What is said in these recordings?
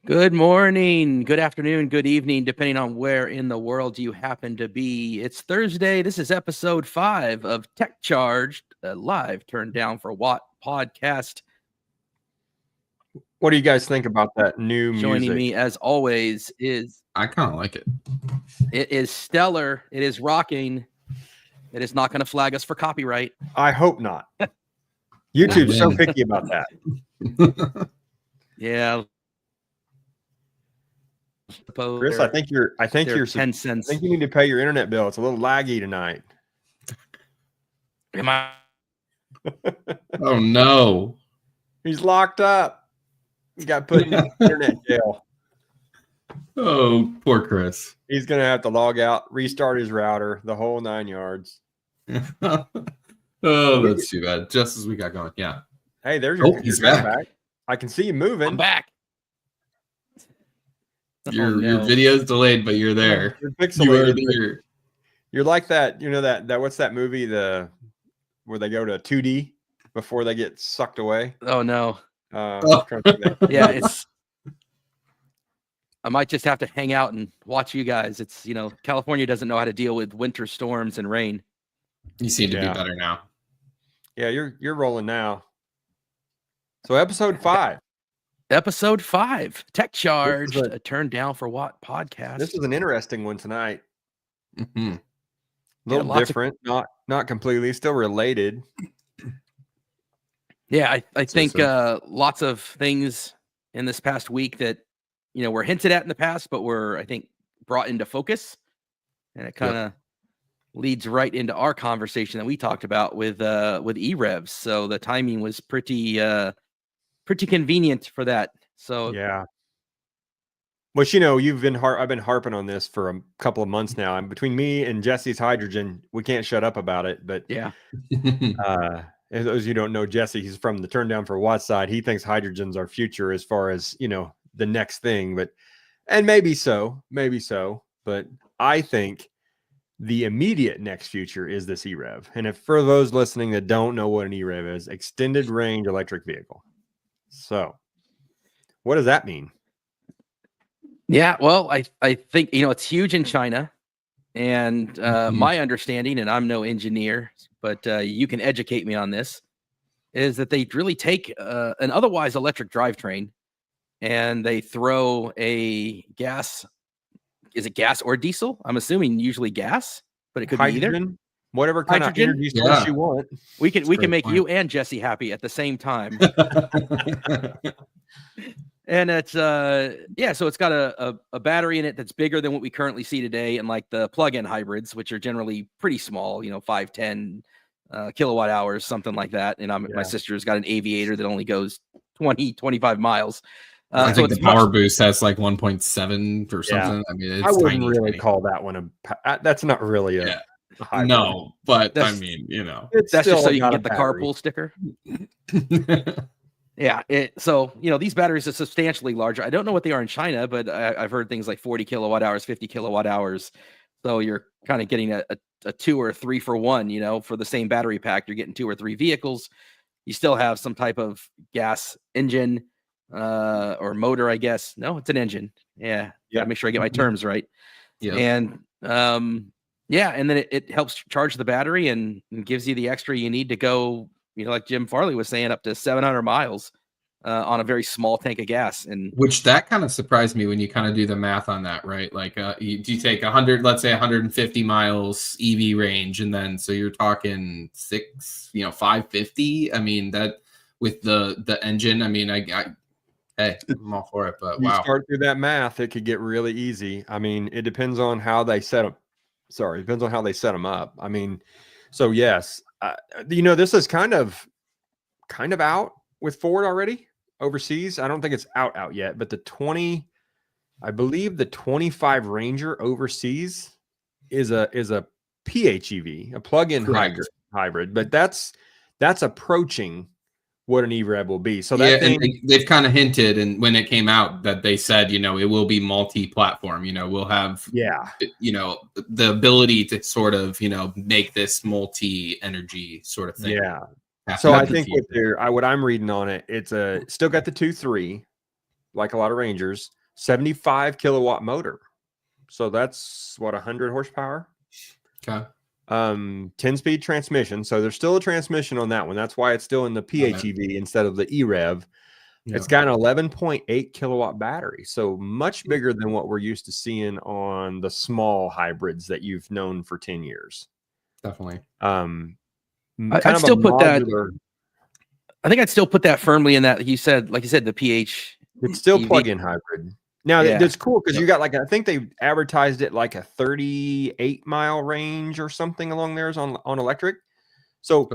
Good morning, good afternoon, good evening, depending on where in the world you happen to be. It's Thursday. This is episode 5 of Tech Charged, a live Turned Down for What podcast. What do you guys think about that new music? Joining me, as always, is... I kind of like it. It is stellar. It is rocking. It is not going to flag us for copyright. I hope not. YouTube's so picky about that. Yeah. Chris, I think you're 10 cents. I think you need to pay your internet bill. It's a little laggy tonight. Am I? Oh no. He's locked up. He got put in internet jail. Oh, poor Chris. He's gonna have to log out, restart his router, the whole 9 yards. Oh, that's too bad. Just as we got going. Yeah. Hey, there's your he's back. I can see you moving. I'm back. Your video's delayed, but you're there. You're pixelated. There. You're like that, you know that what's that movie, where they go to 2D before they get sucked away? Oh no. Yeah, it's I might just have to hang out and watch you guys. It's, California doesn't know how to deal with winter storms and rain. You seem to be better now. Yeah, you're rolling now. So episode 5. Episode 5, Tech Charged, a Turned Down for What podcast. This is an interesting one tonight. Mm-hmm. A little different, not completely, still related. Yeah, I think lots of things in this past week that were hinted at in the past, but were, I think, brought into focus, and it kind of leads right into our conversation that we talked about with EREVs. So the timing was pretty convenient for that. So yeah. Which I've been harping on this for a couple of months now. And between me and Jesse's hydrogen, we can't shut up about it. But yeah, as those you don't know, Jesse, he's from the Turn Down for What side. He thinks hydrogen's our future as far as the next thing. And maybe so. But I think the immediate next future is this EREV. And if for those listening that don't know what an EREV is, extended range electric vehicle. So what does that mean? Yeah, well, I think, it's huge in China. And my understanding, and I'm no engineer, but you can educate me on this, is that they really take an otherwise electric drivetrain and they throw a gas. Is it gas or diesel? I'm assuming usually gas, but it could hydrogen, be either. Whatever kind of energy source you want. We can make you and Jesse happy at the same time. And it's so it's got a battery in it that's bigger than what we currently see today, and like the plug-in hybrids, which are generally pretty small, 5, 10 kilowatt hours, something like that. And my sister's got an Aviator that only goes 20, 25 miles. I think the power boost has like 1.7 or something. Yeah. I mean, it's I wouldn't tiny, really call that one that's not really a hybrid. No, but that's it's just so you can get the carpool sticker. Yeah. So these batteries are substantially larger. I don't know what they are in China, but I've heard things like 40 kilowatt hours, 50 kilowatt hours. So you're kind of getting a 2 or 3 for 1, for the same battery pack. You're getting 2 or 3 vehicles. You still have some type of gas engine or motor, I guess. No, it's an engine. Yeah. Gotta make sure I get my terms right. Yeah. And and then it helps charge the battery and gives you the extra you need to go, like Jim Farley was saying, up to 700 miles on a very small tank of gas. And which that kind of surprised me when you kind of do the math on that, right? Like you take 100, let's say 150 miles EV range, and then so you're talking 550. I mean, that with the engine, I mean, hey, I'm all for it, but you start through that math, it could get really easy. I mean, it depends on how they set them. Sorry, it depends on how they set them up. I mean, so yes, this is kind of out with Ford already overseas. I don't think it's out yet, but I believe the 25 Ranger overseas is a PHEV, a plug-in hybrid, but that's approaching what an EREV will be. So that thing, and they've kind of hinted, and when it came out, that they said, it will be multi-platform. We'll have, the ability to sort of, make this multi-energy sort of thing. Yeah. So I think what I'm reading on it, it's still got the 2.3, like a lot of Rangers, 75 kilowatt motor. So that's what, 100 horsepower. Okay. 10-speed transmission. So there's still a transmission on that one. That's why it's still in the PHEV instead of the EREV. Yeah. It's got an 11.8 kilowatt battery. So much bigger than what we're used to seeing on the small hybrids that you've known for 10 years. Definitely. I'd still put that. I think I'd still put that firmly in that. You said, like you said, the PH. It's still plug-in hybrid. Now Yeah. that's cool because you got like, I think they advertised it like a 38-mile range or something along there on electric. So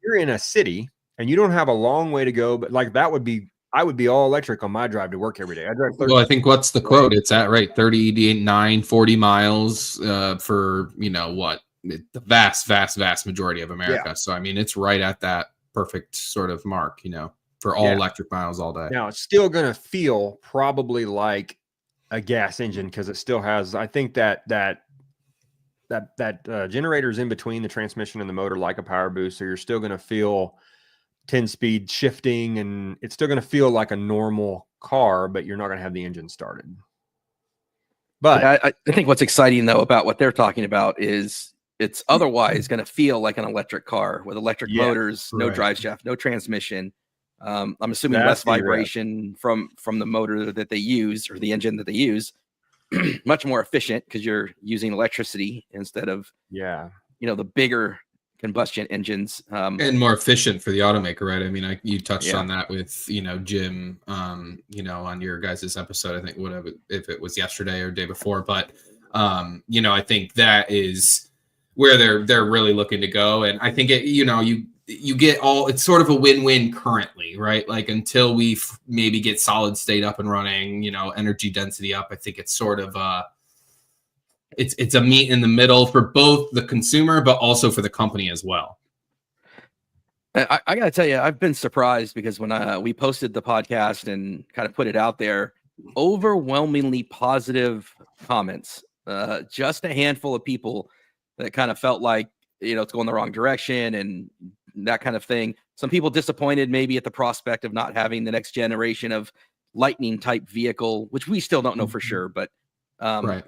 you're in a city and you don't have a long way to go, but like I would be all electric on my drive to work every day. I drive 30. Well, I think what's the quote? It's at 39, 40 miles for, the vast majority of America. Yeah. So, I mean, it's right at that perfect sort of mark, for all electric miles all day. Now, it's still going to feel probably like a gas engine because it still has, I think that generator's in between the transmission and the motor like a power boost. So you're still going to feel 10-speed shifting, and it's still going to feel like a normal car, but you're not going to have the engine started. But I think what's exciting though about what they're talking about is it's otherwise going to feel like an electric car with electric motors, no drive shaft, no transmission. I'm assuming less vibration from the motor that they use or the engine that they use. Much more efficient because you're using electricity instead of the bigger combustion engines, and more efficient for the automaker, right? I mean, you touched on that with Jim, on your guys' episode. I think whatever, if it was yesterday or day before, but I think that is where they're really looking to go, and I think it, you get it's sort of a win-win currently, right? Like until we maybe get solid state up and running, energy density up. I think it's sort of it's a meet in the middle for both the consumer, but also for the company as well. I got to tell you, I've been surprised because when we posted the podcast and kind of put it out there, overwhelmingly positive comments, just a handful of people that kind of felt like, it's going the wrong direction and that kind of thing. Some people disappointed maybe at the prospect of not having the next generation of Lightning type vehicle, which we still don't know for sure, but right.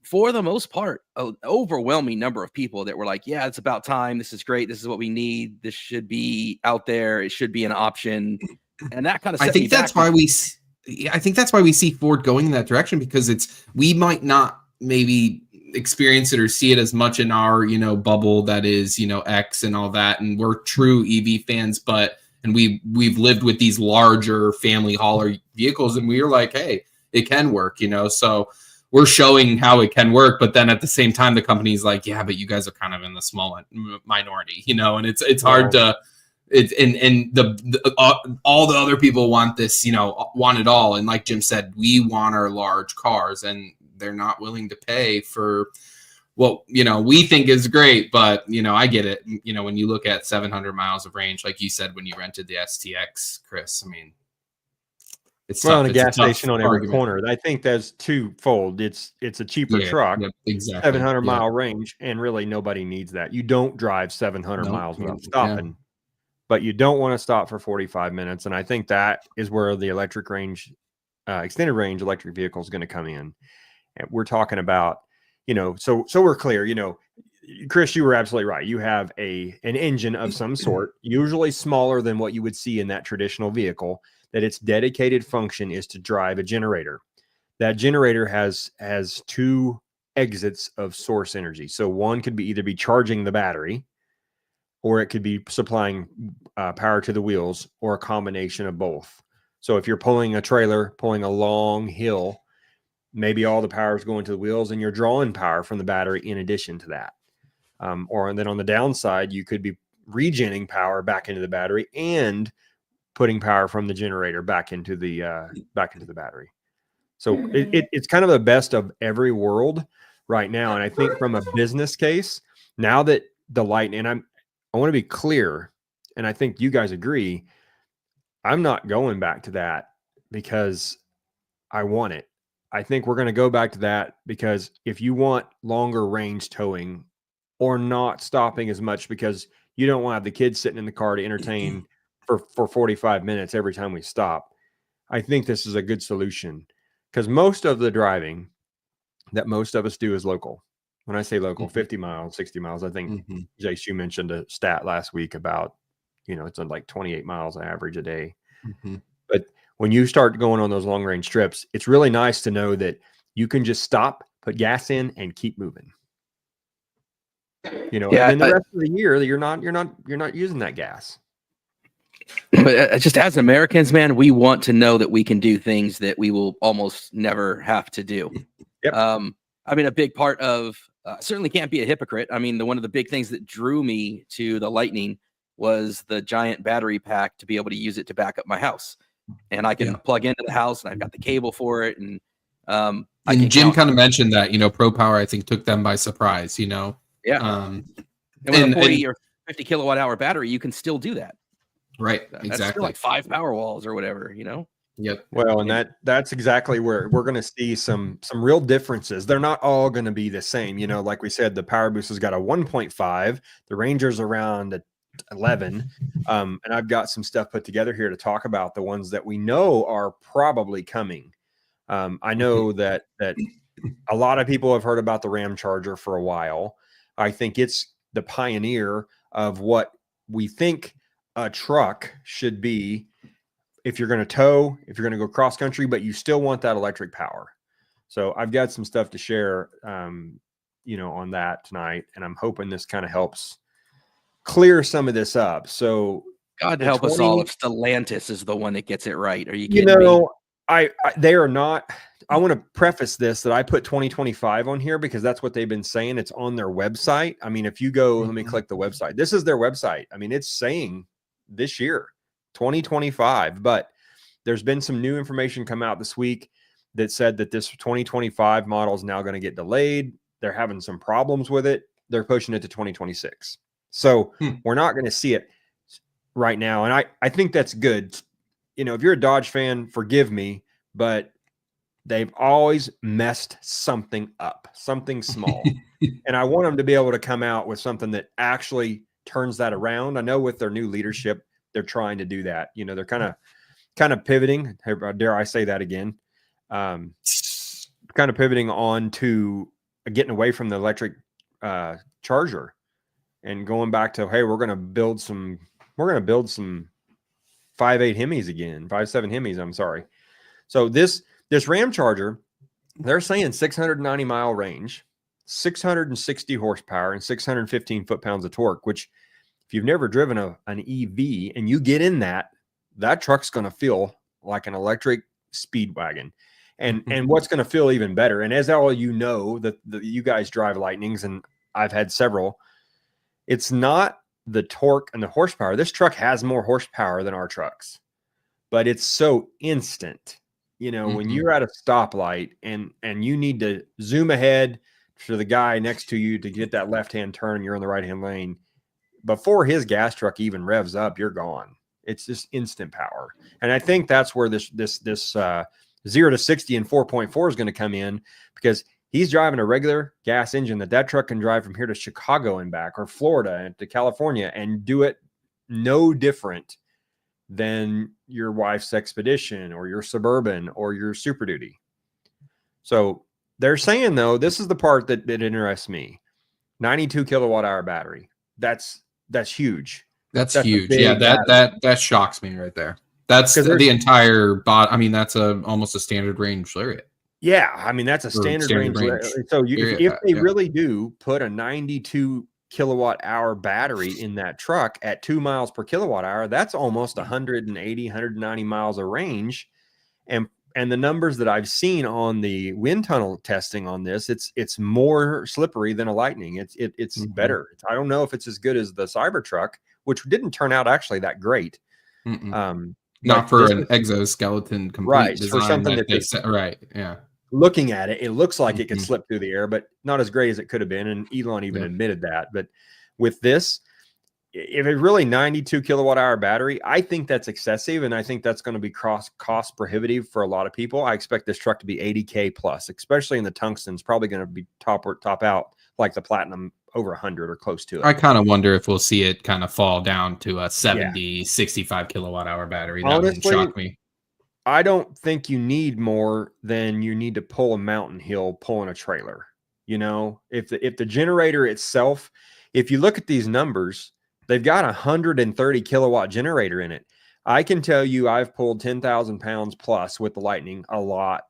For the most part, an overwhelming number of people that were like, yeah, it's about time. This is great. This is what we need. This should be out there. It should be an option. And that kind of, I think that's why we see Ford going in that direction, because we might not maybe experience it or see it as much in our, bubble that is, X and all that. And we're true EV fans, and we've lived with these larger family hauler vehicles, and we were like, hey, it can work, so we're showing how it can work. But then at the same time, the company's like, yeah, but you guys are kind of in the small minority, and it's hard to, all the other people want this, want it all. And like Jim said, we want our large cars, and they're not willing to pay for what, we think is great. But, I get it. When you look at 700 miles of range, like you said, when you rented the STX, Chris, I mean, it's on a gas station on every corner. I think that's twofold. It's a cheaper truck, exactly. 700 mile range, and really nobody needs that. You don't drive 700 miles without stopping, but you don't want to stop for 45 minutes. And I think that is where the electric range, extended range electric vehicle is going to come in. And we're talking about, so we're clear, Chris, you were absolutely right. You have an engine of some sort, usually smaller than what you would see in that traditional vehicle, that its dedicated function is to drive a generator. That generator has two exits of source energy. So one could either be charging the battery, or it could be supplying power to the wheels, or a combination of both. So if you're pulling a trailer, pulling a long hill, maybe all the power is going to the wheels, and you're drawing power from the battery in addition to that. And then on the downside, you could be regenerating power back into the battery and putting power from the generator back into the battery. So it's kind of the best of every world right now. And I think from a business case, now that the Lightning, and I want to be clear, and I think you guys agree, I'm not going back to that because I want it. I think we're going to go back to that because if you want longer range towing, or not stopping as much because you don't want to have the kids sitting in the car to entertain for 45 minutes every time we stop, I think this is a good solution. because most of the driving that most of us do is local. When I say local, 50 miles, 60 miles, I think Jace, you mentioned a stat last week about, it's like 28 miles average a day. But when you start going on those long range trips, it's really nice to know that you can just stop, put gas in, and keep moving. And then the rest of the year, you're not using that gas. But just as Americans, man, we want to know that we can do things that we will almost never have to do. Yep. I mean, a big part of certainly can't be a hypocrite. I mean, one of the big things that drew me to the Lightning was the giant battery pack to be able to use it to back up my house, and I can plug into the house, and I've got the cable for it. And Jim kind of mentioned that, Pro Power, I think, took them by surprise. Yeah. And with a 40 or 50 kilowatt hour battery, you can still do that. Right. That's Exactly. still like 5 power walls or whatever, Yep. Well, and that's exactly where we're going to see some real differences. They're not all going to be the same. Like we said, the Power Boost has got a 1.5, the Ranger's around 11. And I've got some stuff put together here to talk about the ones that we know are probably coming. I know that a lot of people have heard about the Ram Charger for a while. I think it's the pioneer of what we think a truck should be. If you're going to tow, if you're going to go cross country, but you still want that electric power. So I've got some stuff to share, on that tonight. And I'm hoping this kind of helps clear some of this up. So God help us all if Stellantis is the one that gets it right. Are you kidding me? They are not. I want to preface this that I put 2025 on here because that's what they've been saying. It's on their website. I mean, if you go, let me click the website. This is their website. I mean, it's saying this year, 2025, but there's been some new information come out this week that said that this 2025 model is now going to get delayed. They're having some problems with it. They're pushing it to 2026. So we're not going to see it right now. And I think that's good. If you're a Dodge fan, forgive me, but they've always messed something up, something small. And I want them to be able to come out with something that actually turns that around. I know with their new leadership, they're trying to do that. They're kind of pivoting. Dare I say that again? Kind of pivoting on to getting away from the electric Charger and going back to, hey, we're going to build some 5.8 Hemis again, 5.7 Hemis. I'm sorry. So this Ram Charger, they're saying 690 mile range, 660 horsepower, and 615 foot-pounds of torque, which if you've never driven an EV and you get in that truck's going to feel like an electric speed wagon. And what's going to feel even better, and as all that you guys drive Lightnings, and I've had several, it's not the torque and the horsepower. This truck has more horsepower than our trucks, but it's so instant. When you're at a stoplight and you need to zoom ahead to the guy next to you to get that left-hand turn, you're in the right-hand lane. Before his gas truck even revs up, you're gone. It's just instant power. And I think that's where this 0 to 60 in 4.4 is going to come in, because he's driving a regular gas engine that truck can drive from here to Chicago and back, or Florida and to California, and do it no different than your wife's Expedition or your Suburban or your Super Duty. So they're saying, though, this is the part that interests me. 92 kilowatt hour battery. That's huge. That's huge. Yeah, that shocks me right there. That's the entire bot. I mean, that's almost a standard range Lariat. Yeah, I mean, that's a standard range. So if they really do put a 92 kilowatt hour battery in that truck at 2 miles per kilowatt hour, that's almost 180, 190 miles of range. And the numbers that I've seen on the wind tunnel testing on this, it's more slippery than a Lightning. It's better. I don't know if it's as good as the Cybertruck, which didn't turn out actually that great. Not for an exoskeleton complete design. For something that they said, right. Yeah. Looking at it, it looks like it could slip through the air, but not as great as it could have been. And Elon even admitted that. But with this, if it's really 92 kilowatt hour battery, I think that's excessive. And I think that's going to be cost prohibitive for a lot of people. I expect this truck to be 80K plus, especially in the tungsten. It's probably going to be top out like the Platinum, over 100 or close to it. I kind of wonder if we'll see it kind of fall down to a 70, 65 kilowatt hour battery. That would shock me. I don't think you need more than you need to pull a mountain hill pulling a trailer. You know, if the generator itself, if you look at these numbers, they've got a 130 kilowatt generator in it. I can tell you I've pulled 10,000 pounds plus with the Lightning a lot,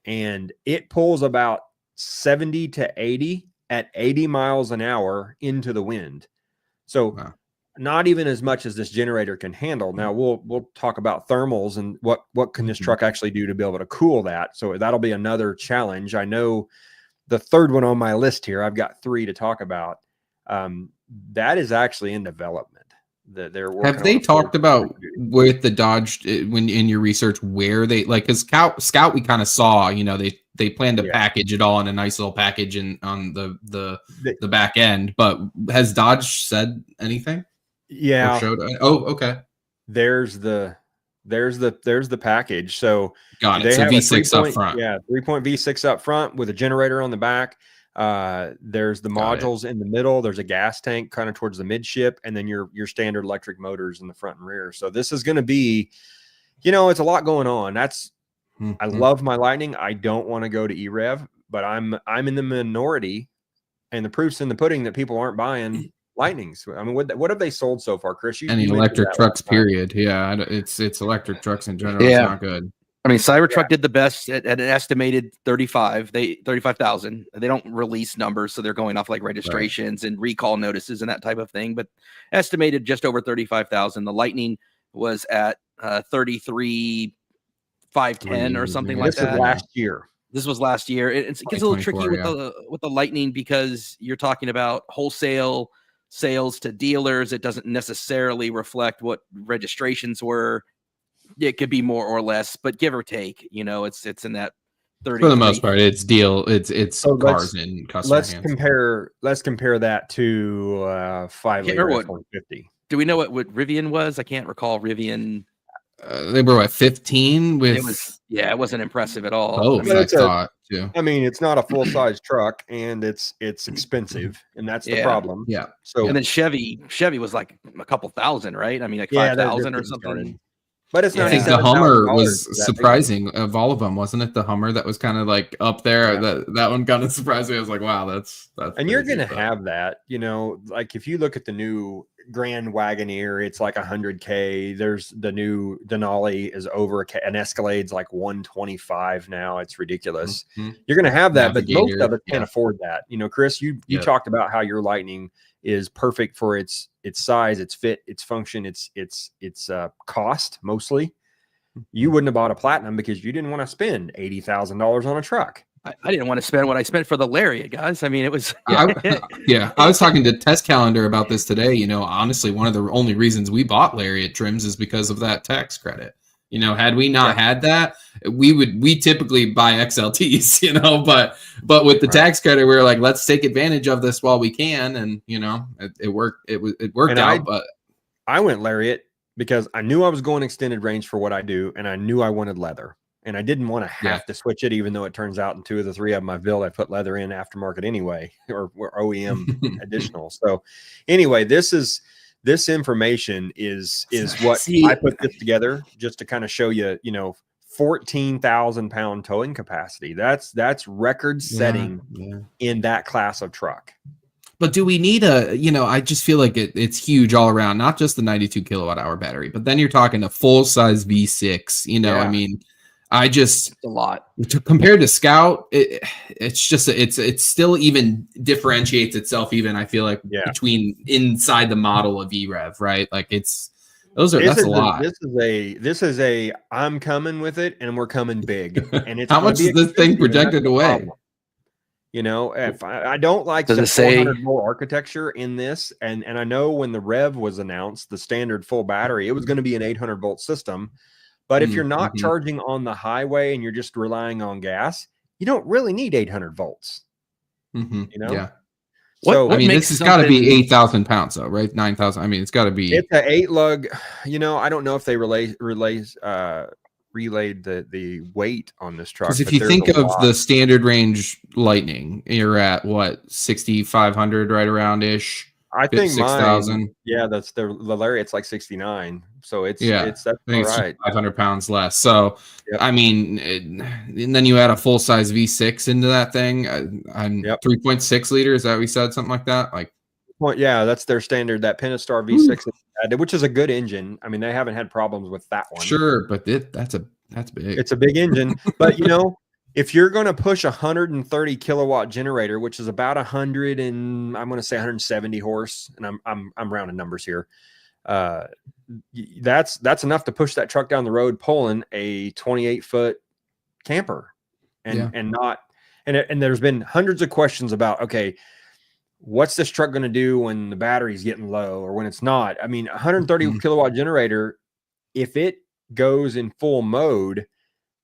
and it pulls about 70 to 80 at 80 miles an hour into the wind. So Wow. not even as much as this generator can handle. Now we'll talk about thermals and what can this truck actually do to be able to cool that. So that'll be another challenge. I know the third one on my list here, I've got 3 to talk about. That is actually in development. That they're working. Have they talked about with the Dodge when in your research where they like, because Scout we kind of saw, you know, they plan to package it all in a nice little package on the back end, but has Dodge said anything? Yeah. Oh, okay. There's the package. So got it. They so have V6 up front. Yeah, 3-point V6 up front with a generator on the back. There's the modules in the middle. There's a gas tank kind of towards the midship, and then your standard electric motors in the front and rear. So this is going to be, you know, it's a lot going on. I love my Lightning. I don't want to go to EREV, but I'm in the minority, and the proof's in the pudding that people aren't buying Lightnings. I mean, what have they sold so far, Chris? Any electric trucks, period. Yeah, it's electric trucks in general. It's not good. I mean, Cybertruck did the best at an estimated 35,000. They don't release numbers, so they're going off like registrations and recall notices and that type of thing. But estimated just over 35,000. The Lightning was at 33,510 or something like that. This was last year. This was last year. It gets a little tricky with the Lightning because you're talking about wholesale sales to dealers. It doesn't necessarily reflect what registrations were. It could be more or less, but give or take, you know, it's in that 30. For the most part, it's so cars in customer hands. Let's compare that to 5-liter F-150. Do we know what Rivian was? I can't recall Rivian. They were at 15 with. It wasn't impressive at all. Oh, I thought too. I mean, it's not a full size truck, and it's expensive, and that's the problem. Yeah. So and then Chevy was like a couple thousand, right? I mean, like 5,000 or something. But it's not. I think the Hummer was surprising of all of them, wasn't it? The Hummer that was kind of like up there. Yeah. That one kind of surprised me. I was like, wow, that's. And you're gonna have that, you know, like if you look at the new Grand Wagoneer, it's like $100K. There's the new Denali is over an Escalade's like 125 now. It's ridiculous. You're gonna have that, but most of it can't afford that. You know, Chris, you talked about how your Lightning is perfect for its size, its fit, its function, its cost mostly. You wouldn't have bought a Platinum because you didn't want to spend $80,000 on a truck. I didn't want to spend what I spent for the Lariat, guys. I mean, it was. I was talking to Test Calendar about this today. You know, honestly, one of the only reasons we bought Lariat trims is because of that tax credit. You know, had we not had that, we typically buy XLTs, you know, but with the tax credit, we were like, let's take advantage of this while we can. And, you know, it worked. It worked out. But I went Lariat because I knew I was going extended range for what I do. And I knew I wanted leather, and I didn't want to have to switch it, even though it turns out in 2 of the 3 of my build, I put leather in aftermarket anyway, or OEM additional. So anyway, this information is what I put this together just to kind of show you, you know, 14,000 pound towing capacity. That's record setting in that class of truck. But do we need I just feel like it's huge all around, not just the 92 kilowatt hour battery, but then you're talking a full size V6, you know, I mean, it's a lot compared to Scout. It's still even differentiates itself. Even I feel like between inside the model of EREV, right? Like that's a lot. This is a I'm coming with it, and we're coming big. And it's how much is this thing projected away? You know, if I don't like the 400 volt architecture in this, and I know when the Rev was announced, the standard full battery, it was going to be an 800 volt system. But if you're not charging on the highway and you're just relying on gas, you don't really need 800 volts. You know? Yeah. So, I mean, this has got to be 8,000 pounds, though, right? 9,000. I mean, it's got to be. It's an 8-lug. You know, I don't know if they relayed the weight on this truck. Because if you think of the standard range Lightning, you're at what, 6,500 right around ish. I think mine, 6,000. yeah, that's the Lariat's like 69. So it's Yeah, that's I think all it's right. 500 pounds less. So, Yep. I mean, and then you add a full size V6 into that thing. I'm Yep. 3.6 liters. That we said something like that. Like, Well, yeah, that's their standard. That Pentastar V6, which is a good engine. I mean, they haven't had problems with that one. sure, but that's big. It's a big engine, but if you're going to push a 130 kilowatt generator, which is about 100 and I'm going to say 170 horse, and I'm rounding numbers here. That's enough to push that truck down the road pulling a 28-foot camper, and there's been hundreds of questions about, okay, what's this truck going to do when the battery's getting low or when it's not? I mean, 130 kilowatt generator, if it goes in full mode,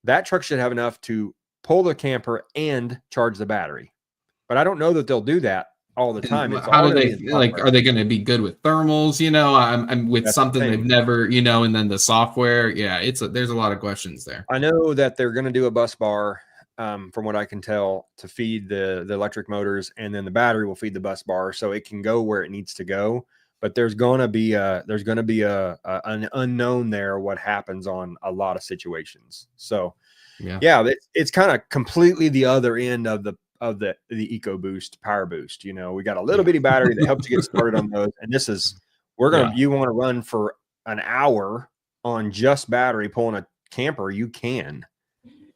that truck should have enough to pull the camper and charge the battery. But I don't know that they'll do that all the time. How do they like? Are they going to be good with thermals? I'm with something they've never, and then the software. Yeah, there's a lot of questions there. I know that they're going to do a bus bar, from what I can tell, to feed the electric motors, and then the battery will feed the bus bar, so it can go where it needs to go. But there's going to be an unknown there, what happens on a lot of situations. So yeah, it's kind of completely the other end of the EcoBoost Power Boost. We got a little bitty battery that helps you get started on those, and this is you want to run for an hour on just battery pulling a camper, you can.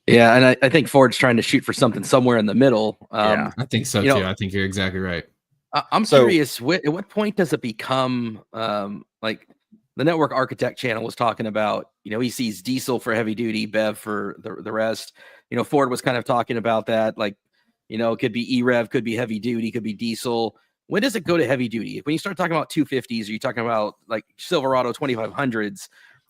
Yeah, and I think Ford's trying to shoot for something somewhere in the middle. I think so too. I think you're exactly right. I'm curious, at what point does it become like the Network Architect channel was talking about, he sees diesel for heavy duty, BEV for the rest. Ford was kind of talking about that, like, it could be EREV, could be heavy duty, could be diesel. When does it go to heavy duty? When you start talking about 250s, or you're talking about like Silverado 2500s,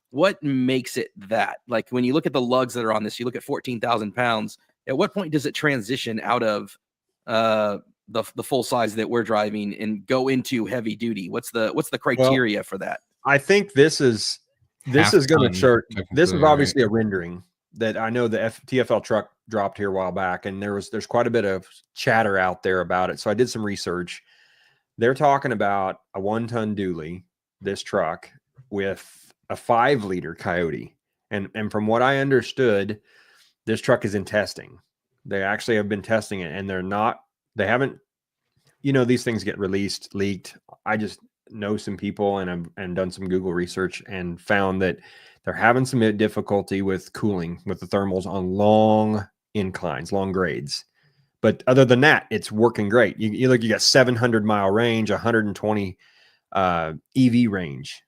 what makes it that? Like when you look at the lugs that are on this, you look at 14,000 pounds. At what point does it transition out of the full size that we're driving and go into heavy duty? What's the criteria for that? I think this is going to chart. This is obviously a rendering that I know the TFL truck dropped here a while back, and there's quite a bit of chatter out there about it. So I did some research. They're talking about a 1-ton dually, this truck, with a 5-liter Coyote. And from what I understood, this truck is in testing. They actually have been testing it, and they haven't, these things get released, leaked. I just know some people and done some Google research and found that they're having some difficulty with cooling with the thermals on long inclines, long grades. But other than that, it's working great. You got 700-mile range, 120 EV range.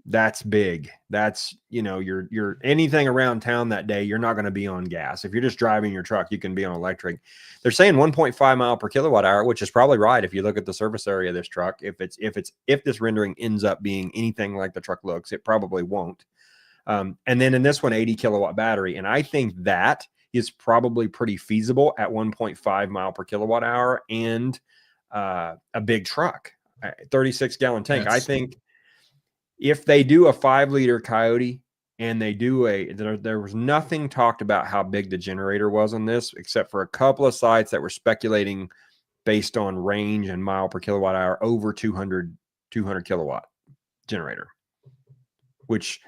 That's big. That's, you're anything around town that day, you're not going to be on gas. If you're just driving your truck, you can be on electric. They're saying 1.5 mile per kilowatt hour, which is probably right if you look at the surface area of this truck. If this rendering ends up being anything like the truck looks, it probably won't. And then in this one, 80 kilowatt battery. And I think that is probably pretty feasible at 1.5 mile per kilowatt hour and a big truck, 36 gallon tank. I think if they do a 5-liter Coyote and they do there was nothing talked about how big the generator was on this, except for a couple of sites that were speculating based on range and mile per kilowatt hour over 200 kilowatt generator, which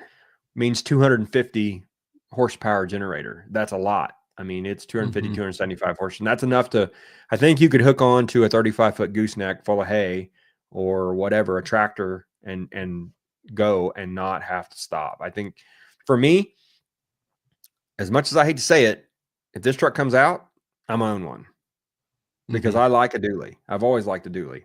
means 250 horsepower generator. That's a lot. I mean, it's 250, 275 horse. And that's enough I think you could hook on to a 35-foot gooseneck full of hay or whatever, a tractor, and go and not have to stop. I think for me, as much as I hate to say it, if this truck comes out, I'm own one because I like a dually. I've always liked a dually.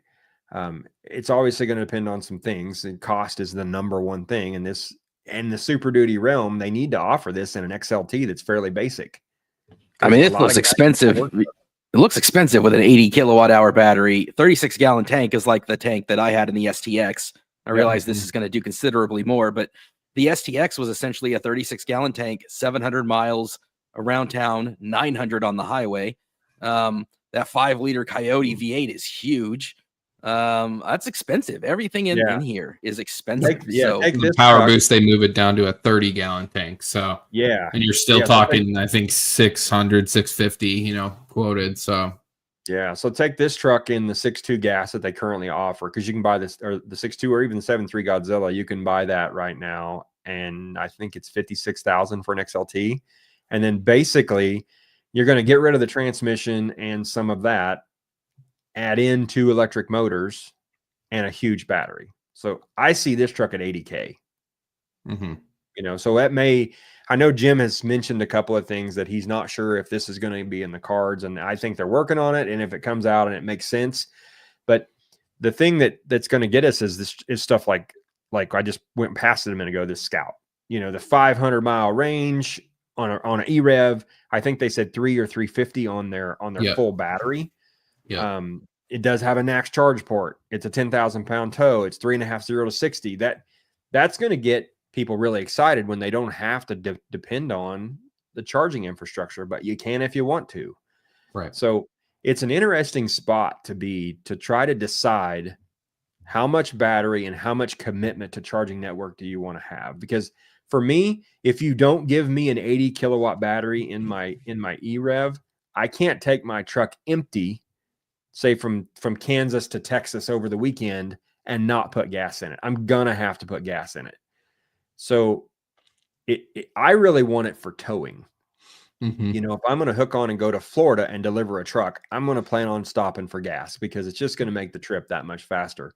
It's obviously going to depend on some things, and cost is the number one thing. And the Super Duty realm, they need to offer this in an XLT that's fairly basic. I mean, it looks expensive. It looks expensive with an 80 kilowatt hour battery. 36 gallon tank is like the tank that I had in the STX. I realize this is going to do considerably more, but the STX was essentially a 36 gallon tank, 700 miles around town, 900 on the highway. That 5-liter Coyote V8 is huge. That's expensive. Everything in here is expensive. The Power Boost, they move it down to a 30 gallon tank. So and you're still talking, I think 600, 650, quoted. So Yeah. So take this truck in the 6.2 gas that they currently offer, because you can buy this, or the 6.2 or even the 7.3 Godzilla. You can buy that right now, and I think it's 56,000 for an XLT. And then basically, you're going to get rid of the transmission and some of that, add in 2 electric motors and a huge battery. So I see this truck at 80K. So that may. I know Jim has mentioned a couple of things that he's not sure if this is going to be in the cards, and I think they're working on it. And if it comes out and it makes sense, but the thing that's going to get us is stuff like I just went past it a minute ago. This Scout, the 500-mile range on an EREV. I think they said 3 or 350 on their full battery. Yeah. It does have a NACS charge port. It's a 10,000-pound tow. It's 3.5 0 to 60. That's going to get people really excited when they don't have to depend on the charging infrastructure, but you can if you want to. Right. So it's an interesting spot to try to decide how much battery and how much commitment to charging network do you want to have? Because for me, if you don't give me an 80 kilowatt battery in my EREV, I can't take my truck empty, say from Kansas to Texas over the weekend, and not put gas in it. I'm going to have to put gas in it. So I really want it for towing. If I'm going to hook on and go to Florida and deliver a truck, I'm going to plan on stopping for gas, because it's just going to make the trip that much faster.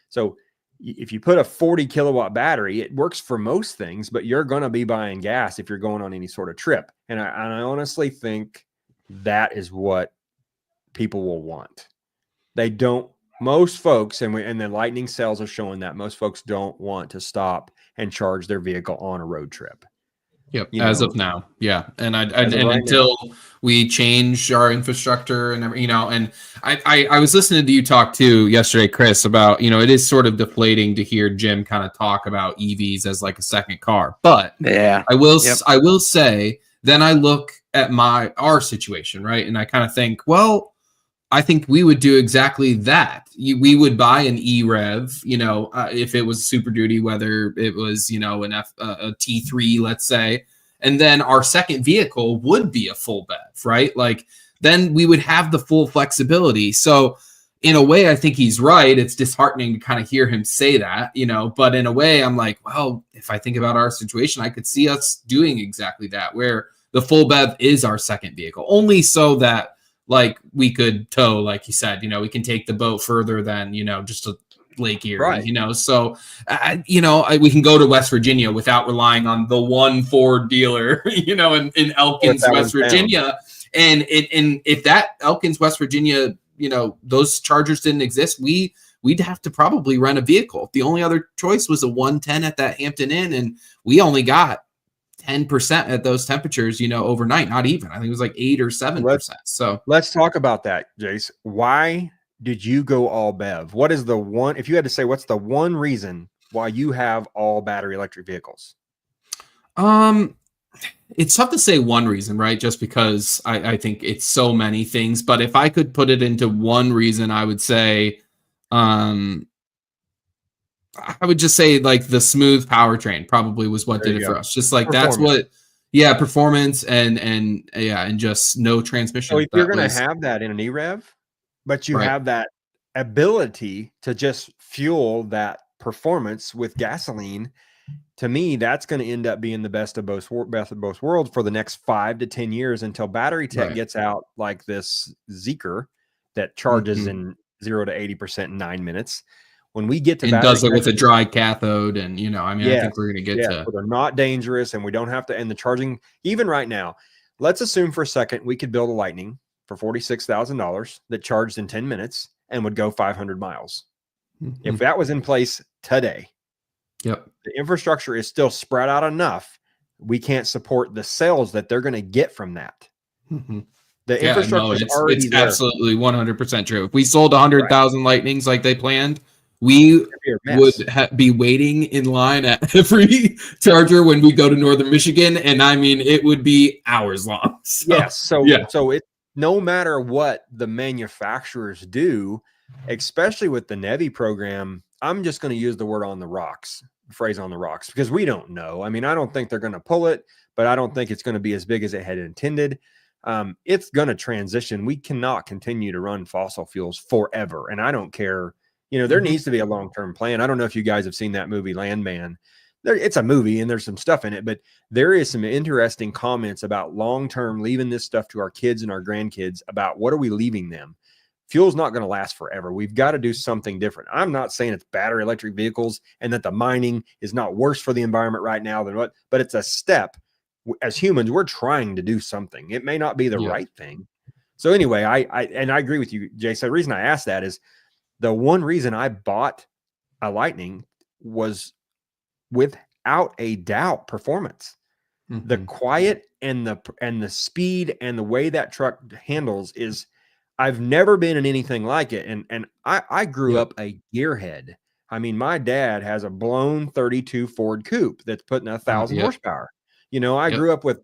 So if you put a 40 kilowatt battery, it works for most things, but you're going to be buying gas if you're going on any sort of trip. And I honestly think that is what people will want. They don't. Most folks, and the Lightning sales are showing that most folks don't want to stop and charge their vehicle on a road trip. Yep. As of now. Yeah. And right until we change our infrastructure and, and I was listening to you talk too yesterday, Chris, about, it is sort of deflating to hear Jim kind of talk about EVs as like a second car, but yeah, I will say, then I look at our situation, right? And I kind of think, well, I think we would do exactly that. We would buy an EREV, if it was Super Duty, whether it was, a T3, let's say, and then our second vehicle would be a full BEV, right? Like then we would have the full flexibility. So in a way, I think he's right. It's disheartening to kind of hear him say that, but in a way I'm like, well, if I think about our situation, I could see us doing exactly that, where the full BEV is our second vehicle, only so that like we could tow, like you said, we can take the boat further than, just a Lake Erie, right. So, we can go to West Virginia without relying on the one Ford dealer, in Elkins, West Virginia. And if that Elkins, West Virginia, those chargers didn't exist, we'd have to probably rent a vehicle. The only other choice was a 110 at that Hampton Inn. And we only got 10% at those temperatures, overnight, not even. I think it was like 8 or 7%. So let's talk about that, Jace. Why did you go all BEV? What is the one, if you had to say, what's the one reason why you have all battery electric vehicles? It's tough to say one reason, right? Just because I think it's so many things, but if I could put it into one reason, I would say, I would just say like the smooth powertrain probably was what did it for us. Just like that's what, performance and just no transmission. So if you're going to have that in an EREV, but you have that ability to just fuel that performance with gasoline, to me, that's going to end up being the best of both worlds for the next 5 to 10 years until battery tech gets out like this Zeekr that charges in 0 to 80% in 9 minutes. When we get to and does it with a dry cathode, and I think we're going to get to. So they're not dangerous, and we don't have to. And the charging, even right now, let's assume for a second we could build a Lightning for $46,000 that charged in 10 minutes and would go 500 miles. If that was in place today, the infrastructure is still spread out enough. We can't support the sales that they're going to get from that. The infrastructure is already there. Absolutely 100% true. If we sold 100,000 Lightnings like they planned, we would be waiting in line at every charger when we go to Northern Michigan, and I mean it would be hours long. So it, no matter what the manufacturers do, especially with the NEVI program, I'm just going to use the word phrase on the rocks, because we don't know. I mean, I don't think they're going to pull it, but I don't think it's going to be as big as it had intended. It's going to transition. We cannot continue to run fossil fuels forever. And I don't care, there needs to be a long-term plan. I don't know if you guys have seen that movie Landman. It's a movie and there's some stuff in it, but there is some interesting comments about long-term leaving this stuff to our kids and our grandkids about what are we leaving them. Fuel's not going to last forever. We've got to do something different. I'm not saying it's battery electric vehicles and that the mining is not worse for the environment right now than what, but it's a step. As humans, we're trying to do something. It may not be the right thing. So anyway, I agree with you, Jason. The reason I asked that is the one reason I bought a Lightning was without a doubt performance. The quiet and the speed and the way that truck handles is, I've never been in anything like it. And I grew up a gearhead. I mean, my dad has a blown 32 Ford Coupe that's putting 1,000 horsepower. I grew up with,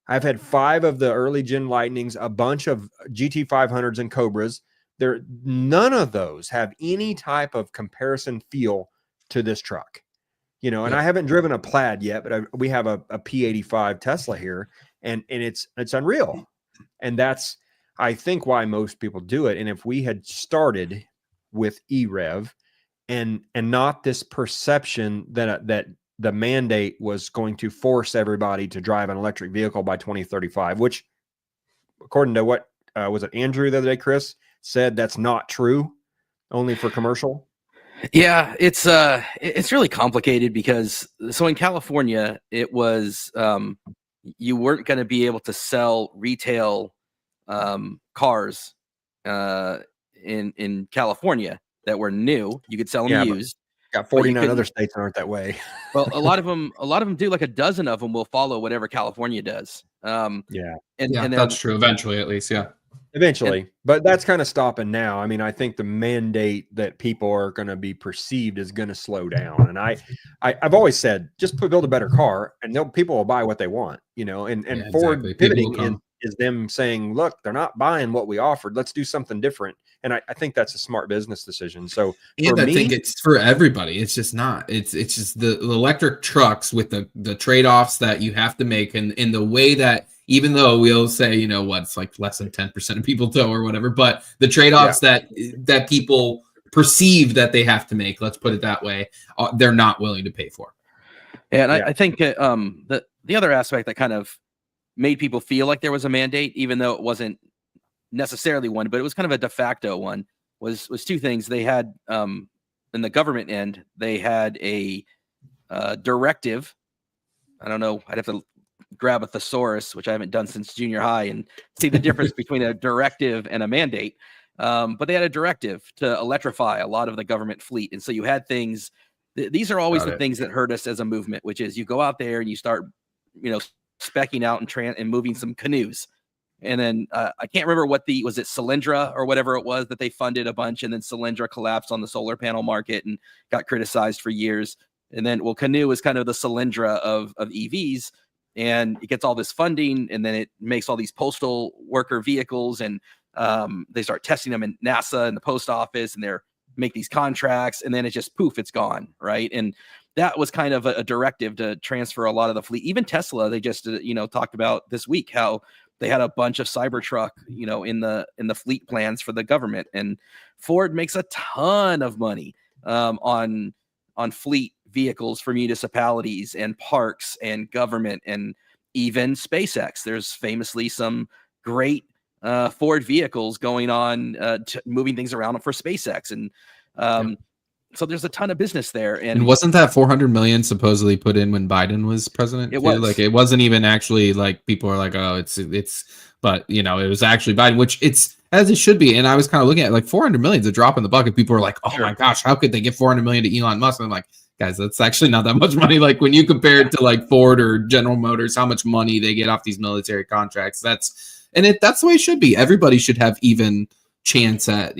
I've had 5 of the early gen Lightnings, a bunch of GT500s and Cobras. None of those have any type of comparison feel to this truck. And I haven't driven a Plaid yet, but we have a P85 Tesla here, and it's unreal. And that's, I think, why most people do it. And if we had started with EREV and not this perception that the mandate was going to force everybody to drive an electric vehicle by 2035, which, according to what was it Andrew the other day, Chris said, that's not true, only for commercial. Yeah, it's really complicated because so in California, it was you weren't going to be able to sell retail cars in California that were new. You could sell them used. Got 49 other states aren't that way. Well, a lot of them do. Like a dozen of them will follow whatever California does. And then, that's true. Eventually, at least, Eventually, but that's kind of stopping now. I mean, I think the mandate that people are going to be perceived is going to slow down. And I've always said, just build a better car, and people will buy what they want. And Ford pivoting is them saying, look, they're not buying what we offered. Let's do something different. And I think that's a smart business decision. So I think it's for everybody. It's just not. It's just the electric trucks with the trade-offs that you have to make, and in the way that, even though we'll say, it's like less than 10% of people tow or whatever, but the trade-offs that people perceive that they have to make, let's put it that way, they're not willing to pay for. Yeah, and I think the other aspect that kind of made people feel like there was a mandate, even though it wasn't necessarily one, but it was kind of a de facto one, was 2 things. They had in the government end, they had a directive. I don't know, I'd have to grab a thesaurus, which I haven't done since junior high, and see the difference between a directive and a mandate. But they had a directive to electrify a lot of the government fleet. And so you had things, these are always the things that hurt us as a movement, which is you go out there and you start, specking out and moving some canoes. And then I can't remember was it Solyndra or whatever it was that they funded a bunch, and then Solyndra collapsed on the solar panel market and got criticized for years. And then, Canoe is kind of the Solyndra of EVs, and it gets all this funding, and then it makes all these postal worker vehicles, and they start testing them in NASA and the post office, and they're make these contracts, and then it just poof, it's gone, right? And that was kind of a directive to transfer a lot of the fleet. Even Tesla, they just talked about this week how they had a bunch of Cybertruck, in the fleet plans for the government, and Ford makes a ton of money on fleet vehicles for municipalities and parks and government and even SpaceX. There's famously some great Ford vehicles going on, moving things around for SpaceX, and so there's a ton of business there. And wasn't that 400 million supposedly put in when Biden was president? It was. Like, it wasn't even actually like people are like, oh, it's, but it was actually Biden, which it's as it should be. And I was kind of looking at like 400 million is a drop in the bucket. People are like, oh my gosh, how could they give 400 million to Elon Musk? And I'm like, guys, that's actually not that much money. Like when you compare it to like Ford or General Motors, how much money they get off these military contracts. That's the way it should be. Everybody should have even chance at,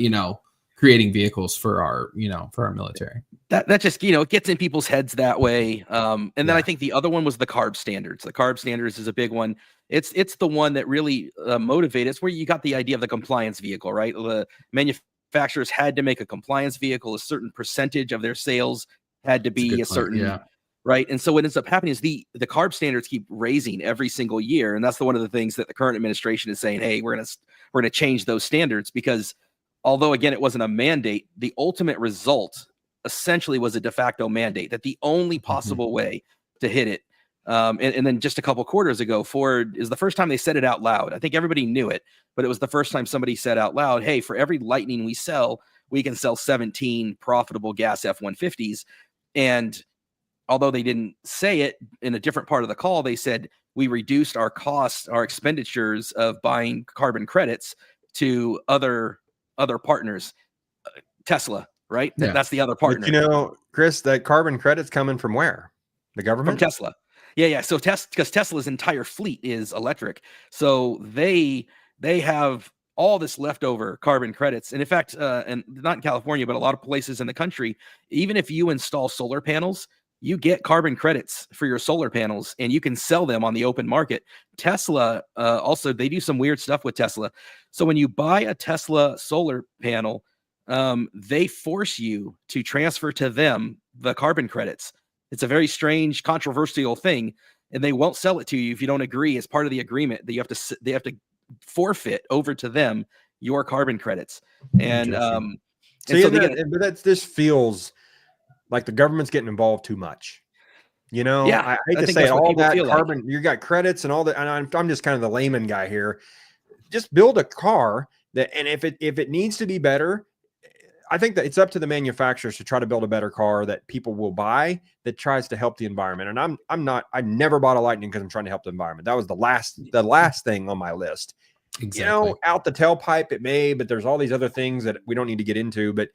creating vehicles for our military. That just, it gets in people's heads that way. And then I think the other one was the CARB standards. The CARB standards is a big one. It's the one that really motivated. It's where you got the idea of the compliance vehicle, right? The manufacturers had to make a compliance vehicle. A certain percentage of their sales had to be a certain right? And so what ends up happening is the CARB standards keep raising every single year, and that's one of the things that the current administration is saying, hey, we're gonna change those standards, because although again it wasn't a mandate, the ultimate result essentially was a de facto mandate, that the only possible way to hit it. And then just a couple quarters ago, Ford is the first time they said it out loud. I think everybody knew it, but it was the first time somebody said out loud, hey, for every Lightning we sell, we can sell 17 profitable gas F-150s. And although they didn't say it in a different part of the call, they said we reduced our costs, our expenditures of buying carbon credits to other partners. Tesla, right? Yeah. That's the other partner. But, you know, Chris, that carbon credit's coming from where? The government? From Tesla. Yeah. So because Tesla's entire fleet is electric, so they have all this leftover carbon credits. And in fact, and not in California, but a lot of places in the country, even if you install solar panels, you get carbon credits for your solar panels, and you can sell them on the open market. Tesla also, they do some weird stuff with Tesla. So when you buy a Tesla solar panel, they force you to transfer to them the carbon credits. It's a very strange, controversial thing, and they won't sell it to you if you don't agree. As part of the agreement, that they have to forfeit over to them your carbon credits. And See, so this feels like the government's getting involved too much. You know, Yeah, I hate I to think say it, that's what all people that feel carbon, you got credits and all that. And I'm just kind of the layman guy here. Just build a car that, and if it needs to be better, I think that it's up to the manufacturers to try to build a better car that people will buy that tries to help the environment. And I never bought a Lightning because I'm trying to help the environment. That was the last thing on my list. Exactly. You know, out the tailpipe it may, but there's all these other things that we don't need to get into. But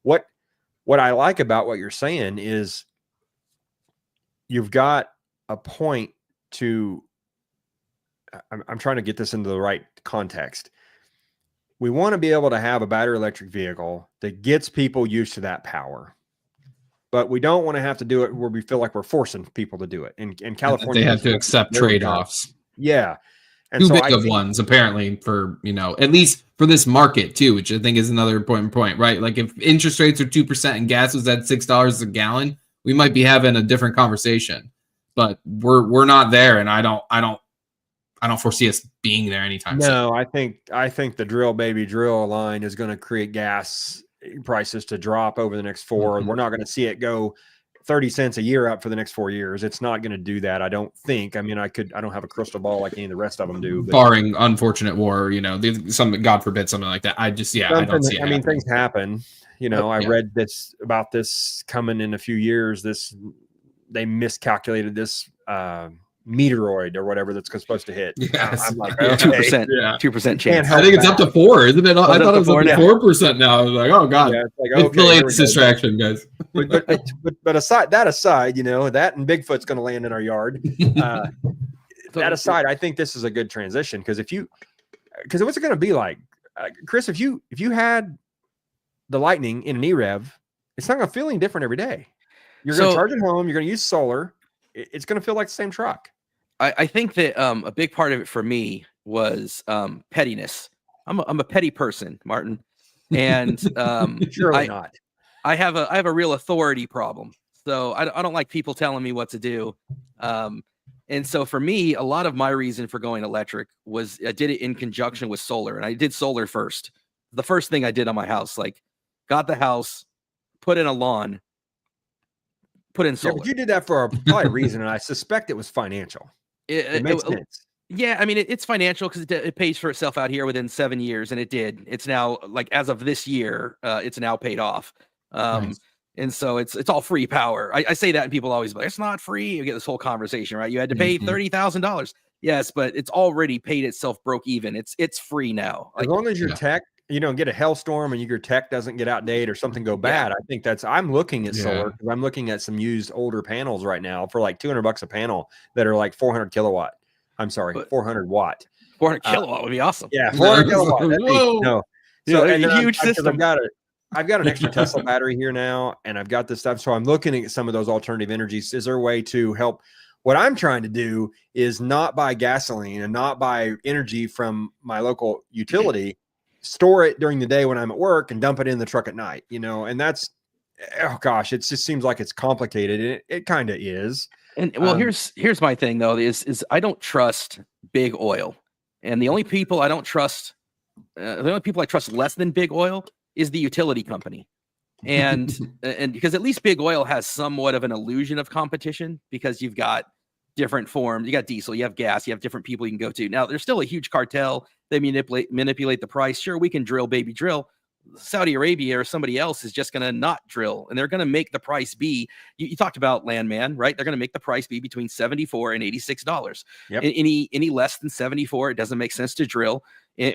what I like about what you're saying is you've got a point to, I'm trying to get this into the right context. We want to be able to have a battery electric vehicle that gets people used to that power, but we don't want to have to do it where we feel like we're forcing people to do it. In California, they have to accept trade-offs. Yeah. And Too so big of ones, apparently, for, you know, at least for this market too, which I think is another important point, right? Like if interest rates are 2% and gas was at $6 a gallon, we might be having a different conversation. But we're not there, and I don't foresee us being there anytime soon. No, I think the drill baby drill line is going to create gas prices to drop over the next 4. We're not going to see it go 30 cents a year up for the next 4 years. It's not going to do that, I don't think. I mean, I don't have a crystal ball like any of the rest of them do. But barring unfortunate war, you know, something, God forbid, something like that. I don't see it. I mean, things happen. You know, I read about this coming in a few years. They miscalculated this meteoroid or whatever that's supposed to hit. Yes. I'm like, Yeah, okay, 2% chance. I think it's up to 4, isn't it? I thought it was up to 4% now. I was like, oh god, yeah, it's like, it's okay, the latest distraction, guys. but aside, you know, that and Bigfoot's going to land in our yard. That aside, I think this is a good transition because what's it going to be like, Chris? If you had the Lightning in an EREV, it's not going to feel any different every day. You're going to charge it home. You're going to use solar. It's going to feel like the same truck. I think that a big part of it for me was pettiness. I'm a petty person, Martin, and Surely not. I have a real authority problem. So I don't like people telling me what to do. And so for me, a lot of my reason for going electric was I did it in conjunction with solar, and I did solar first. The first thing I did on my house, like got the house, put in a lawn, put in solar. Yeah, but you did that for probably a reason, and I suspect it was financial. It makes sense. Yeah, I mean, it's financial because it pays for itself out here within 7 years, and it did. It's now, like, as of this year, it's now paid off. Nice. And so it's all free power. I say that, and people always like, it's not free. You get this whole conversation, right? You had to pay $30,000. Yes, but it's already paid itself, broke even. It's free now. As long as your tech, you don't get a hailstorm and your tech doesn't get outdated or something go bad. I think I'm looking at solar because I'm looking at some used older panels right now for like $200 a panel that are like 400 kilowatt. I'm sorry, 400 watt. 400 kilowatt would be awesome. Yeah, 400 kilowatt. Whoa. So and a huge system. I've got an extra Tesla battery here now, and I've got this stuff. So I'm looking at some of those alternative energies. Is there a way to help? What I'm trying to do is not buy gasoline and not buy energy from my local utility, store it during the day when I'm at work and dump it in the truck at night, you know, and that's oh gosh, it just seems like it's complicated, and it kind of is. And well, here's my thing though, is I don't trust big oil. And the only people I don't trust, the only people I trust less than big oil is the utility company. And because at least big oil has somewhat of an illusion of competition, because you've got different forms, you got diesel, you have gas, you have different people you can go to. Now there's still a huge cartel. They manipulate the price. Sure, we can drill, baby, drill. Saudi Arabia or somebody else is just going to not drill, and they're going to make the price be. You talked about Landman, right? They're going to make the price be between $74 and $86. Yep. Any less than 74, it doesn't make sense to drill.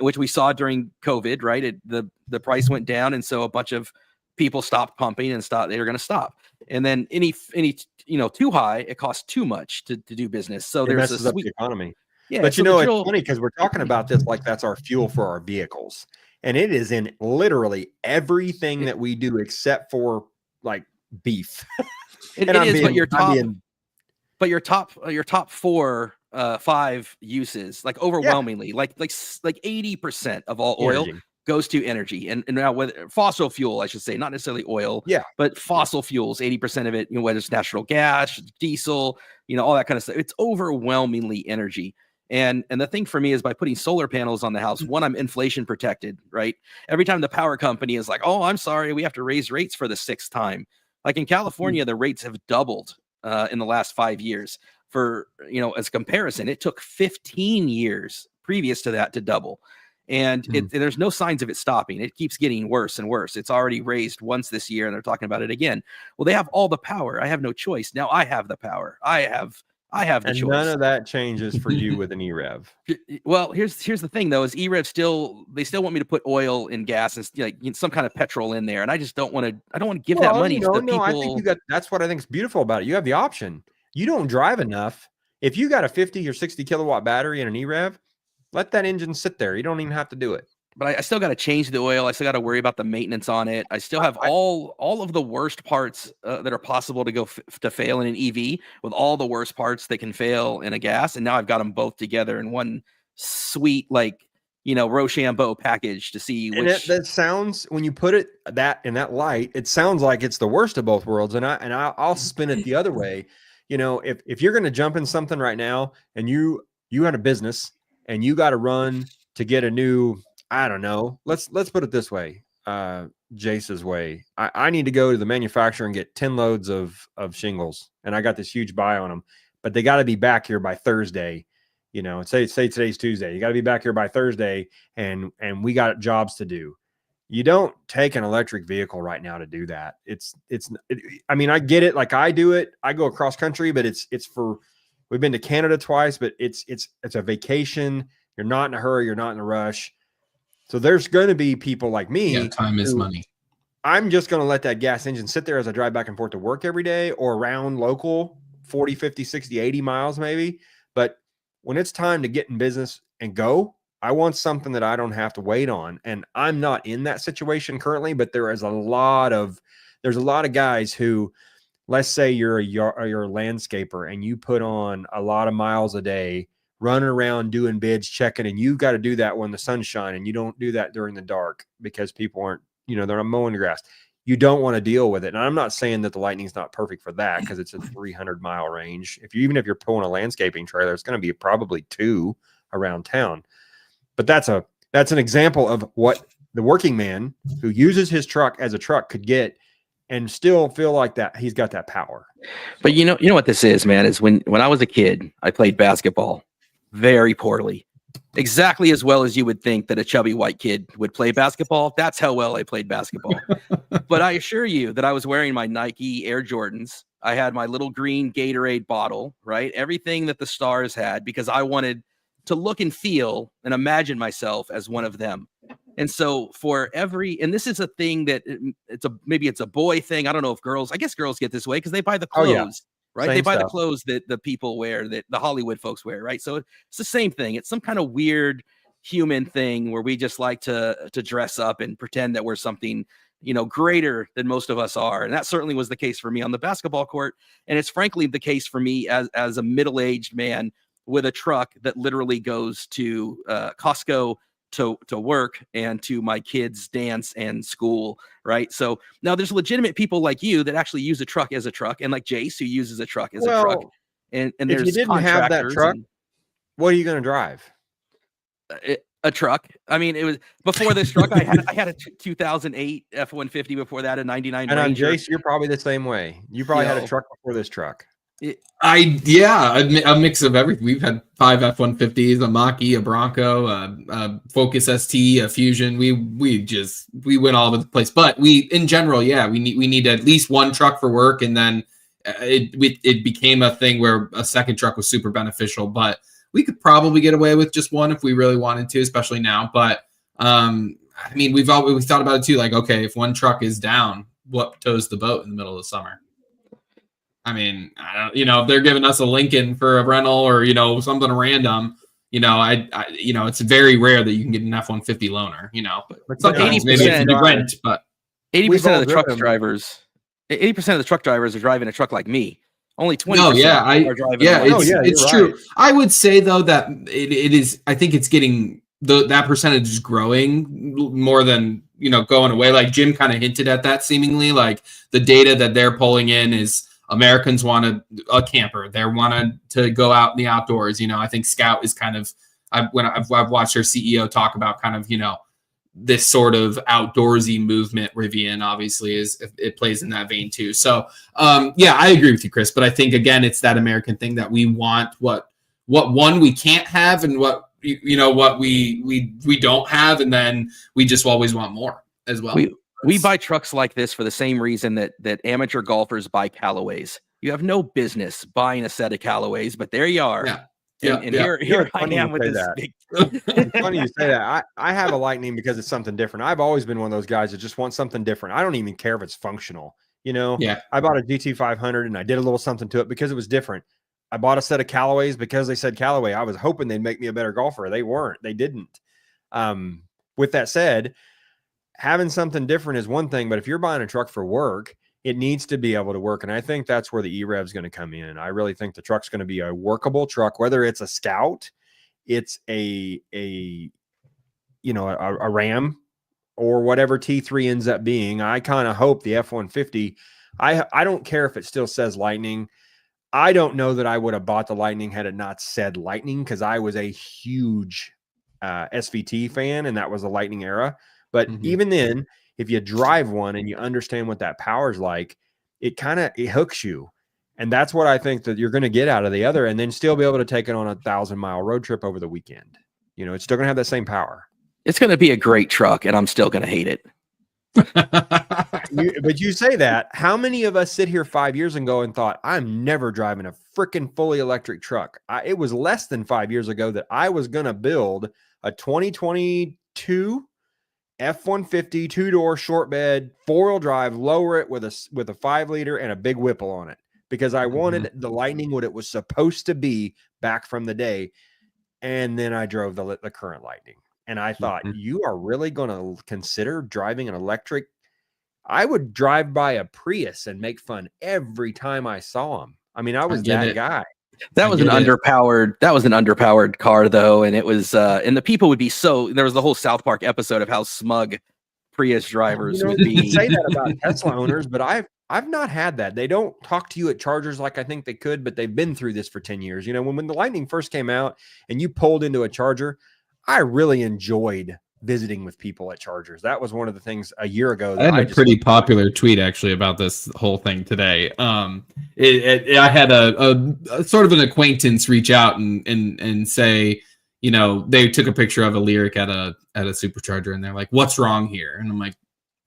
Which we saw during COVID, right? The price went down, and so a bunch of people stopped pumping and they were going to stop. And then any too high, it costs too much to do business. So there's messes up the economy. Yeah, but so it's funny because we're talking about this like that's our fuel for our vehicles. And it is in literally everything that we do except for like beef. But your top 5 uses, like overwhelmingly, like 80% of all oil goes to energy. And now whether fossil fuel, I should say, not necessarily oil, but fossil fuels, 80% of it, whether it's natural gas, diesel, all that kind of stuff, it's overwhelmingly energy. And the thing for me is, by putting solar panels on the house, one, I'm inflation protected, right? Every time the power company is like, oh, I'm sorry, we have to raise rates for the 6th time. Like in California, the rates have doubled in the last 5 years. For, as comparison, it took 15 years previous to that to double. And there's no signs of it stopping. It keeps getting worse and worse. It's already raised once this year, and they're talking about it again. Well, they have all the power. I have no choice. Now I have the power. I have the choice. None of that changes for you with an EREV. Well, here's the thing though: is EREV they still want me to put oil and gas and some kind of petrol in there, and I just don't want to. I don't want to give that money to the people. I think that's what I think is beautiful about it. You have the option. You don't drive enough. If you got a 50 or 60 kilowatt battery in an EREV, let that engine sit there. You don't even have to do it. But I still got to change the oil. I still got to worry about the maintenance on it. I still have all of the worst parts that are possible to to fail in an EV, with all the worst parts that can fail in a gas. And now I've got them both together in one sweet, Rochambeau package to see which. And that sounds, when you put it in that light, it sounds like it's the worst of both worlds. And I'll spin it the other way. If you're going to jump in something right now, and you had a business and you got to run to get a new, I don't know. Let's put it this way. Jace's way. I need to go to the manufacturer and get 10 loads of shingles, and I got this huge buy on them, but they got to be back here by Thursday. Say today's Tuesday. You got to be back here by Thursday, and we got jobs to do. You don't take an electric vehicle right now to do that. I mean, I get it. Like I do it. I go across country, but we've been to Canada twice, but it's a vacation. You're not in a hurry. You're not in a rush. So there's going to be people like me. Yeah, time is money. I'm just going to let that gas engine sit there as I drive back and forth to work every day, or around local 40, 50, 60, 80 miles maybe. But when it's time to get in business and go, I want something that I don't have to wait on. And I'm not in that situation currently, but there's a lot of guys who, let's say you're a landscaper and you put on a lot of miles a day, running around doing bids, checking, and you've got to do that when the sun's shining. You don't do that during the dark because people aren't, they're not mowing the grass. You don't want to deal with it. And I'm not saying that the Lightning's not perfect for that, because it's a 300-mile range. Even if you're pulling a landscaping trailer, it's going to be probably 2 around town. But that's an example of what the working man who uses his truck as a truck could get and still feel like that he's got that power. But you know what this is, man, is when I was a kid, I played basketball very poorly. Exactly as well as you would think that a chubby white kid would play basketball. That's how well I played basketball. But I assure you that I was wearing my Nike Air Jordans. I had my little green Gatorade bottle, right? Everything that the stars had, because I wanted to look and feel and imagine myself as one of them. And so and this is a thing that maybe it's a boy thing. I don't know if I guess girls get this way because they buy the clothes. Oh, yeah. Right. They buy the clothes that the people wear, that the Hollywood folks wear. Right. So it's the same thing. It's some kind of weird human thing where we just like to dress up and pretend that we're something, greater than most of us are. And that certainly was the case for me on the basketball court. And it's frankly the case for me as a middle-aged man with a truck that literally goes to Costco to work and to my kids' dance and school, right? So now there's legitimate people like you that actually use a truck as a truck, and like Jace who uses a truck as a truck, and if there's you didn't have that contractors truck, and what are you going to drive? a truck. I mean, it was before this truck. I had a 2008 F-150 before that, a 99 And on Ranger. Jace, you're probably the same way. You probably had a truck before this truck. A mix of everything. We've had 5 F-150s, a Mach-E, a Bronco, a Focus ST, a Fusion. We went all over the place. But in general, we need at least one truck for work, and then it became a thing where a second truck was super beneficial. But we could probably get away with just one if we really wanted to, especially now. But I mean, we've thought about it too. Like, okay, if one truck is down, what tows the boat in the middle of the summer? I mean, if they're giving us a Lincoln for a rental or, something random, it's very rare that you can get an F-150 loaner, but sometimes maybe if you rent, but 80% of the truck drivers, 80% of the truck drivers are driving a truck like me. Only 20% are driving. It's true. I would say though that it is, I think it's getting that percentage is growing more than, going away. Like Jim kind of hinted at that seemingly, like the data that they're pulling in is, Americans want a camper. They wanted to go out in the outdoors. I think Scout is kind of, I've watched their CEO talk about kind of, this sort of outdoorsy movement. Rivian obviously it plays in that vein too. So I agree with you, Chris, but I think again, it's that American thing that we want what one we can't have and what we don't have. And then we just always want more as well. We buy trucks like this for the same reason that amateur golfers buy Callaways. You have no business buying a set of Callaways, but there you are. Here I am with this big. It's funny you say that. I have a Lightning because it's something different. I've always been one of those guys that just want something different. I don't even care if it's functional. I bought a GT500 and I did a little something to it because it was different. I bought a set of Callaways because they said Callaway. I was hoping they'd make me a better golfer. They weren't. They didn't. With that said, having something different is one thing, but if you're buying a truck for work, it needs to be able to work. And I think that's where the EREV is going to come in. I really think the truck's going to be a workable truck, whether it's a Scout, it's a Ram, or whatever T3 ends up being. I kind of hope the F-150, I don't care if it still says Lightning. I don't know that I would have bought the Lightning had it not said Lightning, because I was a huge SVT fan, and that was the Lightning era. But even then, if you drive one and you understand what that power's like, it hooks you. And that's what I think that you're going to get out of the other, and then still be able to take it on a 1,000-mile road trip over the weekend. It's still going to have that same power. It's going to be a great truck, and I'm still going to hate it. But you say that. How many of us sit here 5 years ago and thought, I'm never driving a freaking fully electric truck? It was less than 5 years ago that I was going to build a 2022 F-150 2-door short bed, 4-wheel drive, lower it with a 5-liter and a big Whipple on it, because I wanted the Lightning what it was supposed to be back from the day. And then I drove the current Lightning, and I thought, you are really going to consider driving an electric? I would drive by a Prius and make fun every time I saw him. I mean, I was that guy. That was an underpowered car though. And it was, and the people would be there was the whole South Park episode of how smug Prius drivers would be. You say that about Tesla owners, but I've not had that. They don't talk to you at chargers like I think they could, but they've been through this for 10 years. When the Lightning first came out and you pulled into a charger, I really enjoyed visiting with people at chargers. That was one of the things a year ago. I had a pretty popular tweet actually about this whole thing today. I had a sort of an acquaintance reach out and say, they took a picture of a Lyric at a supercharger, and they're like, "What's wrong here?" And I'm like,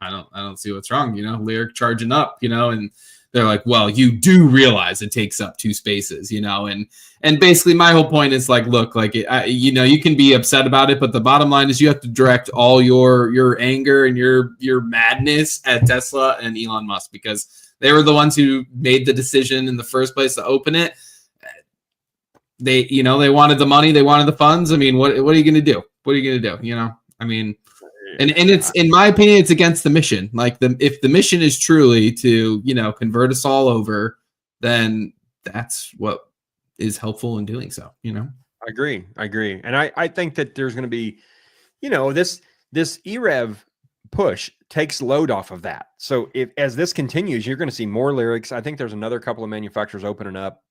I don't see what's wrong. Lyric charging up, and they're like, well, you do realize it takes up 2 spaces, and basically my whole point is like, look, like, you can be upset about it, but the bottom line is you have to direct all your anger and your madness at Tesla and Elon Musk, because they were the ones who made the decision in the first place to open it. They wanted the money, they wanted the funds. I mean, what are you going to do? What are you going to do? I mean, and it's, in my opinion, it's against the mission. Like, if the mission is truly to, convert us all over, then that's what is helpful in doing so, I agree. And I think that there's going to be this EREV push takes load off of that. So as this continues, you're going to see more lyrics. I think there's another couple of manufacturers opening up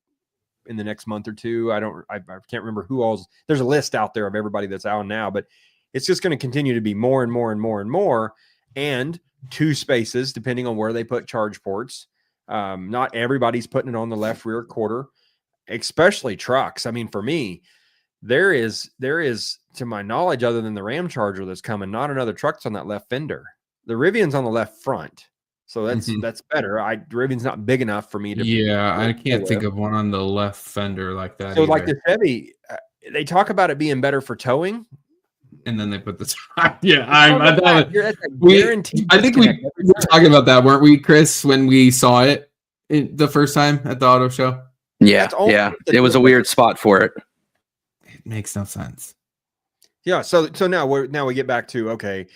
in the next month or two. I can't remember who all's. There's a list out there of everybody that's out now, but it's just going to continue to be more and more and more and more. And 2 spaces, depending on where they put charge ports. Not everybody's putting it on the left rear quarter, especially trucks. I mean, for me, there is, to my knowledge, other than the Ram Charger that's coming, not another truck that's on that left fender. The Rivian's on the left front. So that's better. The Rivian's not big enough for me to. Yeah, I can't think of one on the left fender like that. So either. like the Chevy, they talk about it being better for towing. And then they put this. Yeah, I think we were talking about that, weren't we, Chris, when we saw it the first time at the auto show? Yeah, it was a weird spot for it. It makes no sense. Yeah, so now we get back to, okay,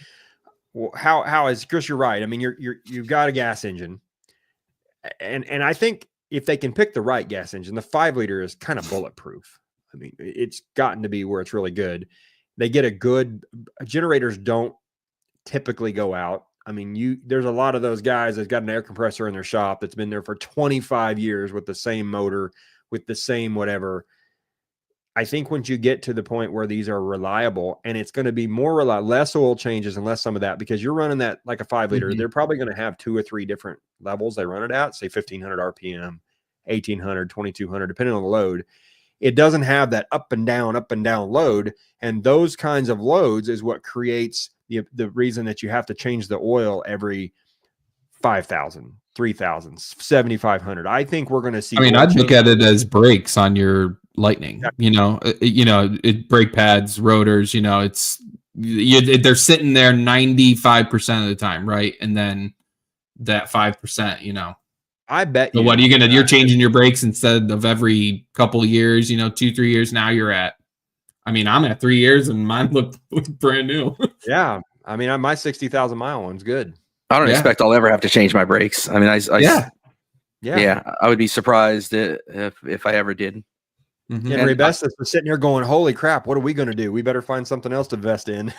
well, how is, Chris, you're right. I mean, you've got a gas engine, and I think if they can pick the right gas engine, the 5-liter is kind of bulletproof. I mean, it's gotten to be where it's really good. They get a good, generators don't typically go out. I mean, there's a lot of those guys that's got an air compressor in their shop that's been there for 25 years with the same motor, with the same whatever. I think once you get to the point where these are reliable, and it's going to be more reliable, less oil changes and less some of that, because you're running that like a 5-liter, they're probably going to have 2 or 3 different levels they run it at, say 1500 RPM, 1800, 2200, depending on the load. It doesn't have that up and down load. And those kinds of loads is what creates the reason that you have to change the oil every 5,000, 3,000, 7,500. I think we're going to see. I mean, I'd look at it as brakes on your Lightning, brake pads, rotors, they're sitting there 95% of the time. Right. And then that 5%, I bet you. So what are you going to, you're changing your brakes instead of every couple of years, 2-3 years. Now you're at, I'm at 3 years and mine look brand new. Yeah. I mean, my 60,000 mile one's good. I don't expect I'll ever have to change my brakes. I mean, I would be surprised if I ever did. Mm-hmm. And Ray Bestis was sitting here going, holy crap, what are we going to do? We better find something else to invest in.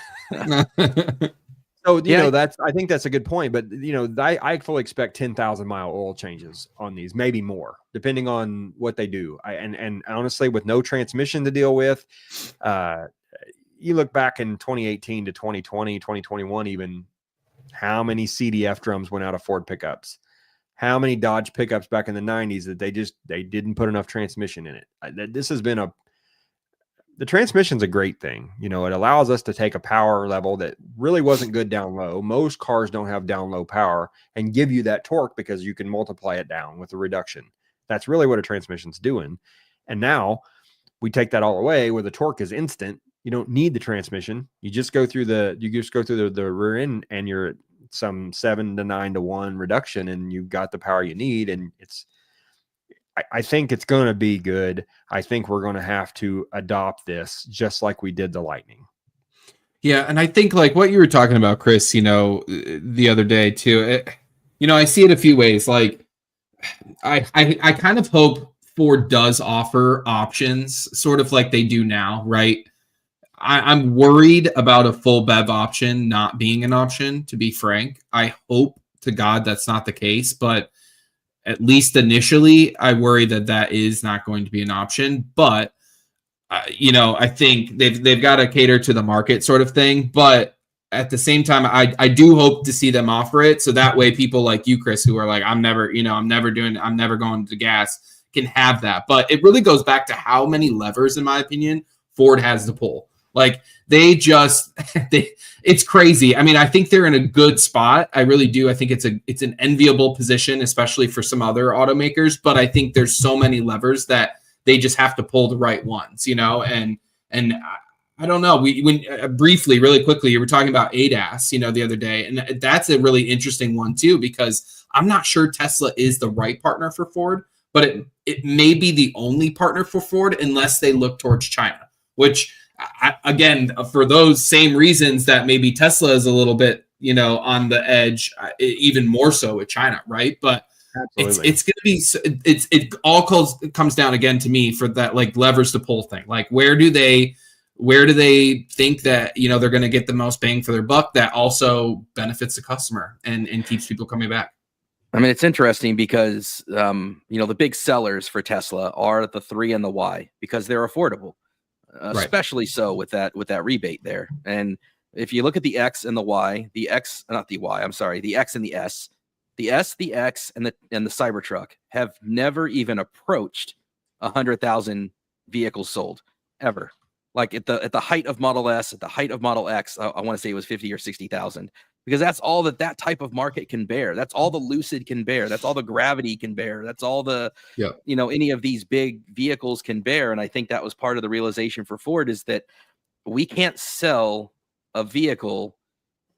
So, I think that's a good point, but I fully expect 10,000 mile oil changes on these, maybe more, depending on what they do. And honestly, with no transmission to deal with, you look back in 2018 to 2020, 2021, even, how many CDF drums went out of Ford pickups? How many Dodge pickups back in the 90s that they didn't put enough transmission in it? This has been the transmission's a great thing. It allows us to take a power level that really wasn't good down low. Most cars don't have down low power and give you that torque because you can multiply it down with a reduction. That's really what a transmission's doing. And now we take that all away where the torque is instant. You don't need the transmission. You just go through the rear end and you're at some 7 to 9 to 1 reduction and you've got the power you need. And I think it's going to be good. I think we're going to have to adopt this just like we did the Lightning. Yeah. And I think like what you were talking about, Chris, the other day too, I see it a few ways. Like I kind of hope Ford does offer options sort of like they do now. Right. I'm worried about a full BEV option not being an option, to be frank. I hope to God that's not the case, but at least initially, I worry that is not going to be an option. But, I think they've got to cater to the market sort of thing. But at the same time, I do hope to see them offer it. So that way people like you, Chris, who are like, I'm never going to gas, can have that. But it really goes back to how many levers, in my opinion, Ford has to pull. Like it's crazy. I mean, I think they're in a good spot. I really do. I think it's an enviable position, especially for some other automakers. But I think there's so many levers that they just have to pull the right ones, and I don't know. Briefly, really quickly, you were talking about ADAS, the other day, and that's a really interesting one too, because I'm not sure Tesla is the right partner for Ford, but it may be the only partner for Ford unless they look towards China, which again, for those same reasons that maybe Tesla is a little bit, on the edge, even more so with China, right? But absolutely. It's going to be, it all comes down again to me for that like levers to pull thing. Like where do they where do they think that, you know, they're going to get the most bang for their buck that also benefits the customer and keeps people coming back? I mean, it's interesting because, you know, the big sellers for Tesla are the 3 and the Y because they're affordable, especially so with that rebate there. And if you look at the X and the Y, the X, not the Y, I'm sorry, the X and the S, the X, and the Cybertruck have never even approached 100,000 vehicles sold ever. Like at the height of Model S, at the height of Model X, I want to say it was 50 or 60,000. Because that's all that type of market can bear. That's all the Lucid can bear. That's all the Gravity can bear. That's all the, you know, any of these big vehicles can bear. And I think that was part of the realization for Ford is that we can't sell a vehicle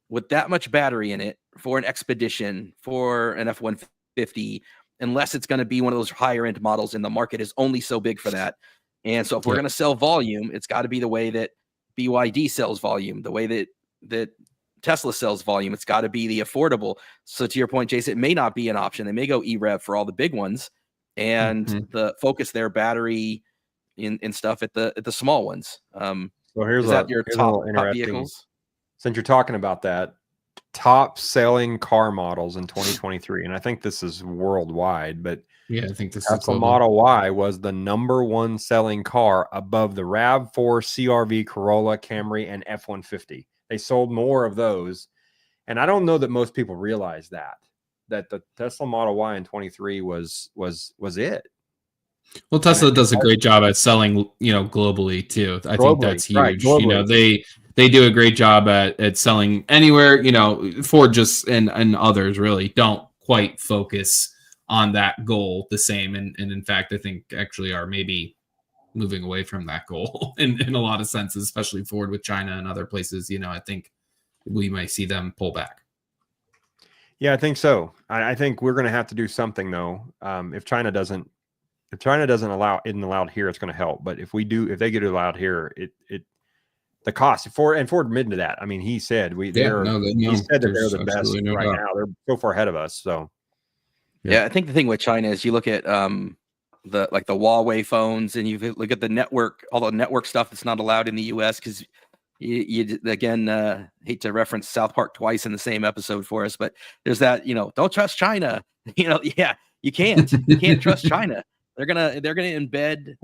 with that much battery in it for an Expedition, for an F-150, unless it's going to be one of those higher end models, and the market is only so big for that. And so if we're going to sell volume, it's got to be the way that BYD sells volume, the way that Tesla sells volume. It's got to be the affordable. So to your point, Jason, it may not be an option. They may go EREV for all the big ones and the focus their battery in stuff at the small ones. So here's your top vehicles. Since you're talking about that, top selling car models in 2023, and I think this is worldwide, but yeah, I think this Tesla Model Y was the #1 selling car above the RAV4, CRV, Corolla, Camry, and F-150. They sold more of those. And I don't know that most people realize that the Tesla Model Y in 23 was it. Well, Tesla does a great job at selling, you know, globally too. I think that's huge. Right, you know, they do a great job at selling anywhere. You know, Ford just and others really don't quite focus on that goal the same. And in fact, I think actually are maybe moving away from that goal in a lot of senses, especially Ford with China and other places. You know, I think we might see them pull back. Yeah, I think so. I think we're going to have to do something though. If China doesn't isn't allowed here, it's going to help. But if they get it allowed here, the cost Ford admitted to that. I mean, he said he said that they're the best right now. They're so far ahead of us. So yeah, I think the thing with China is you look at the Huawei phones, and you look at the network, all the network stuff that's not allowed in the U.S. because you again hate to reference South Park twice in the same episode for us, but there's that, you know, don't trust China. You know, yeah, you can't trust China. They're gonna embed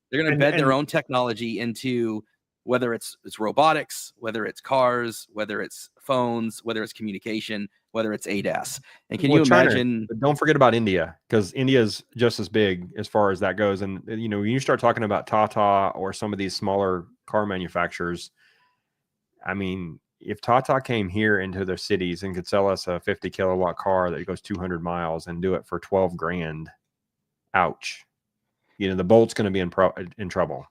their own technology into whether it's robotics, whether it's cars, whether it's phones, whether it's communication, whether it's ADAS. And can you imagine? But don't forget about India, because India is just as big as far as that goes. And you know, when you start talking about Tata or some of these smaller car manufacturers, I mean, if Tata came here into their cities and could sell us a 50 kilowatt car that goes 200 miles and do it for 12 grand, ouch. You know, the Bolt's going to be in trouble.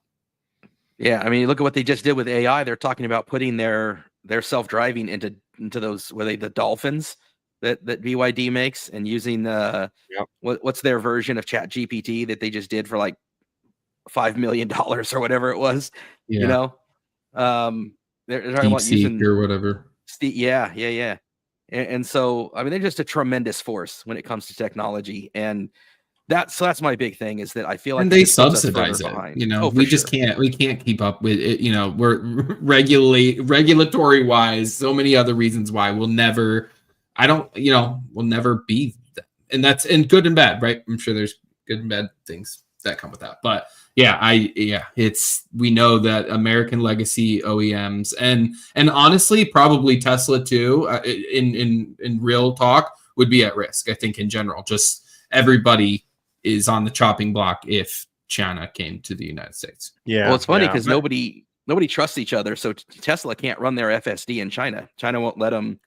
Yeah, I mean, look at what they just did with AI. They're talking about putting their self-driving into those the Dolphins that BYD makes, and using what's their version of Chat GPT that they just did for like $5 million or whatever it was. Yeah. You know, they're talking about using or whatever. Yeah. And so I mean, they're just a tremendous force when it comes to technology, and that's my big thing is that I feel like and they subsidize it. Behind. You know, we can't keep up with it. You know, we're regulatory wise, so many other reasons why we'll never be that. And that's in good and bad, right? I'm sure there's good and bad things that come with that. But we know that American legacy OEMs and honestly, probably Tesla too, in real talk would be at risk. I think in general, just everybody is on the chopping block if China came to the United States. Yeah. Well, it's funny because nobody trusts each other. So Tesla can't run their FSD in China. China won't let them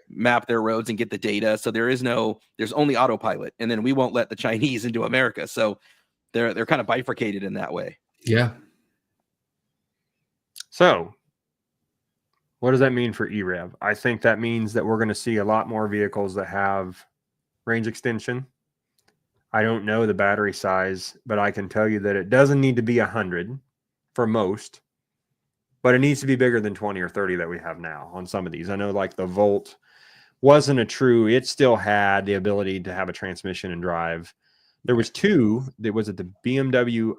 map their roads and get the data. So there's only autopilot, and then we won't let the Chinese into America. So they're kind of bifurcated in that way. Yeah. So what does that mean for EREV? I think that means that we're going to see a lot more vehicles that have range extension. I don't know the battery size, but I can tell you that it doesn't need to be 100 for most, but it needs to be bigger than 20 or 30 that we have now on some of these. I know like the Volt wasn't it still had the ability to have a transmission and drive. There was two that was at the BMW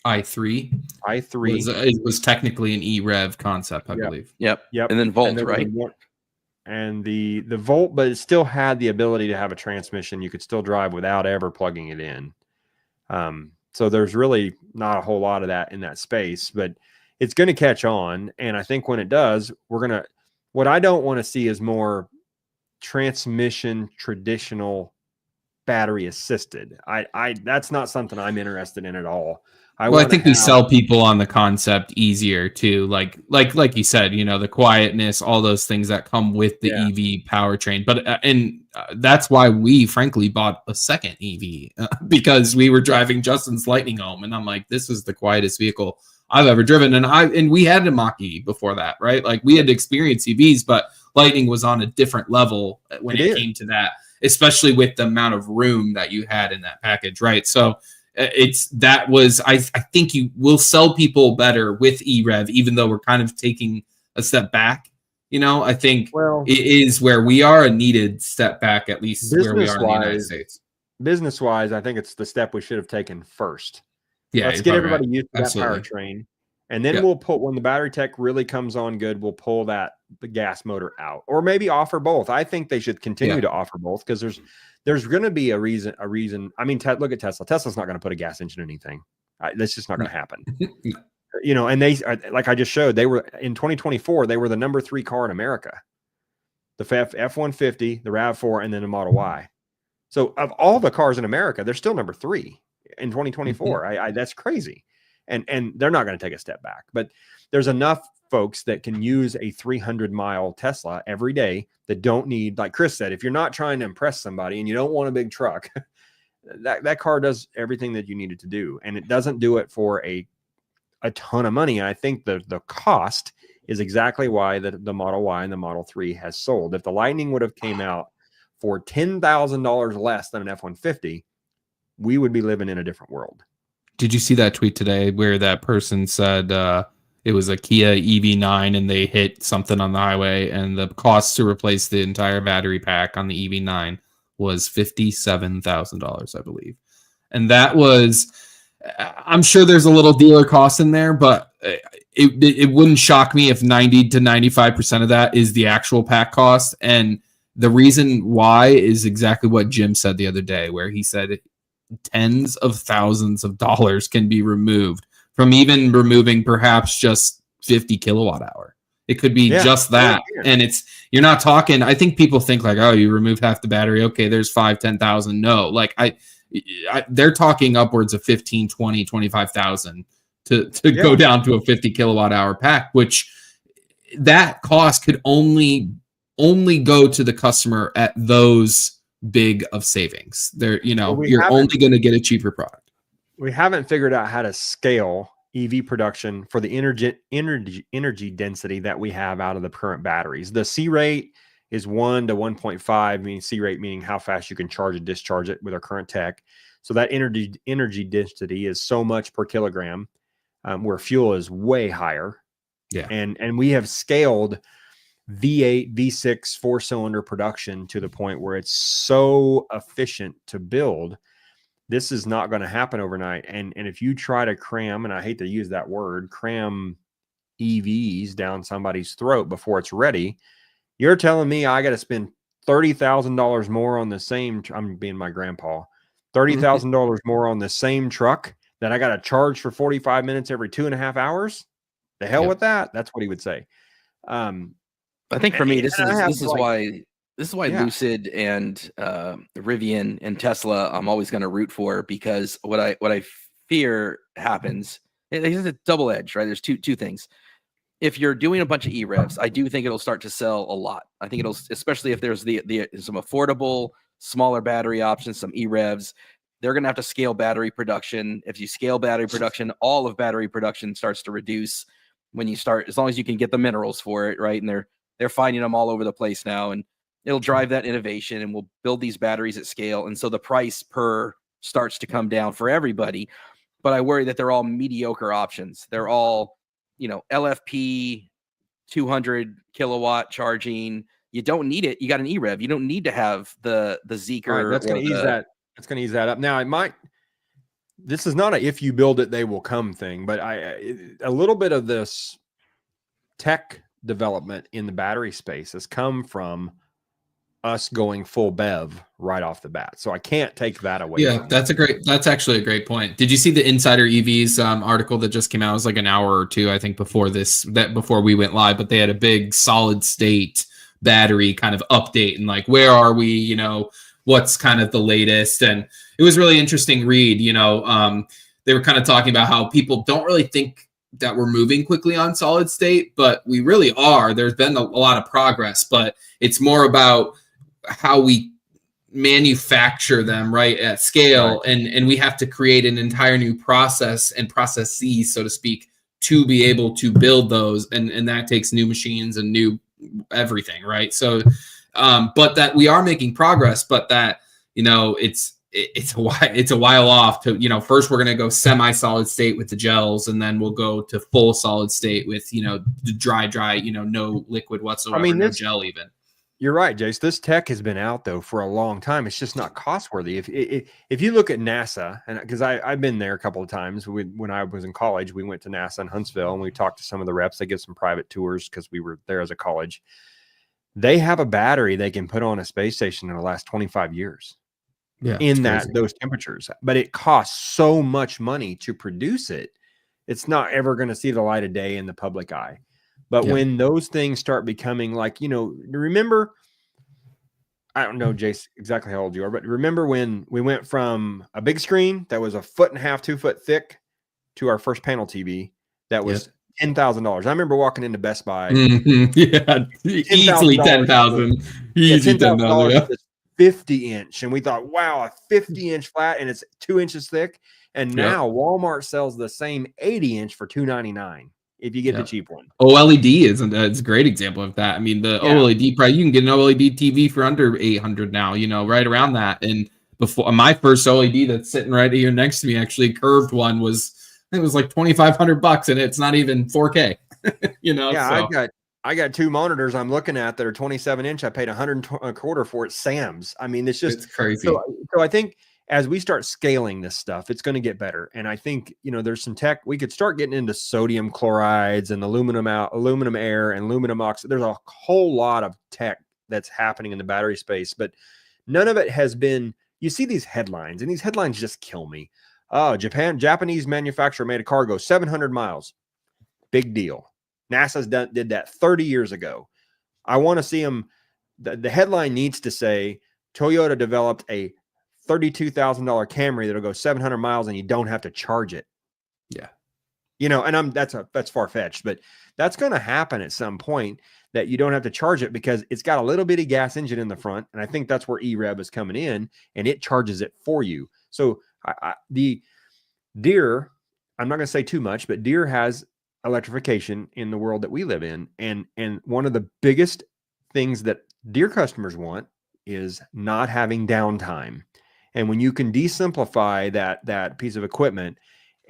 i3 i3 was technically an EREV concept, I believe. Yep. Yep. And then Volt, there was right? and the Volt, but it still had the ability to have a transmission. You could still drive without ever plugging it in. So there's really not a whole lot of that in that space, but it's going to catch on. And I think when it does, what I don't want to see is more transmission traditional battery assisted. That's not something I'm interested in at all. I think we sell people on the concept easier too. Like you said, the quietness, all those things that come with the EV powertrain. But that's why we frankly bought a second EV because we were driving Justin's Lightning home, and I'm like, this is the quietest vehicle I've ever driven. And we had a Mach-E before that, right? Like we had experienced EVs, but Lightning was on a different level when it came to that, especially with the amount of room that you had in that package, right? So I think you will sell people better with EREV, even though we're kind of taking a step back. I think it is where we are a needed step back, at least where we are in the United States. Business wise, I think it's the step we should have taken first. Yeah, let's get everybody used to Absolutely. that powertrain. And then we'll pull, when the battery tech really comes on good, we'll pull the gas motor out, or maybe offer both. I think they should continue to offer both, because there's going to be a reason. I mean, look at Tesla. Tesla's not going to put a gas engine in anything. That's just not going to happen. And they, like I just showed, they were in 2024, they were the number 3 car in America. The F-150, the RAV4, and then the Model Y. So of all the cars in America, they're still number 3 in 2024. That's crazy. And they're not going to take a step back, but there's enough folks that can use a 300-mile Tesla every day that don't need, like Chris said, if you're not trying to impress somebody and you don't want a big truck, that car does everything that you need it to do. And it doesn't do it for a ton of money. And I think the cost is exactly why the Model Y and the Model 3 has sold. If the Lightning would have came out for $10,000 less than an F-150, we would be living in a different world. Did you see that tweet today where that person said it was a Kia EV9 and they hit something on the highway and the cost to replace the entire battery pack on the EV9 was $57,000, I believe. And that was, I'm sure there's a little dealer cost in there, but it wouldn't shock me if 90 to 95% of that is the actual pack cost. And the reason why is exactly what Jim said the other day, where he said tens of thousands of dollars can be removed from even removing perhaps just 50 kilowatt hour. It could be just that. And you're not talking, I think people think like, oh, you remove half the battery. Okay, there's 5,000-10,000. No, like they're talking upwards of 15, 20, 25,000 to go down to a 50 kilowatt hour pack, which that cost could only go to the customer at those big of savings. You're only going to get a cheaper product. We haven't figured out how to scale EV production for the energy density that we have out of the current batteries. The C rate is 1 to 1.5, meaning C rate meaning how fast you can charge and discharge it with our current tech. So that energy density is so much per kilogram, where fuel is way higher. Yeah. And we have scaled V8, V6 4-cylinder production to the point where it's so efficient to build. This is not going to happen overnight. And if you try to cram, and I hate to use that word, cram EVs down somebody's throat before it's ready, you're telling me I got to spend $30,000 more on the same, I'm being my grandpa, $30,000 more on the same truck that I got to charge for 45 minutes every 2.5 hours? The hell with that. That's what he would say. I think for me, this is why Lucid and Rivian and Tesla I'm always going to root for, because what I fear happens, it's a double edge, right? There's two things. If you're doing a bunch of EREVs, I do think it'll start to sell a lot. I think it'll, especially if there's some affordable, smaller battery options, some EREVs. They're going to have to scale battery production. If you scale battery production, all of battery production starts to reduce when you start, as long as you can get the minerals for it, right? And they're finding them all over the place now, and it'll drive that innovation, and we'll build these batteries at scale. And so the price per starts to come down for everybody. But I worry that they're all mediocre options. They're all, LFP, 200 kilowatt charging. You don't need it. You got an EREV. You don't need to have the Zeekr. Right, that's going to ease that. That's going to ease that up. Now it might, this is not a if you build it they will come thing, but a little bit of this tech development in the battery space has come from us going full BEV right off the bat. So I can't take that away. Yeah, that's actually a great point. Did you see the Insider EVs article that just came out? It was like an hour or two, I think, before we went live, but they had a big solid state battery kind of update and like, where are we, you know, what's kind of the latest. And it was really interesting read, you know, they were kind of talking about how people don't really think that we're moving quickly on solid state, but we really are. There's been a lot of progress, but it's more about how we manufacture them right at scale. Right. And we have to create an entire new process and processes, so to speak, to be able to build those. And that takes new machines and new everything. Right. So, but that we are making progress, but that, you know, it's a while off to, you know, first we're going to go semi-solid state with the gels, and then we'll go to full solid state with, you know, dry, you know, no liquid whatsoever, no gel even. You're right, Jace. This tech has been out though for a long time. It's just not cost worthy. If you look at NASA, and because I've been there a couple of times when I was in college, we went to NASA in Huntsville and we talked to some of the reps. They give some private tours because we were there as a college. They have a battery they can put on a space station in the last 25 years. Yeah, in those temperatures, but it costs so much money to produce it. It's not ever going to see the light of day in the public eye. But when those things start becoming like, you know, remember, I don't know, Jace, exactly how old you are, but remember when we went from a big screen that was 1.5 feet, 2 foot thick to our first panel TV that was $10,000. I remember walking into Best Buy. Yeah, easily 10,000. Easy $10,000. Yeah. 50-inch, and we thought, wow, a 50-inch flat, and it's 2 inches thick. And now Walmart sells the same 80-inch for $299 if you get the cheap one. OLED it's a great example of that. I mean, the OLED price, you can get an OLED TV for under $800 now, you know, right around that. And before, my first OLED that's sitting right here next to me, actually curved one, was, I think it was like $2,500, and it's not even 4K. You know, I got two monitors I'm looking at that are 27-inch. I paid $125 for it. Sam's. I mean, it's crazy. So I think as we start scaling this stuff, it's going to get better. And I think, you know, there's some tech. We could start getting into sodium chlorides and aluminum air and aluminum oxide. There's a whole lot of tech that's happening in the battery space, but none of it has been. You see these headlines, and these headlines just kill me. Oh, Japanese manufacturer made a car go 700 miles. Big deal. NASA's did that 30 years ago. I want to see them. The headline needs to say Toyota developed a $32,000 Camry that'll go 700 miles and you don't have to charge it. Yeah. You know, and that's far-fetched, but that's going to happen at some point, that you don't have to charge it because it's got a little bitty gas engine in the front. And I think that's where EREV is coming in, and it charges it for you. So the Deere, I'm not going to say too much, but Deere has electrification in the world that we live in. And one of the biggest things that Deere customers want is not having downtime. And when you can desimplify that piece of equipment,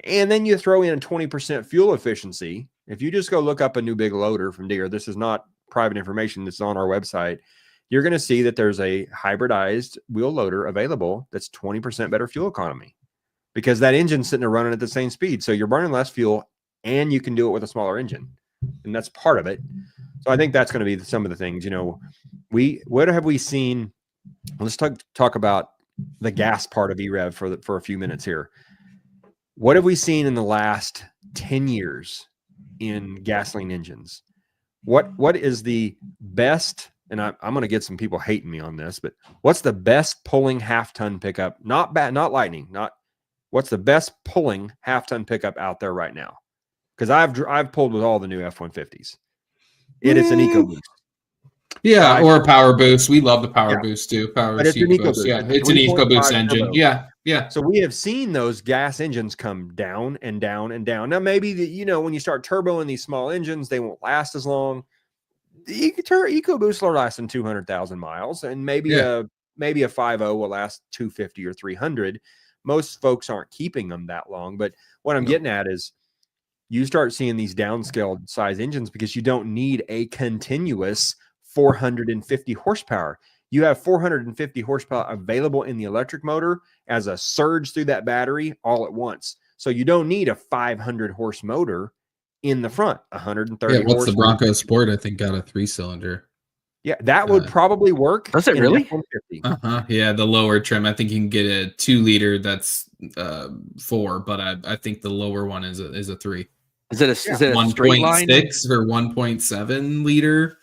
and then you throw in 20% fuel efficiency, if you just go look up a new big loader from Deere, this is not private information, this is on our website, you're going to see that there's a hybridized wheel loader available that's 20% better fuel economy, because that engine's sitting there running at the same speed. So you're burning less fuel, and you can do it with a smaller engine. And that's part of it. So I think that's going to be some of the things, you know, what have we seen? Let's talk about the gas part of EREV for a few minutes here. What have we seen in the last 10 years in gasoline engines? What is the best, and I'm going to get some people hating me on this, but what's the best pulling half-ton pickup? Not Lightning, what's the best pulling half-ton pickup out there right now? Because I've pulled with all the new F-150s. It is an EcoBoost. Yeah, or a Power Boost. We love the Power Boost too. But it's an EcoBoost. Yeah, it's an EcoBoost engine. Yeah. So we have seen those gas engines come down and down and down. Now, maybe when you start turboing these small engines, they won't last as long. The EcoBoost will last in 200,000 miles, and maybe a 5.0 will last 250 or 300. Most folks aren't keeping them that long. But what I'm getting at is, you start seeing these downscaled size engines because you don't need a continuous 450 horsepower. you have 450 horsepower available in the electric motor as a surge through that battery all at once. So you don't need a 500 horse motor in the front. 130 Yeah, what's horse. the Bronco Sport? I think got a 3-cylinder. Yeah, that would probably work. Does it in an really? F-150. Yeah, the lower trim. I think you can get a 2-liter that's 4, but I think the lower one is a 3. Is it a is it a straight line? 1.6 or 1.7 liter?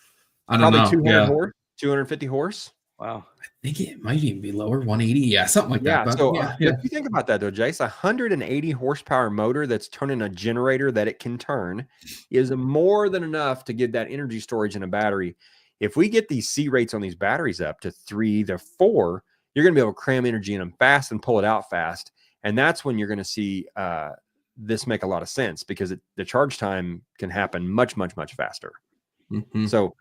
I don't Probably know. 200 horse, 250 horse. Wow. I think it might even be lower, 180. Yeah, something like Yeah. that. But So yeah. if you think about that though, Jace, 180 horsepower motor that's turning a generator that it can turn is more than enough to give that energy storage in a battery. If we get these C rates on these batteries up to 3 to 4, you're going to be able to cram energy in them fast and pull it out fast. And that's when you're going to see this make a lot of sense, because the charge time can happen much, much, much faster. Mhm. So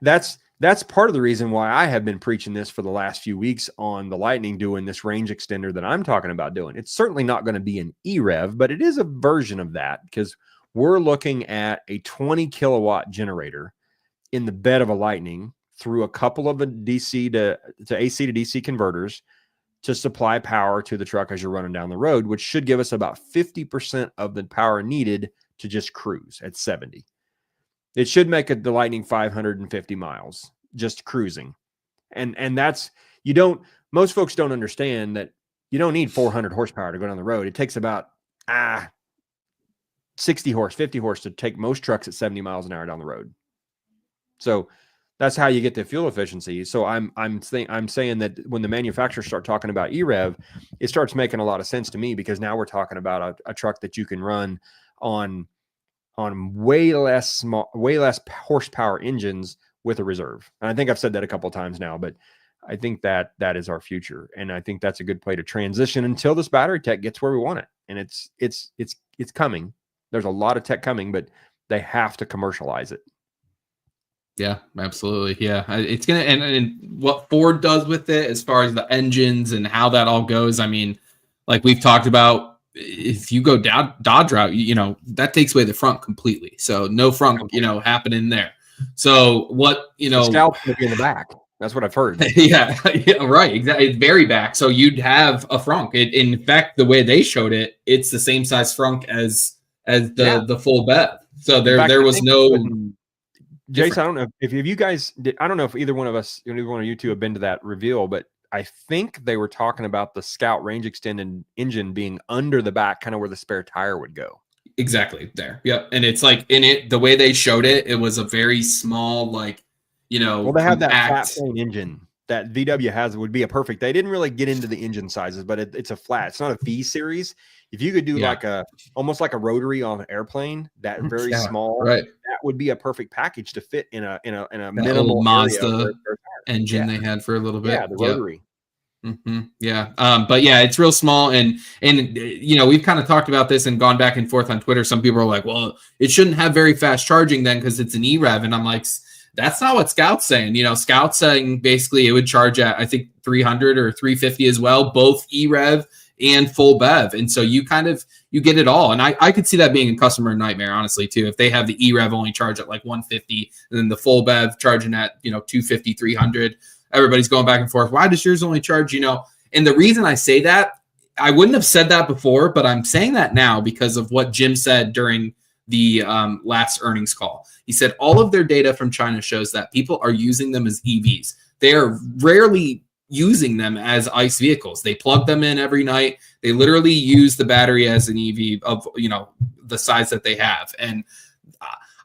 that's part of the reason why I have been preaching this for the last few weeks on the Lightning, doing this range extender that I'm talking about doing. It's certainly not going to be an EREV, but it is a version of that, because we're looking at a 20 kilowatt generator in the bed of a Lightning through a couple of DC to AC to DC converters to supply power to the truck as you're running down the road, which should give us about 50% of the power needed to just cruise at 70. It should make the Lightning 550 miles just cruising. And that's, most folks don't understand that you don't need 400 horsepower to go down the road. It takes about 60 horse, 50 horse to take most trucks at 70 miles an hour down the road. So that's how you get the fuel efficiency. So I'm saying that when the manufacturers start talking about EREV, it starts making a lot of sense to me, because now we're talking about a truck that you can run on way less horsepower engines with a reserve. And I think I've said that a couple of times now, but I think that is our future. And I think that's a good play to transition until this battery tech gets where we want it. And it's coming. There's a lot of tech coming, but they have to commercialize it. Yeah, absolutely. Yeah, it's gonna, and what Ford does with it as far as the engines and how that all goes. I mean, like we've talked about, if you go Dodge route, that takes away the front completely. So no front, happening there. So what, The scalp's gonna be in the back. That's what I've heard. yeah, right. Exactly. It's very back. So you'd have a frunk. In fact, the way they showed it, it's the same size frunk as the full BEV. So there was no. Jason, I don't know if you guys did, I don't know if either one of you two have been to that reveal, but I think they were talking about the Scout range extended engine being under the back, kind of where the spare tire would go. Exactly there. Yep. And it's like the way they showed it, it was a very small, well, they have that flat plane engine that VW has, would be a perfect. They didn't really get into the engine sizes, but it's a flat. It's not a V series. If you could do almost like a rotary on an airplane, that very small, right, that would be a perfect package to fit in a that minimal Mazda engine they had for a little bit. Yeah, the rotary. Mm-hmm. Yeah. But yeah, it's real small. And we've kind of talked about this and gone back and forth on Twitter. Some people are like, well, it shouldn't have very fast charging then, because it's an EREV. And I'm like, that's not what Scout's saying. Scout's saying basically it would charge at, I think, 300 or 350 as well, both EREV and full BEV. And so you get it all. And I could see that being a customer nightmare, honestly, too. If they have the EREV only charge at like 150 and then the full BEV charging at, 250, 300, everybody's going back and forth. Why does yours only charge, And the reason I say that, I wouldn't have said that before, but I'm saying that now because of what Jim said during the last earnings call. He said all of their data from China shows that people are using them as EVs. They are rarely using them as ICE vehicles. They plug them in every night. They literally use the battery as an EV of, the size that they have. And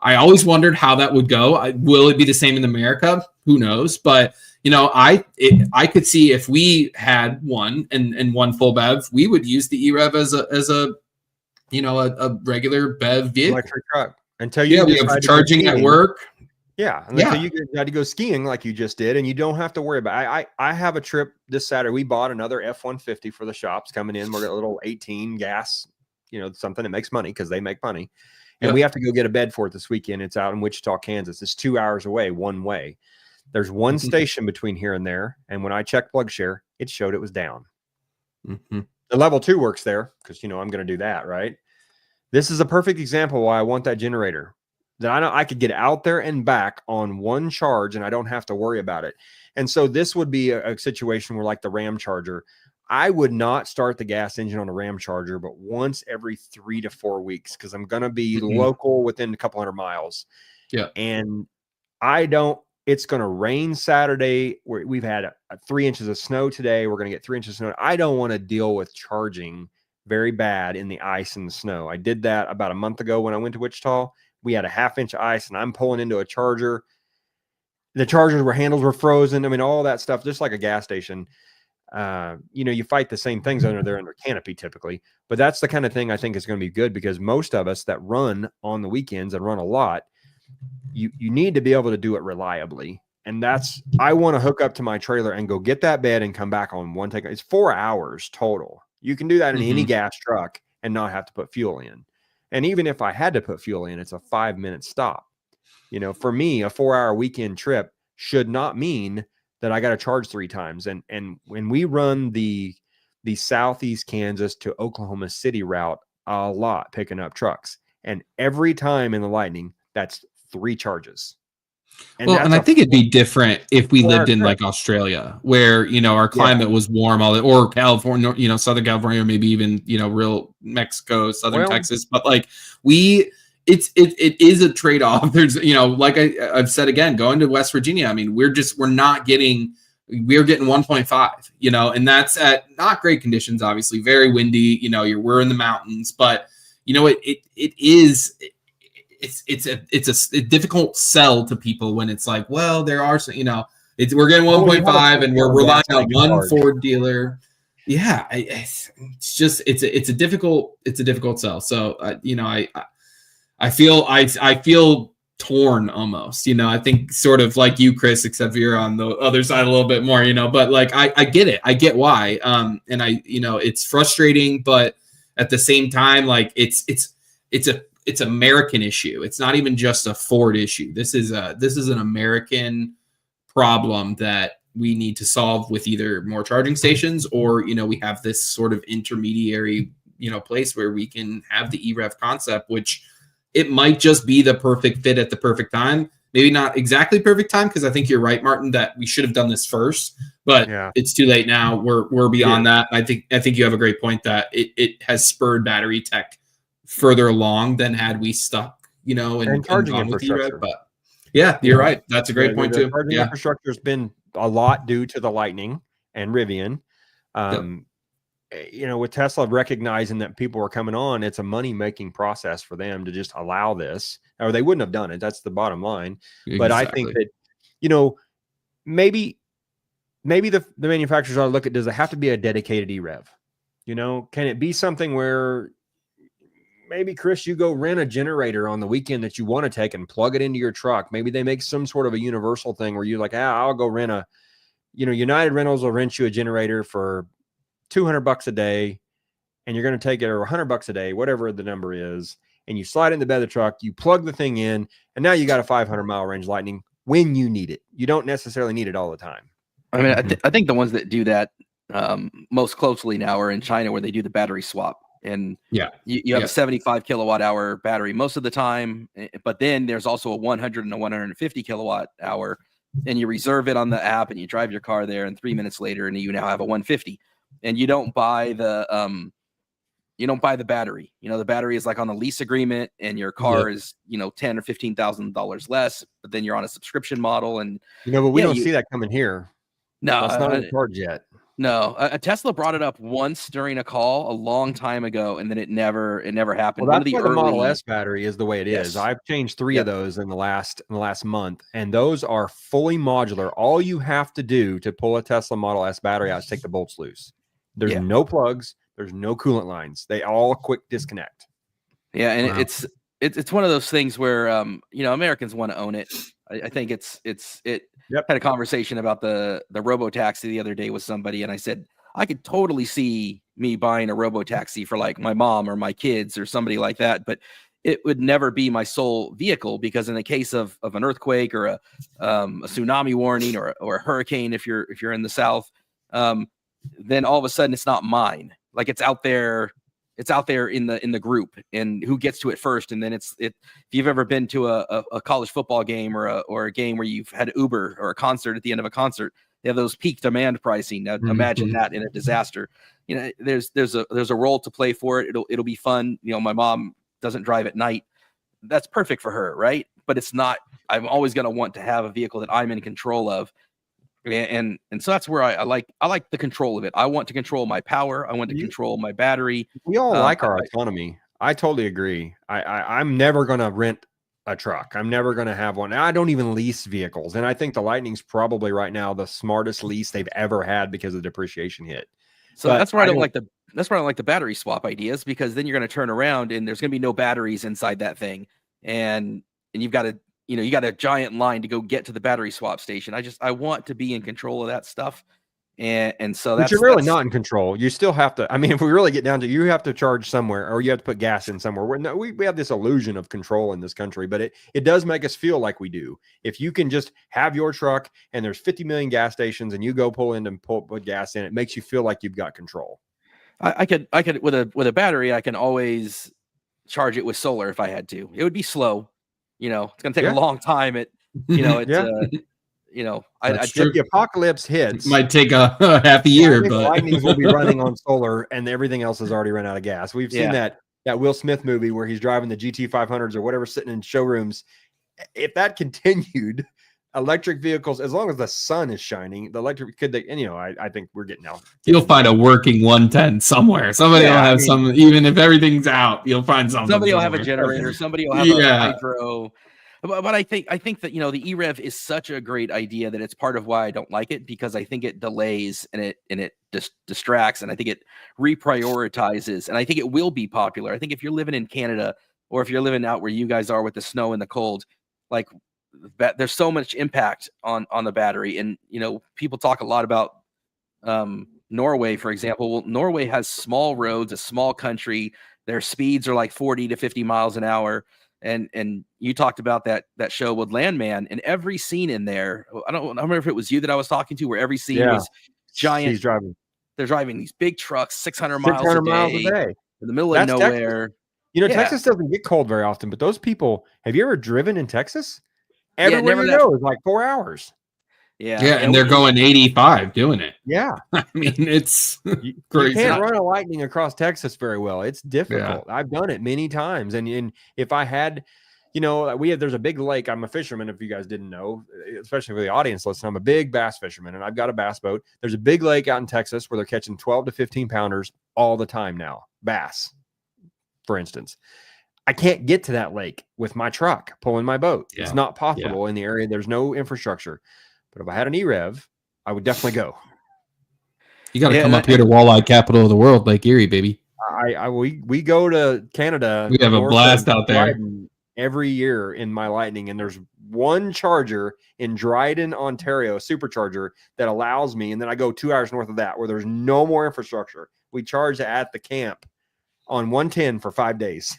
I always wondered how that would go. Will it be the same in America? Who knows? But I could see if we had one and one full BEV, we would use the EREV as a regular BEV vehicle. Electric truck. Until you have charging at work. Yeah. Until you decide to go skiing like you just did, and you don't have to worry about I have a trip this Saturday. We bought another F-150 for the shops coming in. We're got a little 18 gas, something that makes money because they make money. And we have to go get a bed for it this weekend. It's out in Wichita, Kansas. It's 2 hours away, one way. There's one station between here and there. And when I checked PlugShare, it showed it was down. The level 2 works there because, I'm going to do that, right? This is a perfect example why I want that generator. that I could get out there and back on one charge and I don't have to worry about it. And so this would be a situation where, like the Ram Charger, I would not start the gas engine on a Ram Charger, but once every 3 to 4 weeks, because I'm going to be local within a couple hundred miles. Yeah. And it's going to rain Saturday. We've had 3 inches of snow today. We're going to get 3 inches of snow. I don't want to deal with charging very bad in the ice and the snow. I did that about a month ago when I went to Wichita. We had a 1/2 inch of ice and I'm pulling into a charger. The chargers were handles were frozen. I mean, all that stuff, just like a gas station. You fight the same things under canopy typically, but that's the kind of thing I think is going to be good, because most of us that run on the weekends and run a lot, you need to be able to do it reliably. And I want to hook up to my trailer and go get that bed and come back on one take. It's 4 hours total. You can do that in any gas truck and not have to put fuel in. And even if I had to put fuel in, it's a 5-minute stop. For me, a 4-hour weekend trip should not mean that I got to charge 3 times. And when we run the Southeast Kansas to Oklahoma City route a lot, picking up trucks, and every time in the Lightning, that's 3 charges. And I think it'd be different if we lived in like Australia, where our climate was warm, or California, Southern California, or maybe even real Mexico, Southern Texas. But like it is a trade-off. There's like I've said again, going to West Virginia, I mean, we're getting 1.5, and that's at not great conditions, obviously very windy. We're in the mountains, but it's a difficult sell to people when it's like, well, there are some, we're getting 1.5 and we're relying on one Ford dealer. Yeah, it's a difficult sell. So I feel torn almost. I think sort of like you, Chris, except you're on the other side a little bit more. But like I get it. I get why. And it's frustrating, but at the same time, like it's American issue. It's not even just a Ford issue. This is an American problem that we need to solve with either more charging stations, or we have this sort of intermediary place where we can have the EREV concept, which it might just be the perfect fit at the perfect time. Maybe not exactly perfect time, because I think you're right, Martin, that we should have done this first, but it's too late now. We're beyond that. I think you have a great point that it has spurred battery tech further along than had we stuck, and charging infrastructure. But yeah, you're right. That's a great point too. Charging infrastructure has been a lot due to the Lightning and Rivian. With Tesla recognizing that people were coming on, it's a money-making process for them to just allow this, or they wouldn't have done it. That's the bottom line. Exactly. But I think that, maybe the manufacturers ought to look at, does it have to be a dedicated EREV? Can it be something where maybe, Chris, you go rent a generator on the weekend that you want to take and plug it into your truck? Maybe they make some sort of a universal thing where you're like, I'll go rent United Rentals will rent you a generator for $200 a day, and you're going to take it, or $100 a day, whatever the number is, and you slide in the bed of the truck, you plug the thing in, and now you got a 500-mile range Lightning when you need it. You don't necessarily need it all the time. I mean, I think the ones that do that most closely now are in China, where they do the battery swap. And you have a 75 kilowatt hour battery most of the time, but then there's also a 100 and a 150 kilowatt hour, and you reserve it on the app and you drive your car there, and 3 minutes later, and you now have a 150, and you don't buy the battery. The battery is like on a lease agreement, and your car is, $10,000 or $15,000 less, but then you're on a subscription model. And but we don't see that coming here. No, it's not in charge yet. No, a Tesla brought it up once during a call a long time ago, and then it never happened. Well, that's why the Model S battery is the way it is. I've changed 3 of those in the last month, and those are fully modular. All you have to do to pull a Tesla Model S battery out is take the bolts loose. There's no plugs. There's no coolant lines. They all quick disconnect. Yeah, and it's one of those things where Americans want to own it. I think had a conversation about the robo-taxi the other day with somebody, and I said I could totally see me buying a robo-taxi for like my mom or my kids or somebody like that, but it would never be my sole vehicle, because in the case of an earthquake or a tsunami warning or a hurricane, if you're in the South, then all of a sudden it's not mine. Like, it's out there it's out there in the group, and who gets to it first. And then if you've ever been to a college football game or a game where you've had Uber or a concert, at the end of a concert, they have those peak demand pricing. Now, imagine that in a disaster. You know, there's a role to play for it. It'll be fun. You know, my mom doesn't drive at night. That's perfect for her, right? But it's not. I'm always going to want to have a vehicle that I'm in control of. And so that's where I like the control of it. I want to control my power. I want to control my battery. We all like our autonomy. I totally agree. I'm never going to rent a truck. I'm never going to have one. I don't even lease vehicles. And I think the Lightning's probably right now the smartest lease they've ever had because of the depreciation hit. So that's why I don't like the battery swap ideas, because then you're going to turn around and there's going to be no batteries inside that thing. And you've got to, you got a giant line to go get to the battery swap station. I want to be in control of that stuff. And so but you're really not in control. You still have to, I mean, if we really get down to, you have to charge somewhere, or you have to put gas in somewhere. We have this illusion of control in this country, but it does make us feel like we do. If you can just have your truck and there's 50 million gas stations and you go pull in and put gas in, it makes you feel like you've got control. I could with a battery, I can always charge it with solar if I had to. It would be slow. It's going to take a long time. If the apocalypse hits, it might take a half a year, but Lightnings will be running on solar and everything else has already run out of gas. We've seen that Will Smith movie where he's driving the GT 500s or whatever, sitting in showrooms. If that continued, electric vehicles, as long as the sun is shining, the electric I think we're getting out. You'll find a working 110 somewhere. Somebody will have some, even if everything's out, you'll find something. Somebody will have a generator. Somebody will have a hydro. But I think that, the EREV is such a great idea that it's part of why I don't like it, because I think it delays and it distracts, and I think it reprioritizes, and I think it will be popular. I think if you're living in Canada, or if you're living out where you guys are with the snow and the cold, like, there's so much impact on the battery. And people talk a lot about Norway, for example. Well, Norway has small roads, a small country. Their speeds are like 40 to 50 miles an hour. And you talked about that show with Landman, and every scene in there, I don't remember if it was you that I was talking to, where every scene was giant. They're driving these big trucks 600 miles a day in the middle of nowhere. Texas. Texas doesn't get cold very often, but those people, have you ever driven in Texas? Everywhere you go is like 4 hours. Yeah, and they're going 85 doing it. Yeah. I mean, it's crazy. You can't run a Lightning across Texas very well. It's difficult. I've done it many times. And if I had, there's a big lake. I'm a fisherman, if you guys didn't know, especially for the audience listening. I'm a big bass fisherman, and I've got a bass boat. There's a big lake out in Texas where they're catching 12 to 15 pounders all the time now. Bass, for instance. I can't get to that lake with my truck pulling my boat. Yeah. It's not possible in the area. There's no infrastructure. But if I had an EREV, I would definitely go. You got to come up here to walleye capital of the world, Lake Erie, baby. We go to Canada. We have a blast out there every year in my Lightning, and there's one charger in Dryden, Ontario, a supercharger that allows me, and then I go 2 hours north of that where there's no more infrastructure. We charge at the camp on 110 for 5 days.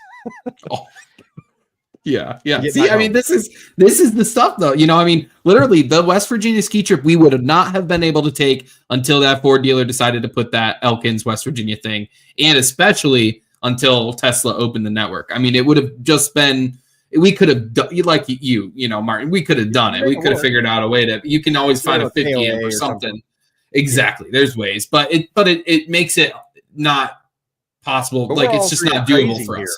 Yeah. See, I mean, this is the stuff, though. Literally, the West Virginia ski trip we would not have been able to take until that Ford dealer decided to put that Elkins, West Virginia thing, and especially until Tesla opened the network. I mean, it would have just been. We could have done, like Martin. We could have done it. We could have figured out a way to. You can always find a 50 amp or something. Exactly. There's ways, but it makes it not possible. Like, it's just not doable for us.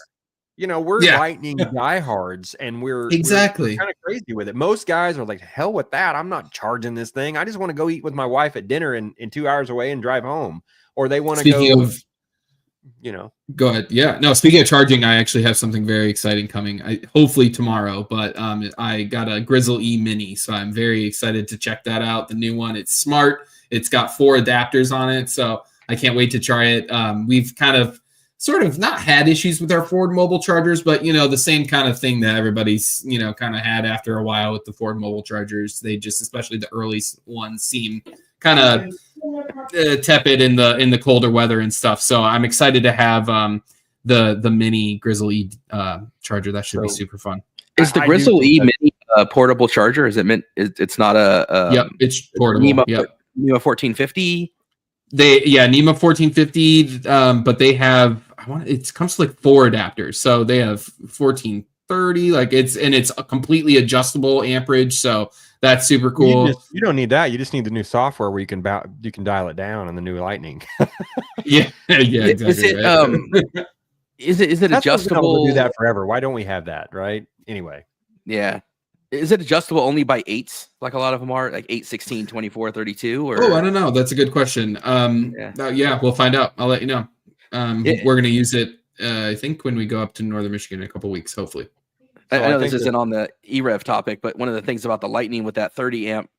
We're Lightning diehards, and we're kind of crazy with it. Most guys are like, hell with that. I'm not charging this thing. I just want to go eat with my wife at dinner in 2 hours away and drive home. Or they want to go, Go ahead. Yeah. No, speaking of charging, I actually have something very exciting coming. Hopefully tomorrow, but I got a Grizzle E Mini, so I'm very excited to check that out. The new one. It's smart. It's got 4 adapters on it, so I can't wait to try it. We've kind of sort of not had issues with our Ford mobile chargers, but the same kind of thing that everybody's kind of had after a while with the Ford mobile chargers. They just, especially the early ones, seem kind of tepid in the colder weather and stuff. So I'm excited to have the mini Grizzle E charger. That should be super fun. Is the Grizzle E Mini a portable charger? Is it meant? It's not a yep, it's portable. NEMA 1450. NEMA 1450, but they have, it comes to like 4 adapters. So they have 1430, like it's a completely adjustable amperage. So that's super cool. You don't need that. You just need the new software where you can dial it down on the new Lightning. yeah, exactly. Is it That's adjustable? To do that forever. Why don't we have that? Right. Anyway. Yeah. Is it adjustable only by 8s, like a lot of them are, like 8, 16, 24, 32? Or I don't know. That's a good question. We'll find out. I'll let you know. We're gonna use it. I think when we go up to Northern Michigan in a couple weeks, hopefully. I know this isn't on the EREV topic, but one of the things about the Lightning with that 30 amp,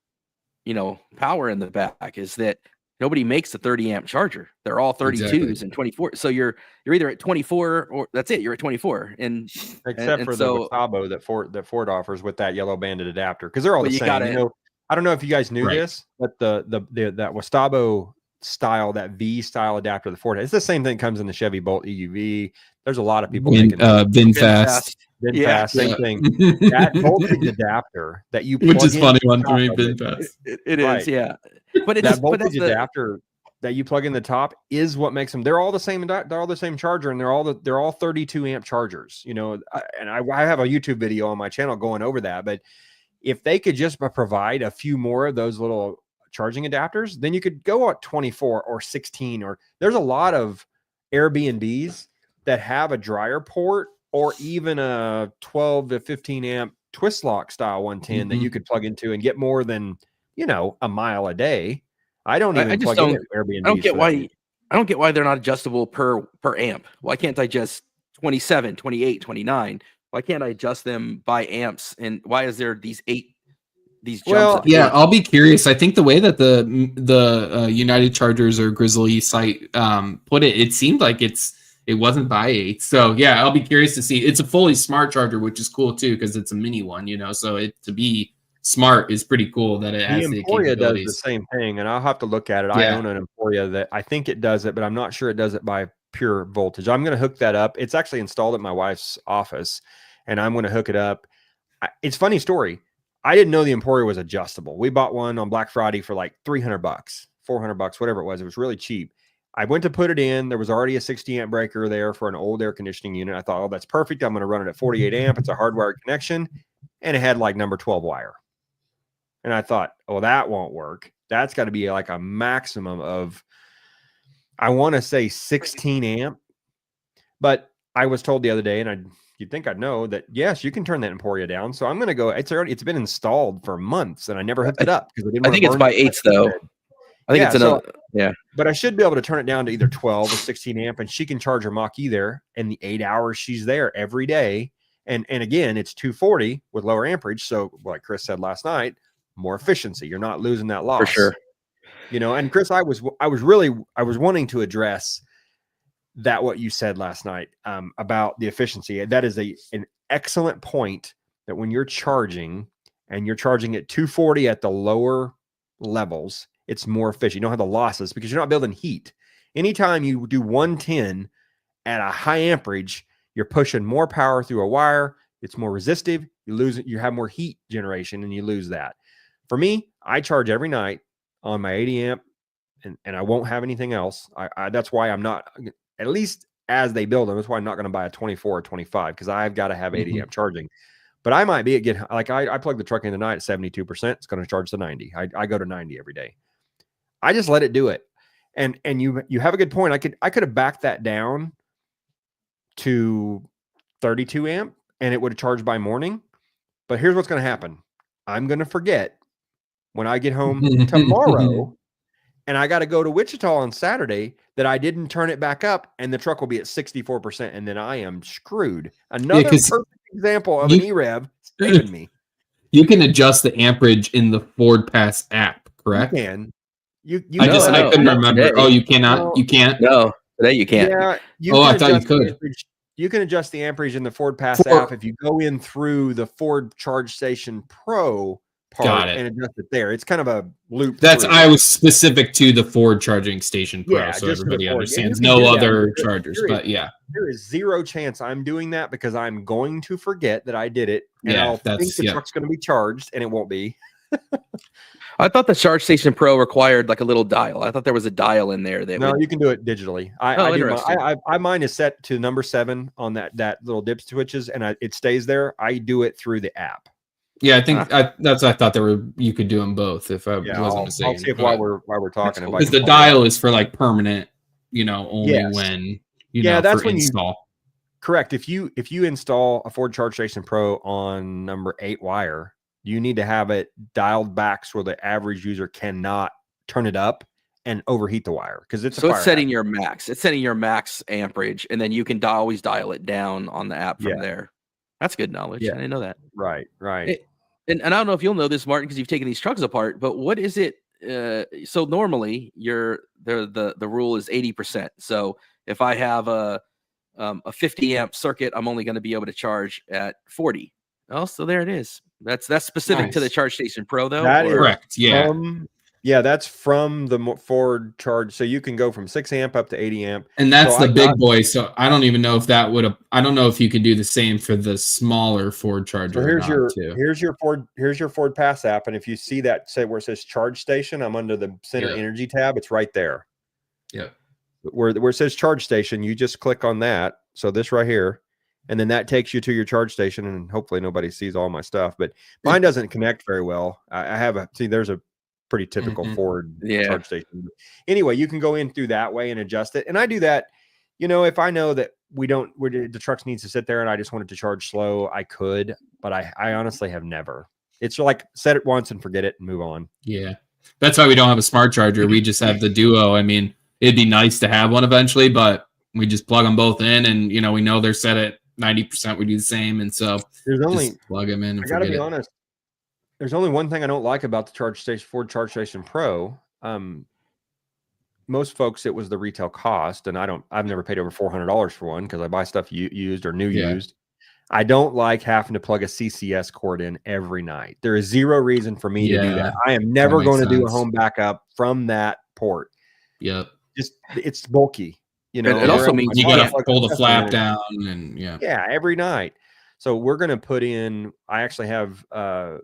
power in the back is that nobody makes a 30 amp charger. They're all 32s and 24. So you're either at 24 or that's it. You're at 24. Except for the Wastabo that Ford offers with that yellow banded adapter, because they're all the same. I don't know if you guys knew this, but that Wastabo style, that V style adapter, the Ford, it's the same thing that comes in the Chevy Bolt EUV. There's a lot of people making VinFast. Same thing. That voltage adapter that you plug, which is funny one for me, VinFast. It is, yeah. But it's that voltage adapter that you plug in the top is what makes them. They're all the same. They're all the same charger, and they're all 32 amp chargers. I have a YouTube video on my channel going over that. But if they could just provide a few more of those little charging adapters, then you could go at 24 or 16. Or there's a lot of Airbnbs that have a dryer port or even a 12 to 15 amp twist lock style 110 that you could plug into and get more than a mile a day. I don't plug into Airbnb. I don't get why they're not adjustable per amp. Why can't I just 27, 28, 29? Why can't I adjust them by amps? And why is there these jumps? I'll be curious. I think the way that the United Chargers or Grizzly site put it, it seemed like it wasn't by 8. So yeah, I'll be curious to see. It's a fully smart charger, which is cool too, because it's a mini one, so to be smart is pretty cool that it has the Emporia capabilities. does the same thing, and I'll have to look at it. I own an Emporia that I think it does it, but I'm not sure it does it by pure voltage. I'm going to hook that up. It's actually installed at my wife's office, and I'm going to hook it up. It's a funny story. I didn't know the Emporia was adjustable. We bought one on Black Friday for like $300, $400, whatever it was. It was really cheap. I went to put it in. There was already a 60 amp breaker there for an old air conditioning unit. I thought, that's perfect. I'm going to run it at 48 amp. It's a hardwired connection, and it had like number 12 wire. And I thought, that won't work. That's got to be like a maximum of, I want to say 16 amp. But I was told the other day, and you'd think I'd know that, yes, you can turn that Emporia down. So I'm going to go. It's been installed for months, and I never hooked it up because I think it's by 8s though. I think it's another. But I should be able to turn it down to either 12 or 16 amp, and she can charge her Mach-E there in the 8 hours she's there every day. And again, it's 240 with lower amperage. So like Chris said last night, more efficiency. You're not losing that loss for sure. And Chris, I was wanting to address that, what you said last night about the efficiency. That is an excellent point, that when you're charging and you're charging at 240 at the lower levels, it's more efficient. You don't have the losses because you're not building heat. Anytime you do 110 at a high amperage, you're pushing more power through a wire. It's more resistive. You lose it. You have more heat generation, and you lose that. For me, I charge every night on my 80 amp, and I won't have anything else. That's why I'm not, at least as they build them, that's why I'm not going to buy a 24 or 25, because I've got to have 80 amp charging. But I might be I plug the truck in tonight at 72%. It's going to charge to 90. I go to 90 every day. I just let it do it. And you have a good point. I could have backed that down to 32 amp, and it would have charged by morning. But here's what's going to happen. I'm going to forget when I get home tomorrow, and I got to go to Wichita on Saturday, that I didn't turn it back up, and the truck will be at 64%, and then I am screwed. Another perfect example of an EREV saving me. You can adjust the amperage in the Ford Pass app, correct? You can. I couldn't remember. Today. Oh, you cannot? You can't? No, today you can't. Yeah. I thought you could. You can adjust the amperage in the Ford Pass app if you go in through the Ford Charge Station Pro part and adjust it there. It's kind of a loop. I was specific to the Ford Charging Station Pro, so everybody understands. No other chargers, but yeah. There is zero chance I'm doing that, because I'm going to forget that I did it, and I'll think the truck's going to be charged, and it won't be. I thought the Charge Station Pro required like a little dial. I thought there was a dial in there that No, would. you can do it digitally. Oh, I do interesting. mine is set to number 7 on that little dip switches, and it stays there. I do it through the app. Yeah, I think I thought you could do them both if I Yeah, wasn't I'll mistaken. see if while we're talking, if I because can the pull it up. dial is for like permanent, only Yes. when that's for when install. Correct. If you install a Ford Charge Station Pro on number 8 wire, you need to have it dialed back so the average user cannot turn it up and overheat the wire, because it's So it's setting your max. It's setting your max amperage, and then you can always dial it down on the app from there. That's good knowledge. Yeah. I didn't know that. Right. And I don't know if you'll know this, Martin, because you've taken these trucks apart. But what is it? So normally, the rule is 80%. So if I have a 50 amp circuit, I'm only going to be able to charge at 40. Oh, so there it is. That's specific to the Charge Station Pro, though. That is correct. Yeah. That's from the Ford Charge. So you can go from 6 amp up to 80 amp. And that's the big boy. So I don't even know if that would have. I don't know if you could do the same for the smaller Ford Charger. So here's your Ford Pass app, and if you see that where it says Charge Station, I'm under the Center Energy tab. It's right there. Yeah. Where it says Charge Station, you just click on that. So this right here, and then that takes you to your charge station, and hopefully nobody sees all my stuff, but mine doesn't connect very well. I have there's a pretty typical Ford charge station. Anyway, you can go in through that way and adjust it. And I do that, if I know that the trucks needs to sit there and I just want it to charge slow, I could, but I honestly have never. It's like set it once and forget it and move on. Yeah. That's why we don't have a smart charger. We just have the Duo. I mean, it'd be nice to have one eventually, but we just plug them both in, and we know they're set at 90%. We do the same, and so there's only just plug them in. And I gotta be honest. There's only one thing I don't like about the Ford Charge Station Pro. Most folks, it was the retail cost, and I've never paid over $400 for one because I buy stuff used or used. I don't like having to plug a CCS cord in every night. There is zero reason for me to do that. I am never going to do a home backup from that port. Yep. It's bulky. It also means you got to pull the flap down, and every night. So we're going to put in. I actually have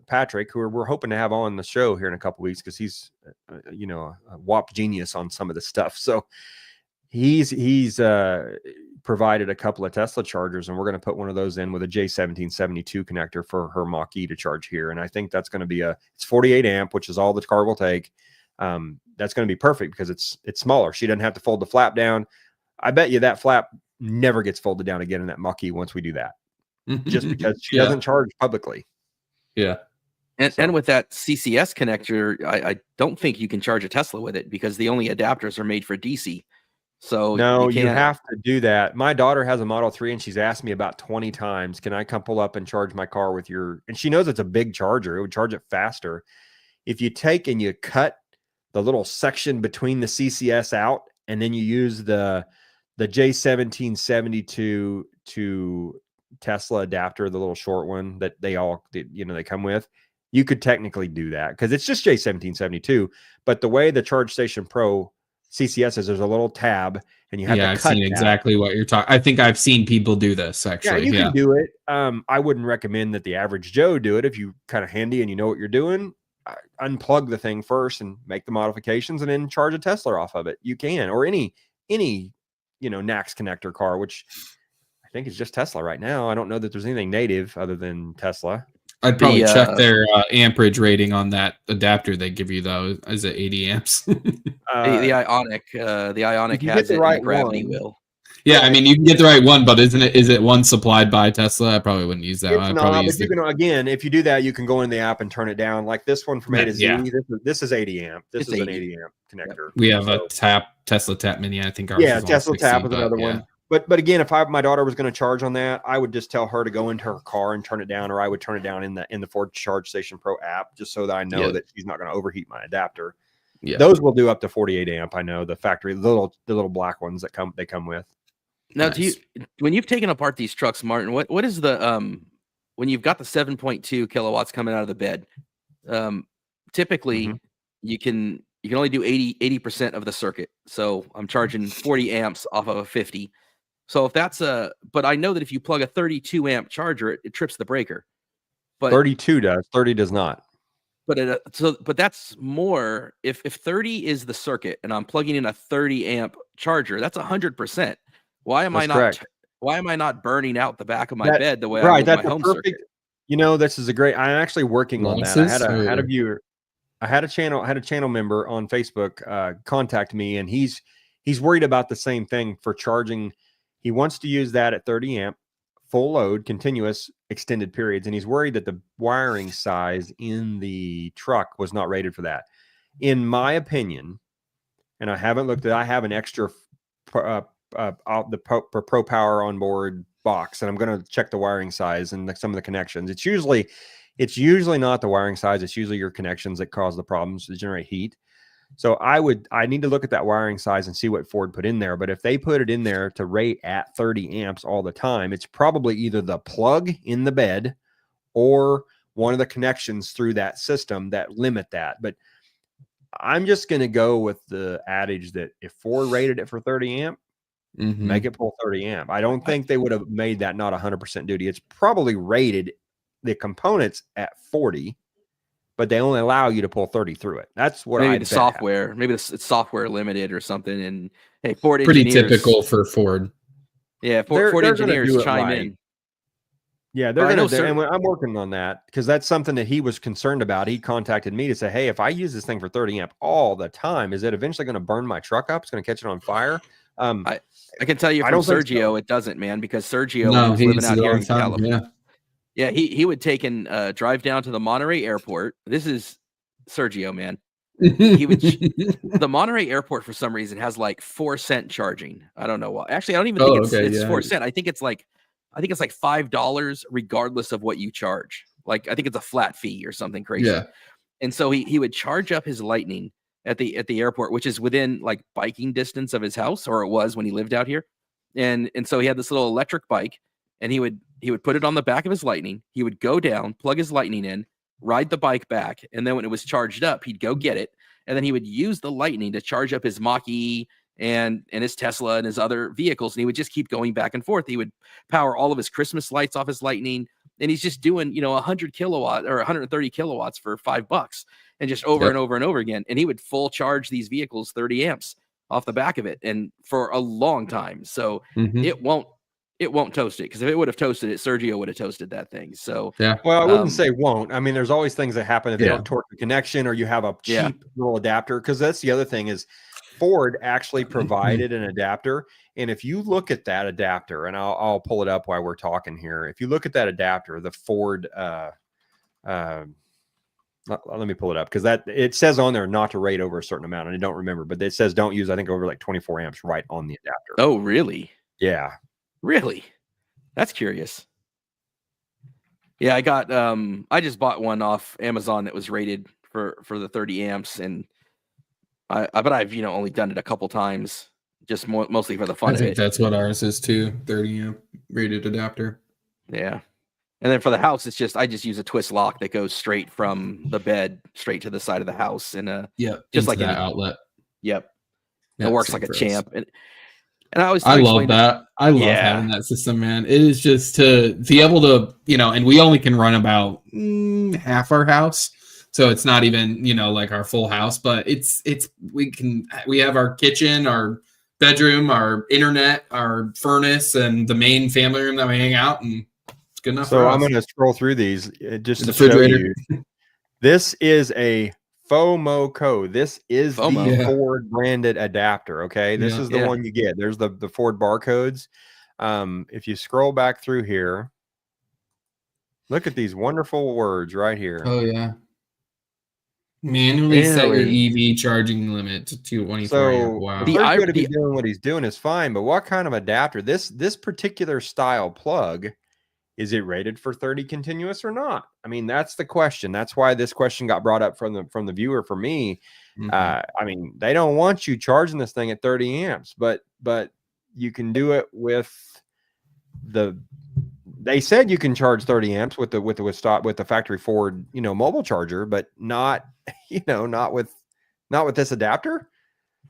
Patrick, who we're hoping to have on the show here in a couple of weeks, because he's a WAP genius on some of the stuff. So he's provided a couple of Tesla chargers, and we're going to put one of those in with a J1772 connector for her Mach-E to charge here. And I think that's going to be it's 48 amp, which is all the car will take. That's going to be perfect because it's smaller. She doesn't have to fold the flap down. I bet you that flap never gets folded down again in that Mach-E once we do that, just because she doesn't charge publicly. Yeah. And with that CCS connector, I don't think you can charge a Tesla with it, because the only adapters are made for DC. So no, you have to do that. My daughter has a Model 3, and she's asked me about 20 times, can I come pull up and charge my car with your, and she knows it's a big charger. It would charge it faster. If you take and you cut the little section between the CCS out, and then you use the J1772 to Tesla adapter, the little short one that they come with, you could technically do that because it's just J1772. But the way the Charge Station Pro CCS is, there's a little tab, and you have to cut. I've seen exactly what you're talking. I think I've seen people do this actually. Yeah, you can do it. I wouldn't recommend that the average Joe do it. If you kind of handy and you know what you're doing, unplug the thing first and make the modifications, and then charge a Tesla off of it. You can, or any NACS connector car, which I think is just Tesla right now. I don't know that there's anything native other than Tesla. I'd probably check their amperage rating on that adapter they give you, though. Is it 80 amps? The Ionic has it, right, and the Gravity will. Yeah, I mean, you can get the right one, but is it one supplied by Tesla? I probably wouldn't use that one. It's not, but you can, again, if you do that, you can go in the app and turn it down. Like this one from A to Z. Yeah. This is 80 amp. This is an 80 amp connector. We have a Tesla Tap Mini. I think ours is Tesla Tap is another one. But again, if my daughter was going to charge on that, I would just tell her to go into her car and turn it down, or I would turn it down in the Ford Charge Station Pro app, just so that I know that she's not going to overheat my adapter. Yeah. Those will do up to 48 amp. I know the factory, the little black ones that come with. Now, when you've taken apart these trucks, Martin, what is the when you've got the 7.2 kilowatts coming out of the bed? Typically, you can only do 80% of the circuit. So I'm charging 40 amps off of a 50. So if that's but I know that if you plug a 32 amp charger, it trips the breaker. But 32 does. 30 does not. but that's more if 30 is the circuit and I'm plugging in a 30 amp charger, that's 100%. Why am That's I not correct. why am I not burning out the back of my That bed the way I right, would that's my a home perfect. circuit? You know, this is a great. I'm actually working on that. I had Losses, a or- viewer. I had a channel member on Facebook contact me, and he's worried about the same thing for charging. He wants to use that at 30 amp, full load, continuous, extended periods, and he's worried that the wiring size in the truck was not rated for that. In my opinion, and I haven't looked at. I have an extra the Pro Power onboard box, and I'm going to check the wiring size and some of the connections. It's usually not the wiring size. It's usually your connections that cause the problems to generate heat. So I need to look at that wiring size and see what Ford put in there. But if they put it in there to rate at 30 amps all the time, it's probably either the plug in the bed or one of the connections through that system that limit that. But I'm just going to go with the adage that if Ford rated it for 30 amp, make it pull 30 amp. I don't think they would have made that not 100% duty. It's probably rated the components at 40, but they only allow you to pull 30 through it. That's what Maybe the software, maybe it's software limited or something. And hey, Ford pretty engineers, typical for Ford. Yeah, Ford they're engineers do it chime right. in. Yeah, they're going to, and I'm working on that because that's something that he was concerned about. He contacted me to say, hey, if I use this thing for 30 amp all the time, is it eventually going to burn my truck up? It's going to catch it on fire. I can tell you from Sergio, it doesn't, man, because Sergio, when he was living out here in California, he would take and drive down to the Monterey airport. This is Sergio, man. He would the Monterey airport for some reason has like 4-cent charging. I don't know why. Actually, I don't even think it's 4 cents. I think it's like $5 regardless of what you charge. Like I think it's a flat fee or something crazy. Yeah. And so he would charge up his Lightning at the airport, which is within like biking distance of his house, or it was when he lived out here. And so he had this little electric bike, and he would put it on the back of his Lightning. He would go down, plug his Lightning in, ride the bike back, and then when it was charged up, he'd go get it, and then he would use the Lightning to charge up his Mach-E and his Tesla and his other vehicles, and he would just keep going back and forth. He would power all of his Christmas lights off his Lightning, and he's just doing 100 kilowatt or 130 kilowatts for $5, and just over and over and over again. And he would full charge these vehicles 30 amps off the back of it, and for a long time. So it won't toast it, because if it would have toasted it, Sergio would have toasted that thing. So well, I wouldn't say won't. I mean, there's always things that happen if they don't torque the connection, or you have a cheap little adapter. Because that's the other thing is Ford actually provided an adapter, and if you look at that adapter, and I'll pull it up while we're talking here. If you look at that adapter, the Ford, let me pull it up, because it says on there not to rate over a certain amount, and I don't remember, but it says don't use, I think, over like 24 amps right on the adapter. Oh, really? Yeah. Really? That's curious. Yeah, I just bought one off Amazon that was rated for the 30 amps, and but I've only done it a couple times, just mostly for the fun of it. I think that's what ours is too, 30 amp rated adapter. Yeah. And then for the house, I just use a twist lock that goes straight from the bed straight to the side of the house, and just like that outlet. Yep. It works like a champ. And I love that. I love having that system, man. It is just to be able to, and we only can run about half our house. So it's not even, like our full house, but we have our kitchen, our bedroom, our internet, our furnace, and the main family room that we hang out, and it's good enough. So I'm going to scroll through these just to show you. This is a FOMO code. This is the Ford branded adapter. Okay. This is the one you get. There's the Ford barcodes. If you scroll back through here, look at these wonderful words right here. Oh yeah. Manually set your EV charging limit to 224. So wow. He's going to be doing what he's doing is fine, but what kind of adapter? This particular style plug, is it rated for 30 continuous or not? I mean, that's the question. That's why this question got brought up from the viewer for me. I mean, they don't want you charging this thing at 30 amps, but you can do it with they said you can charge 30 amps with the factory Ford, mobile charger, but not with this adapter.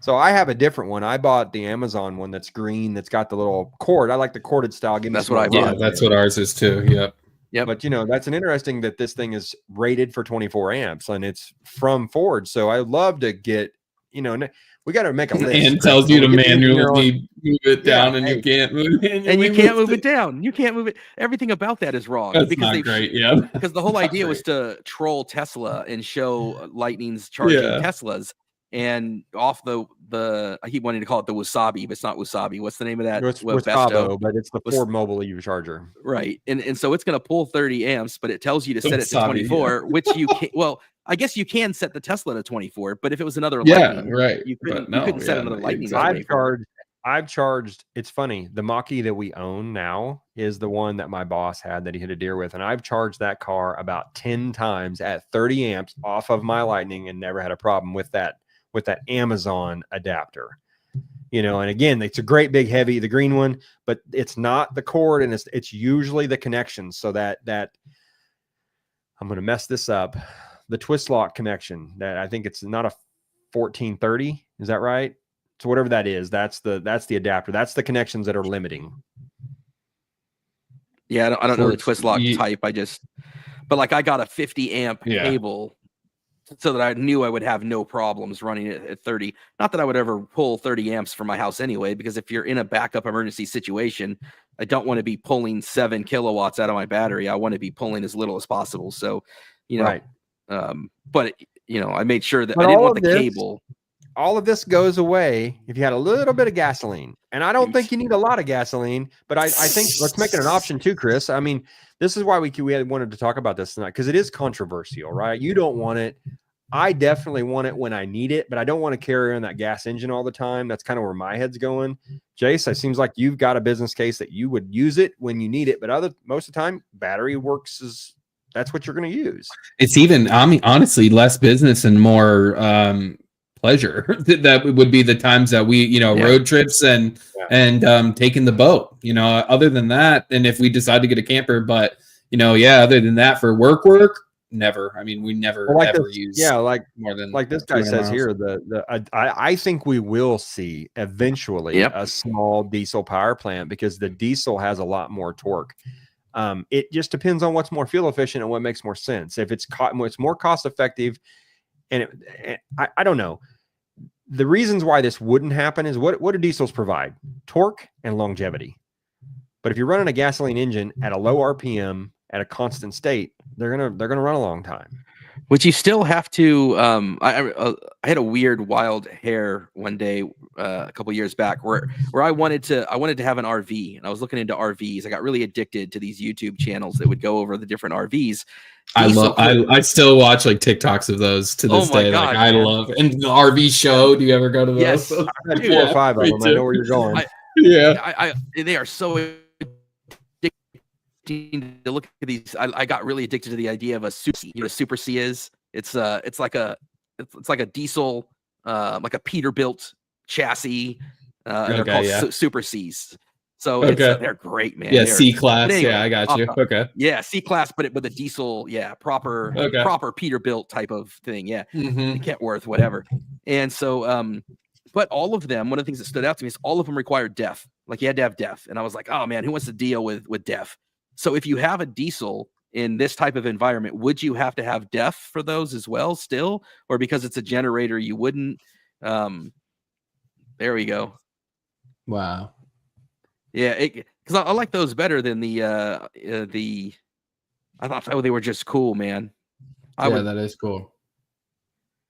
So I have a different one. I bought the Amazon one that's green, that's got the little cord. I like the corded style. That's what I bought. Yeah, that's what ours is too. Yep. Yep. But that's an interesting that this thing is rated for 24 amps and it's from Ford. So I love to get, we got to make a list. And tells you to manually move it down, Yeah, and you can't move it. And you can't move it down. You can't move it. Everything about that is wrong. That's because not great. Yeah. Because the whole idea was to troll Tesla and show Lightning's charging Teslas. And off the I keep wanting to call it the Wasabi, but it's not Wasabi. What's the name of that? It's Webasto, but it's the Ford Mobile EV charger. Right. And so it's going to pull 30 amps, but it tells you to set it to 24, which you can't. Well, I guess you can set the Tesla to 24, but if it was another Lightning, right. you couldn't set another Lightning. I've charged. It's funny. The Mach-E that we own now is the one that my boss had that he hit a deer with. And I've charged that car about 10 times at 30 amps off of my Lightning and never had a problem with that Amazon adapter. And again, it's a great big heavy, the green one, but it's not the cord, and it's usually the connections. So that I'm going to mess this up. The twist lock connection, that I think it's not a 1430. Is that right? So whatever that is, that's the adapter. That's the connections that are limiting. Yeah, I don't know the twist lock type. But like I got a 50 amp cable so that I knew I would have no problems running it at 30. Not that I would ever pull 30 amps from my house anyway, because if you're in a backup emergency situation, I don't want to be pulling 7 kilowatts out of my battery. I want to be pulling as little as possible. So, right. But I made sure that I didn't want the cable. All of this goes away if you had a little bit of gasoline. And I don't think you need a lot of gasoline, but I think let's make it an option too, Chris. I mean, this is why we wanted to talk about this tonight, because it is controversial, right? You don't want it. I definitely want it when I need it, but I don't want to carry on that gas engine all the time. That's kind of where my head's going. Jace, it seems like you've got a business case that you would use it when you need it, but most of the time, battery works that's what you're going to use. It's even, I mean, honestly, less business and more pleasure. That would be the times that we, road trips and taking the boat, other than that. And if we decide to get a camper, but other than that, for work, never. I mean, we never ever use more than like this guy says miles. Here. I think we will see eventually a small diesel power plant, because the diesel has a lot more torque. It just depends on what's more fuel efficient and what makes more sense. If it's more cost effective, and I don't know. The reasons why this wouldn't happen is what do diesels provide? Torque and longevity. But if you're running a gasoline engine at a low RPM at a constant state, they're gonna run a long time. Which you still have to. I had a weird wild hair one day a couple years back where I wanted to have an RV, and I was looking into RVs. I got really addicted to these YouTube channels that would go over the different RVs. I still watch like TikToks of those to this day. God, like I love and the RV show. Do you ever go to those? Yes, I've had 4 or 5 of them. I know where you're going. They are so addicting to look at these. I got really addicted to the idea of a Super C. You know what a Super C is? It's like a diesel, like a Peterbilt chassis. They're called Super Cs. So they're great, man. Yeah, C class. Anyway, I got you. Okay. Yeah, C class, but the diesel, proper Peterbilt type of thing. Yeah, Kentworth, whatever. And so, but all of them, one of the things that stood out to me is all of them required DEF. Like you had to have DEF, and I was like, oh man, who wants to deal with DEF? So if you have a diesel in this type of environment, would you have to have DEF for those as well, still, or because it's a generator, you wouldn't? There we go. Wow. Yeah, because I like those better than the. I thought they were just cool, man. That is cool.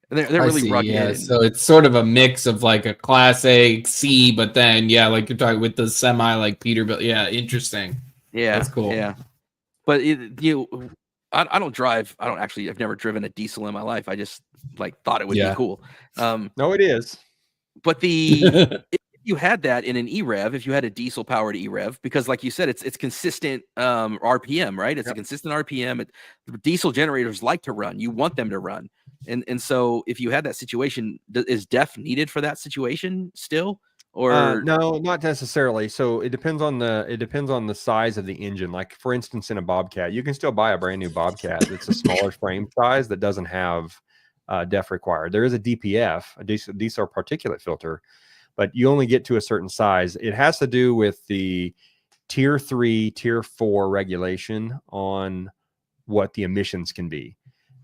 They're really rugged. Yeah, so it's sort of a mix of like a Class A C, but then like you're talking with the semi like Peterbilt. Yeah, interesting. Yeah, that's cool. Yeah, but I don't drive. I've never driven a diesel in my life. I just thought it would be cool. No, it is. But if you had that in an EREV, if you had a diesel powered EREV, because like you said, it's consistent RPM, right? It's a consistent RPM. Diesel generators like to run. You want them to run. And so if you had that situation, is DEF needed for that situation still? Or no, not necessarily. So it depends on the size of the engine. Like for instance, in a Bobcat, you can still buy a brand new Bobcat. It's a smaller frame size that doesn't have DEF required. There is a DPF, a diesel particulate filter, but you only get to a certain size. It has to do with the tier 3, tier 4 regulation on what the emissions can be.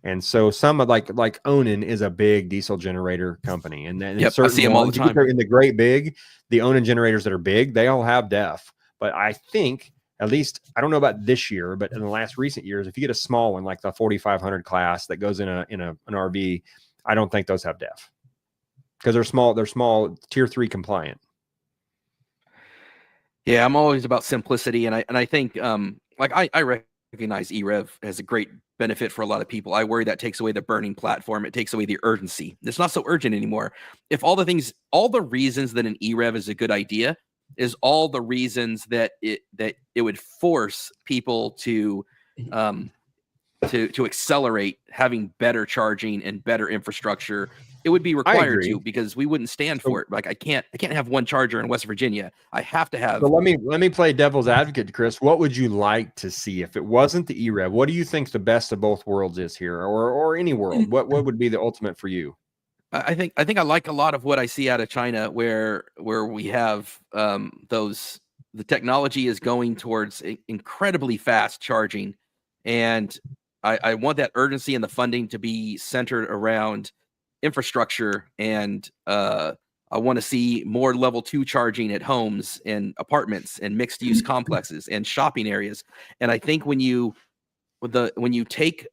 And so some of like Onan is a big diesel generator company. And then Yep, I see them all the time. in the great big, the Onan generators that are big, they all have DEF. But I think, at least, I don't know about this year, but in the last recent years, if you get a small one like the 4500 class that goes in an RV, I don't think those have DEF because they're small tier 3 compliant. Yeah, I'm always about simplicity, and I think like I recognize EREV as a great benefit for a lot of people. I worry that takes away the burning platform. It takes away the urgency. It's not so urgent anymore. If all the reasons that an EREV is a good idea is all the reasons that it would force people to accelerate having better charging and better infrastructure, it would be required to, because we wouldn't stand for it. Like I can't have one charger in West Virginia. I have to have. So let me play devil's advocate, Chris. What would you like to see if it wasn't the EREV? What do you think the best of both worlds is here, or any world? What would be the ultimate for you? I think I like a lot of what I see out of China, where we have the technology is going towards incredibly fast charging, and I want that urgency and the funding to be centered around infrastructure, and I want to see more level 2 charging at homes and apartments and mixed use complexes and shopping areas. And I think when you take,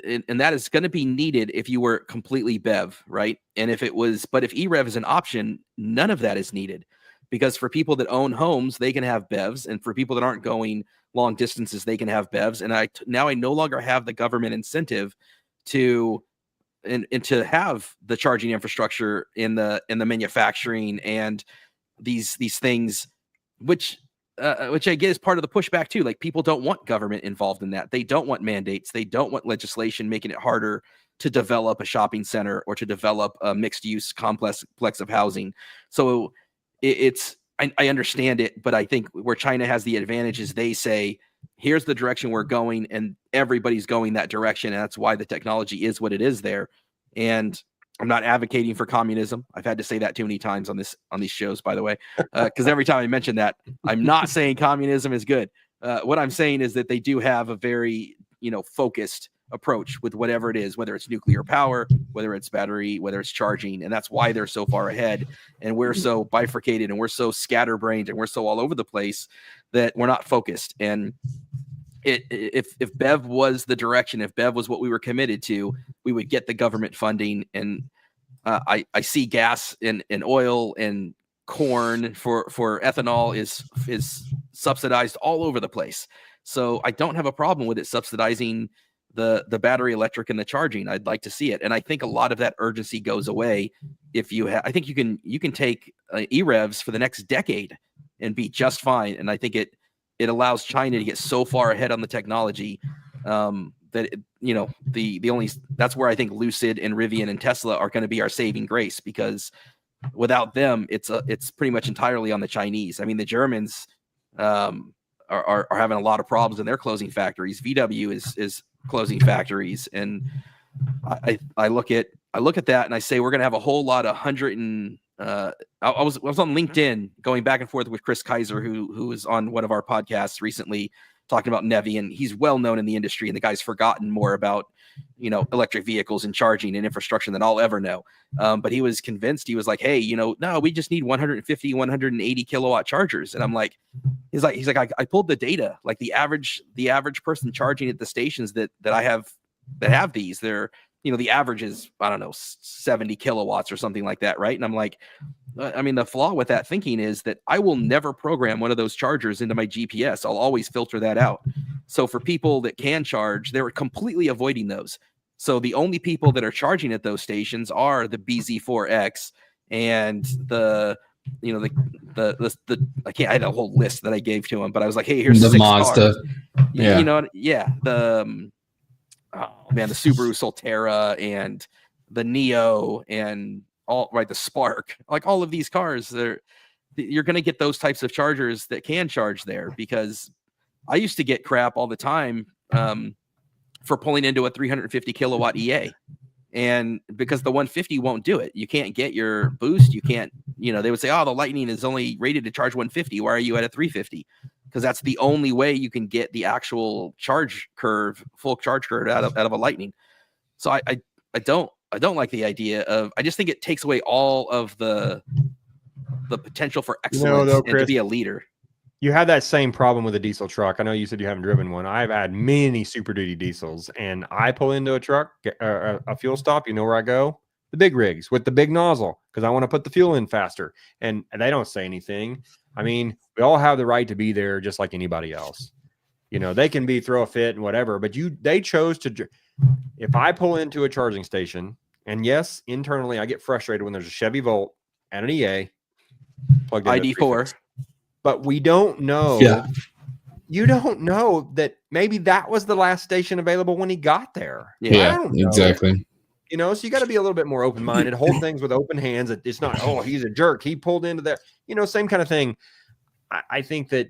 and that is going to be needed if you were completely BEV, right? And if EREV is an option, none of that is needed, because for people that own homes, they can have BEVs, and for people that aren't going long distances, they can have BEVs. And I no longer have the government incentive to have the charging infrastructure in the manufacturing and these things, which I get is part of the pushback too. Like, people don't want government involved in that. They don't want mandates. They don't want legislation making it harder to develop a shopping center or to develop a mixed use complex of housing. So I understand it, but I think where China has the advantage is they say, here's the direction we're going, and everybody's going that direction. And that's why the technology is what it is there. And I'm not advocating for communism. I've had to say that too many times on these shows, by the way, because every time I mention that, I'm not saying communism is good. What I'm saying is that they do have a very, focused approach with whatever it is, whether it's nuclear power, whether it's battery, whether it's charging. And that's why they're so far ahead. And we're so bifurcated, and we're so scatterbrained, and we're so all over the place that we're not focused. And if BEV was the direction, if BEV was what we were committed to, we would get the government funding. And I see gas and oil and corn for ethanol is subsidized all over the place. So I don't have a problem with it subsidizing the battery electric and the charging. I'd like to see it. And I think a lot of that urgency goes away if I think you can take EREVs for the next decade and be just fine. And I think it allows China to get so far ahead on the technology that that's where I think Lucid and Rivian and Tesla are going to be our saving grace, because without them, it's pretty much entirely on the Chinese. I mean, the Germans are having a lot of problems, and they're closing factories. VW is closing factories, and I look at that and I say we're going to have a whole lot of I was on LinkedIn going back and forth with Chris Kaiser, who was on one of our podcasts recently talking about NEVI, and he's well known in the industry, and the guy's forgotten more about electric vehicles and charging and infrastructure than I'll ever know. But he was convinced. He was like, hey, no, we just need 150, 180 kilowatt chargers. And I'm like, he's like, I pulled the data, like the average person charging at the stations that have these, they're, the average is, I don't know, 70 kilowatts or something like that. Right. And I'm like, I mean, the flaw with that thinking is that I will never program one of those chargers into my GPS. I'll always filter that out. So for people that can charge, they're completely avoiding those. So the only people that are charging at those stations are the BZ4X and the I had a whole list that I gave to him, but I was like, hey, here's the 6 Mazda. cars. Yeah. The Subaru Solterra and the Neo and the Spark, like all of these cars, you're going to get those types of chargers that can charge there, because I used to get crap all the time for pulling into a 350 kilowatt EA. And because the 150 won't do it, you can't get your boost. You can't, they would say, oh, the Lightning is only rated to charge 150. Why are you at a 350? because that's the only way you can get the actual full charge curve out of a Lightning. So I don't like the idea of. I just think it takes away all of the potential for excellence though, and to Chris, be a leader. You had that same problem with a diesel truck. I know you said you haven't driven one. I've had many Super Duty diesels, and I pull into a truck, a fuel stop. You know where I go? The big rigs with the big nozzle, because I want to put the fuel in faster. And they don't say anything. I mean, we all have the right to be there just like anybody else. You know, they can throw a fit and whatever, but they chose to. If I pull into a charging station, and yes, internally I get frustrated when there's a Chevy Volt and an EA plugged into ID4. But we don't know. Yeah. You don't know that maybe that was the last station available when he got there. Yeah, I don't know. exactly. You know, so you got to be a little bit more open-minded, hold things with open hands. It's not, oh, he's a jerk, he pulled into there. You know, same kind of thing. I think that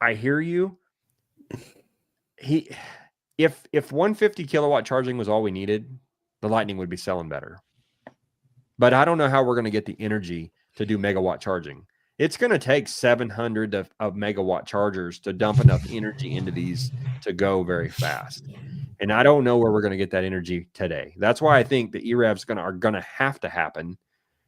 I hear you. If 150 kilowatt charging was all we needed, the Lightning would be selling better. But I don't know how we're going to get the energy to do megawatt charging. It's going to take 700 of megawatt chargers to dump enough energy into these to go very fast. And I don't know where we're going to get that energy today. That's why I think the EREVs are going to have to happen,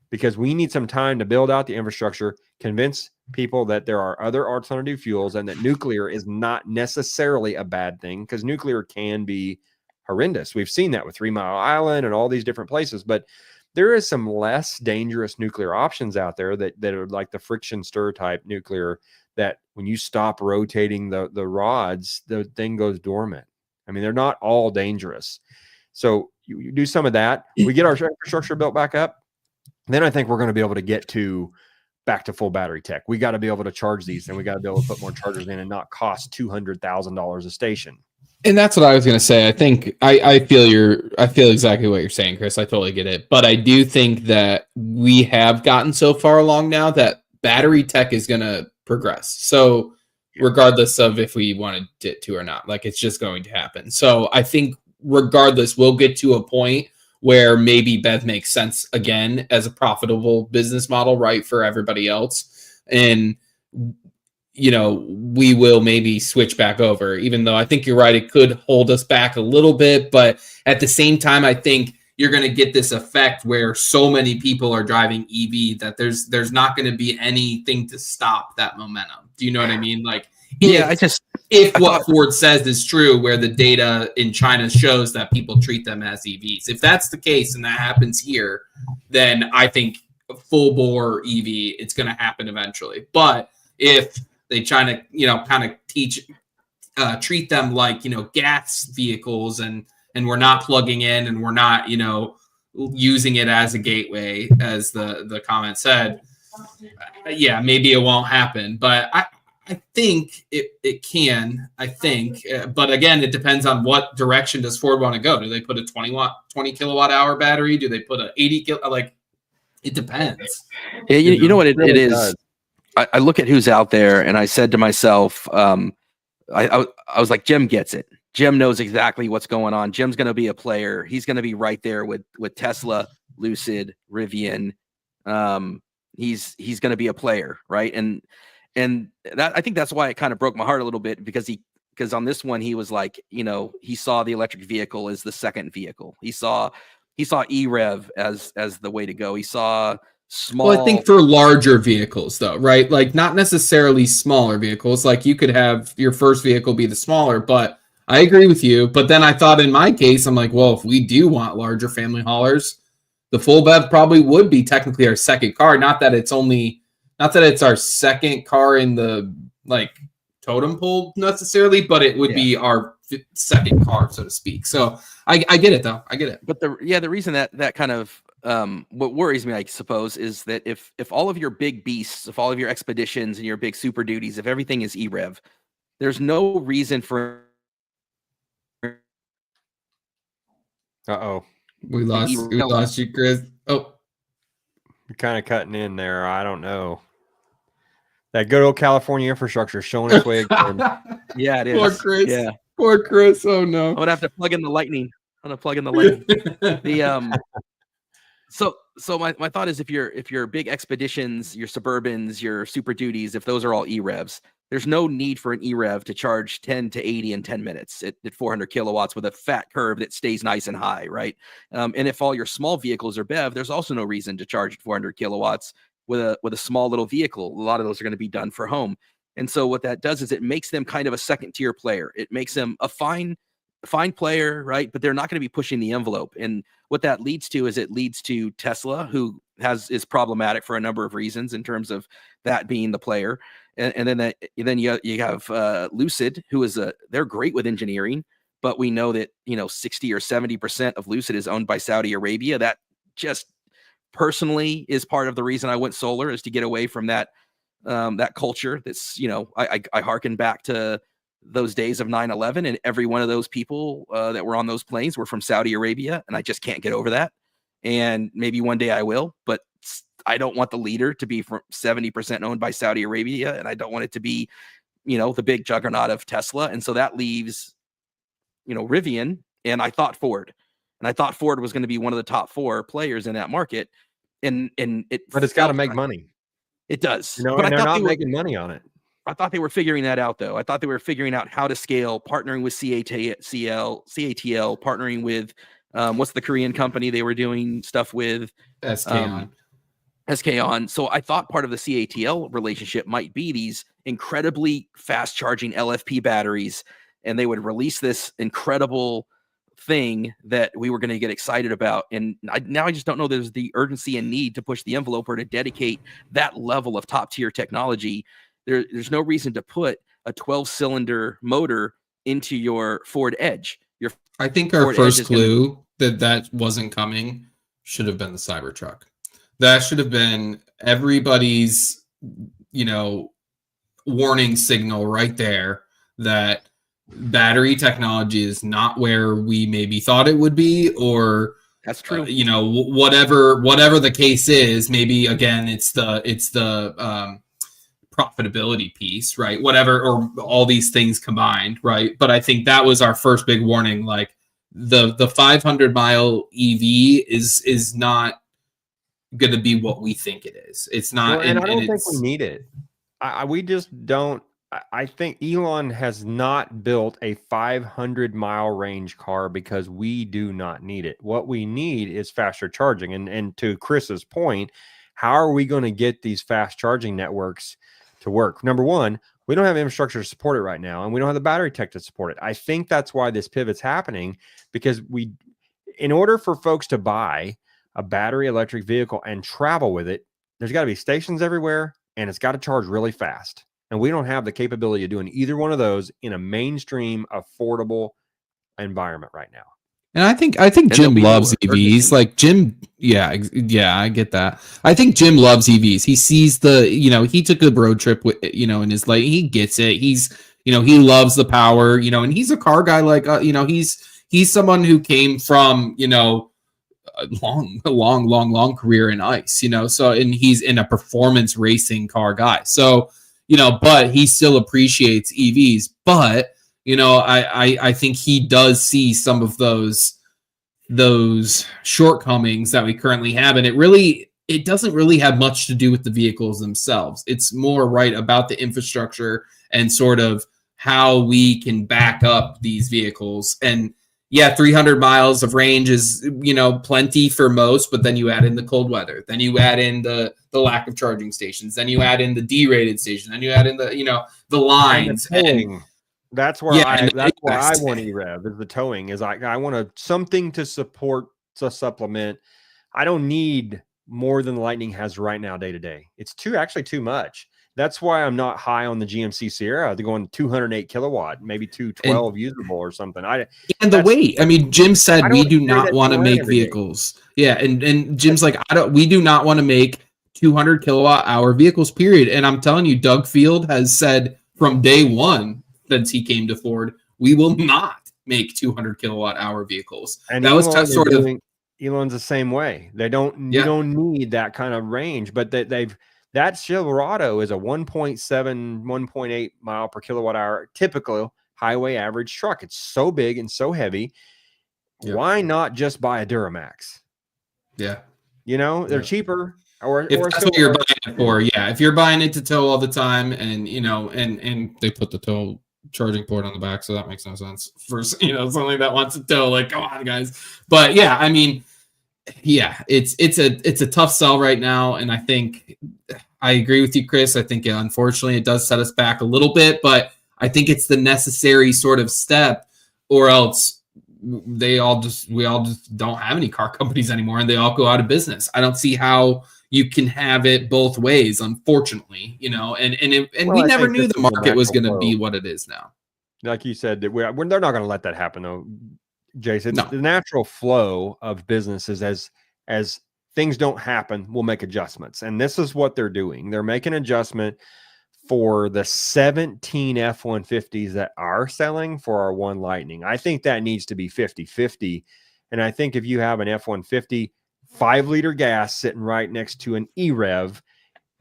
because we need some time to build out the infrastructure, convince people that there are other alternative fuels and that nuclear is not necessarily a bad thing, because nuclear can be horrendous. We've seen that with 3 Mile Island and all these different places, but there is some less dangerous nuclear options out there that are like the friction stir type nuclear, that when you stop rotating the rods, the thing goes dormant. I mean, they're not all dangerous. So you do some of that. We get our infrastructure built back up. Then I think we're going to be able to get back to full battery tech. We got to be able to charge these, and we got to be able to put more chargers in and not cost $200,000 a station. And that's what I was going to say. I think I feel exactly what you're saying, Chris. I totally get it. But I do think that we have gotten so far along now that battery tech is going to progress. So regardless of if we wanted it to or not, like, it's just going to happen. So I think regardless, we'll get to a point where maybe BEV makes sense again as a profitable business model, right, for everybody else. And, you know, we will maybe switch back over, even though I think you're right, it could hold us back a little bit. But at the same time, I think you're going to get this effect where so many people are driving EV that there's not going to be anything to stop that momentum. Do you know what I mean? Like, if what Ford says is true, where the data in China shows that people treat them as EVs, if that's the case and that happens here, then I think full bore EV, it's going to happen eventually. But if they kind of treat them like, gas vehicles, and we're not plugging in and we're not, using it as a gateway, as the comment said, yeah, maybe it won't happen. But I think it can, but again, it depends on what direction does Ford want to go. Do they put a 20 kilowatt hour battery? Do they put a 80 like, it depends. Yeah. You know what it really is. Does. I look at who's out there, and I said to myself, I was like, Jim gets it. Jim knows exactly what's going on. Jim's going to be a player. He's going to be right there with Tesla, Lucid, Rivian. He's going to be a player, right? And that, I think that's why it kind of broke my heart a little bit, because on this one, he was like, he saw the electric vehicle as the second vehicle. He saw EREV as the way to go. He saw small. Well, I think for larger vehicles though, right? Like, not necessarily smaller vehicles. Like, you could have your first vehicle be the smaller, but I agree with you. But then I thought, in my case, I'm like, well, if we do want larger family haulers, the full BEV probably would be technically our second car. Not that it's our second car in the totem pole necessarily, but it would be our second car, so to speak. So I get it though. I get it. But the reason that kind of what worries me, I suppose, is that if all of your big beasts, if all of your expeditions and your big Super Duties, if everything is EREV, there's no reason for. We lost you, Chris. Oh, you're kind of cutting in there. I don't know. That good old California infrastructure is showing its way again. Yeah, it is. Poor Chris. Yeah. Poor Chris. Oh no. I'm gonna have to plug in the lightning. The So my thought is, if your big expeditions, your Suburbans, your Super Duties, if those are all EREVs, there's no need for an EREV to charge 10 to 80 in 10 minutes at 400 kilowatts with a fat curve that stays nice and high, right? And if all your small vehicles are BEV, there's also no reason to charge at 400 kilowatts with a small little vehicle. A lot of those are going to be done for home. And so what that does is it makes them kind of a second tier player. It makes them a fine player, right? But they're not going to be pushing the envelope. And what that leads to is it leads to Tesla, who is problematic for a number of reasons in terms of that being the player. And then you have Lucid, who is they're great with engineering, but we know that 60 or 70% of Lucid is owned by Saudi Arabia. That just personally is part of the reason I went solar, is to get away from that culture. That's I hearken back to those days of 9/11, and every one of those people that were on those planes were from Saudi Arabia, and I just can't get over that. And maybe one day I will, but I don't want the leader to be from 70% owned by Saudi Arabia, and I don't want it to be, the big juggernaut of Tesla. And so that leaves, Rivian, and I thought Ford. And I thought Ford was going to be one of the top 4 players in that market. But it's got to make money. It does. But I they're thought not making money on it. I thought they were figuring that out, though. I thought they were figuring out how to scale, partnering with CATL, partnering with what's the Korean company they were doing stuff with? SK On. So I thought part of the CATL relationship might be these incredibly fast charging LFP batteries, and they would release this incredible thing that we were going to get excited about. And now I just don't know there's the urgency and need to push the envelope or to dedicate that level of top tier technology. There's no reason to put a 12-cylinder motor into your Ford Edge. I think our first clue that wasn't coming should have been the Cybertruck. That should have been everybody's, warning signal right there that battery technology is not where we maybe thought it would be, or that's true. Whatever the case is, maybe again it's the profitability piece, right? Whatever, or all these things combined, right? But I think that was our first big warning. Like the 500-mile EV is not going to be what we think it is. It's not, and I don't think we need it. We just don't. I think Elon has not built a 500-mile range car because we do not need it. What we need is faster charging. And to Chris's point, how are we going to get these fast charging networks to work? Number one, we don't have infrastructure to support it right now, and we don't have the battery tech to support it. I think that's why this pivot's happening, because in order for folks to buy a battery electric vehicle and travel with it, there's got to be stations everywhere, and it's got to charge really fast. And we don't have the capability of doing either one of those in a mainstream, affordable environment right now. And I think Jim loves EVs. Like Jim, yeah, I get that. I think Jim loves EVs. He sees he took a road trip with, in his life. He gets it. He's, he loves the power, and he's a car guy. Like, he's someone who came from, a long career in ICE, so, and he's in a performance racing car guy. So, but he still appreciates EVs. But, I think he does see some of those shortcomings that we currently have. And it doesn't really have much to do with the vehicles themselves. It's more right about the infrastructure and sort of how we can back up these vehicles. And yeah, 300 miles of range is, plenty for most, but then you add in the cold weather, then you add in the lack of charging stations, then you add in the derated station, then you add in the lines. And that's where I want EREV, is the towing. Is I want something to supplement. I don't need more than Lightning has right now day to day. It's actually too much. That's why I'm not high on the GMC Sierra. They're going 208 kilowatt, maybe 212 usable or something. And the weight. I mean, Jim said we do not want to make vehicles. Yeah, and Jim's like, we do not want to make 200 kilowatt hour vehicles, period. And I'm telling you, Doug Field has said from day one since he came to Ford, we will not make 200 kilowatt hour vehicles. And that was sort of Elon's the same way. You don't need that kind of range, but that Silverado is a 1.7, 1.8 mile per kilowatt hour typical highway average truck. It's so big and so heavy. Yep. Why not just buy a Duramax? Yeah. They're cheaper. if or that's what you're silver. buying it for, yeah. If you're buying it to tow all the time, and and they put the tow charging port on the back, so that makes no sense for something that wants to tow. Like, come on, guys. But yeah, I mean, yeah, it's a tough sell right now, and I think I agree with you, Chris. I think unfortunately it does set us back a little bit, but I think it's the necessary sort of step, or else we all just don't have any car companies anymore, and they all go out of business. I don't see how you can have it both ways, unfortunately. We never knew the market was going to be what it is now. Like you said, that they're not going to let that happen, though, Jason. No. The natural flow of businesses, as things don't happen, we'll make adjustments, and this is what they're doing. They're making an adjustment for the 17 F-150s that are selling for our one Lightning. I think that needs to be 50-50, and I think if you have an F-150 5-liter gas sitting right next to an EREV,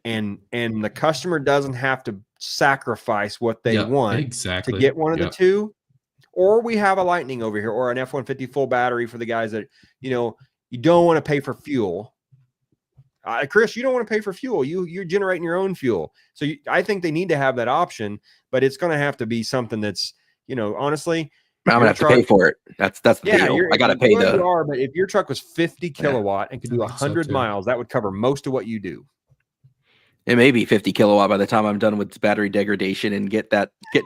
and the customer doesn't have to sacrifice what they want to get one of the two, or we have a Lightning over here, or an F-150 full battery for the guys that, you don't want to pay for fuel. Chris, you don't want to pay for fuel. You're generating your own fuel. So I think they need to have that option, but it's going to have to be something that's, honestly, I'm gonna have to pay for it. That's the deal. I gotta pay the. You are, but if your truck was 50 kilowatt and could do 100 miles, that would cover most of what you do. It may be 50 kilowatt by the time I'm done with battery degradation and get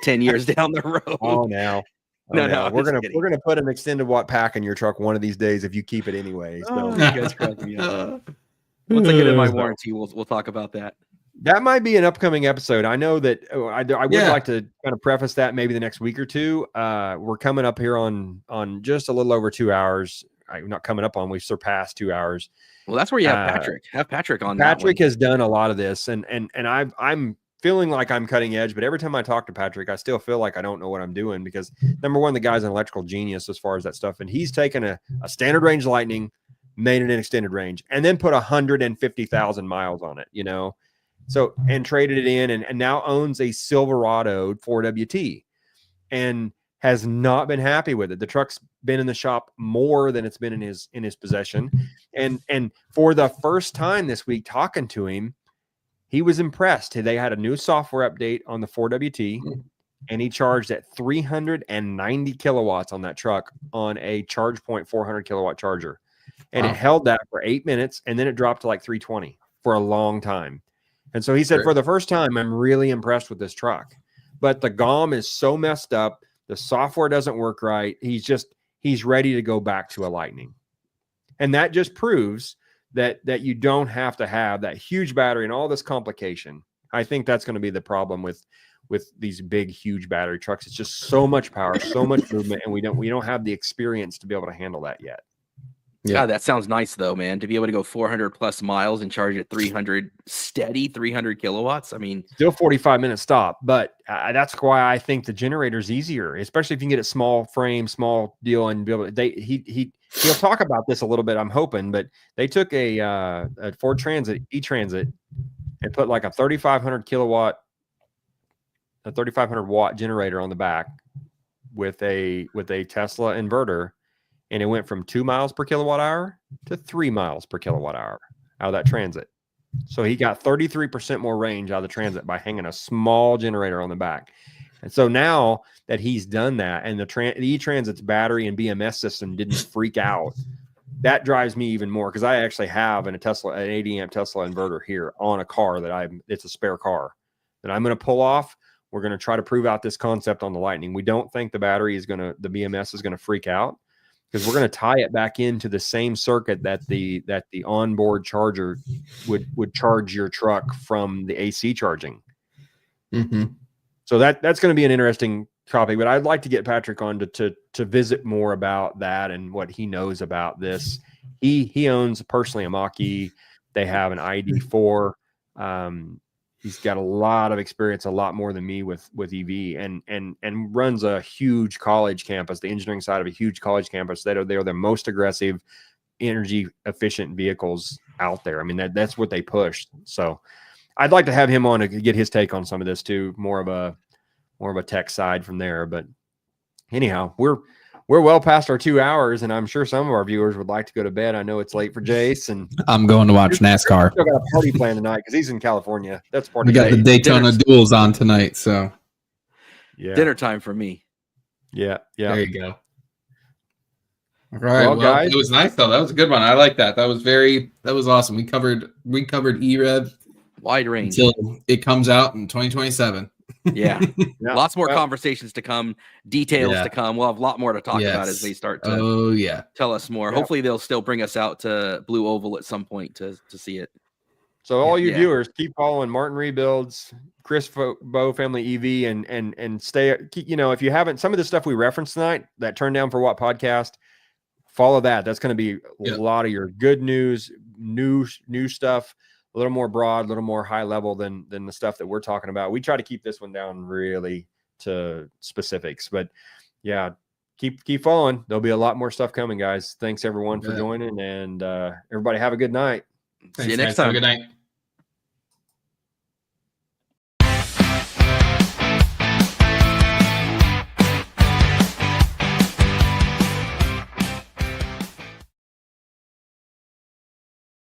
10 years down the road. No. We're gonna put an extended watt pack in your truck one of these days if you keep it anyway. So you guys crack me up. Once I get in my warranty, we'll talk about that. That might be an upcoming episode. I know that I would like to kind of preface that maybe the next week or two. We're coming up here on just a little over 2 hours. Not coming up on, we've surpassed 2 hours. Well, that's where you have Patrick. Have Patrick on. Patrick has done a lot of this, and I'm feeling like I'm cutting edge, but every time I talk to Patrick, I still feel like I don't know what I'm doing, because number one, the guy's an electrical genius as far as that stuff, and he's taken a standard range Lightning, made it an extended range, and then put 150,000 miles on it, so, and traded it in, and now owns a Silverado 4WT, and has not been happy with it. The truck's been in the shop more than it's been in his possession, and for the first time this week talking to him, he was impressed. They had a new software update on the 4WT, and he charged at 390 kilowatts on that truck on a ChargePoint 400 kilowatt charger. And it held that for 8 minutes, and then it dropped to like 320 for a long time. And so he said, for the first time, I'm really impressed with this truck. But the GOM is so messed up. The software doesn't work right. He's ready to go back to a Lightning. And that just proves that you don't have to have that huge battery and all this complication. I think that's going to be the problem with these big, huge battery trucks. It's just so much power, so much movement, and we don't have the experience to be able to handle that yet. Yeah, that sounds nice though, man. To be able to go 400 plus miles and charge at 300 kilowatts. I mean, still 45-minute stop, but that's why I think the generator's easier, especially if you can get a small frame, small deal, and be able to. He'll talk about this a little bit, I'm hoping, but they took a Ford Transit, E-Transit, and put like a 3,500 watt generator on the back with a Tesla inverter. And it went from 2 miles per kilowatt hour to 3 miles per kilowatt hour out of that Transit. So he got 33% more range out of the Transit by hanging a small generator on the back. And so now that he's done that, and the E-Transit's battery and BMS system didn't freak out, that drives me even more, because I actually have an 80 amp Tesla inverter here on a car it's a spare car that I'm going to pull off. We're going to try to prove out this concept on the Lightning. We don't think the BMS is going to freak out, because we're going to tie it back into the same circuit that the onboard charger would charge your truck from the AC charging. Mm-hmm. So that's going to be an interesting topic, but I'd like to get Patrick on to visit more about that and what he knows about this. He owns personally a Mach-E. They have an ID4. He's got a lot of experience, a lot more than me with EV, and runs a huge college campus, the engineering side of a huge college campus. They are the most aggressive, energy efficient vehicles out there. I mean, that's what they push. So I'd like to have him on to get his take on some of this too, more of a tech side from there. But anyhow, we're we're well past our 2 hours, and I'm sure some of our viewers would like to go to bed. I know it's late for Jace, and I'm going to watch NASCAR. Still got a party plan tonight because he's in California. That's part We of got the Daytona Dinner. duels on tonight, so yeah, Dinner time for me. yeah. there you go. All right, Well, guys, it was nice though. That was a good one. I like that. That was awesome. We covered EREV Wide range. until it comes out in 2027. Yeah. Yeah. Lots more Well, conversations to come, details Yeah. to come. We'll have a lot more to talk about as they start to Oh yeah. tell us more. Yeah. Hopefully they'll still bring us out to Blue Oval at some point to see it. So all you Yeah. viewers, keep following Martin Rebuilds, Chris Bow Family EV, and stay. You know, if you haven't, some of the stuff we referenced tonight, that Turn Down for What podcast, follow that. That's going to be a lot of your good news, new stuff. A little more broad, a little more high level than the stuff that we're talking about. We try to keep this one down really to specifics, but yeah, keep following. There'll be a lot more stuff coming, guys. Thanks everyone for joining, and everybody have a good night. See you next time. Have a good night.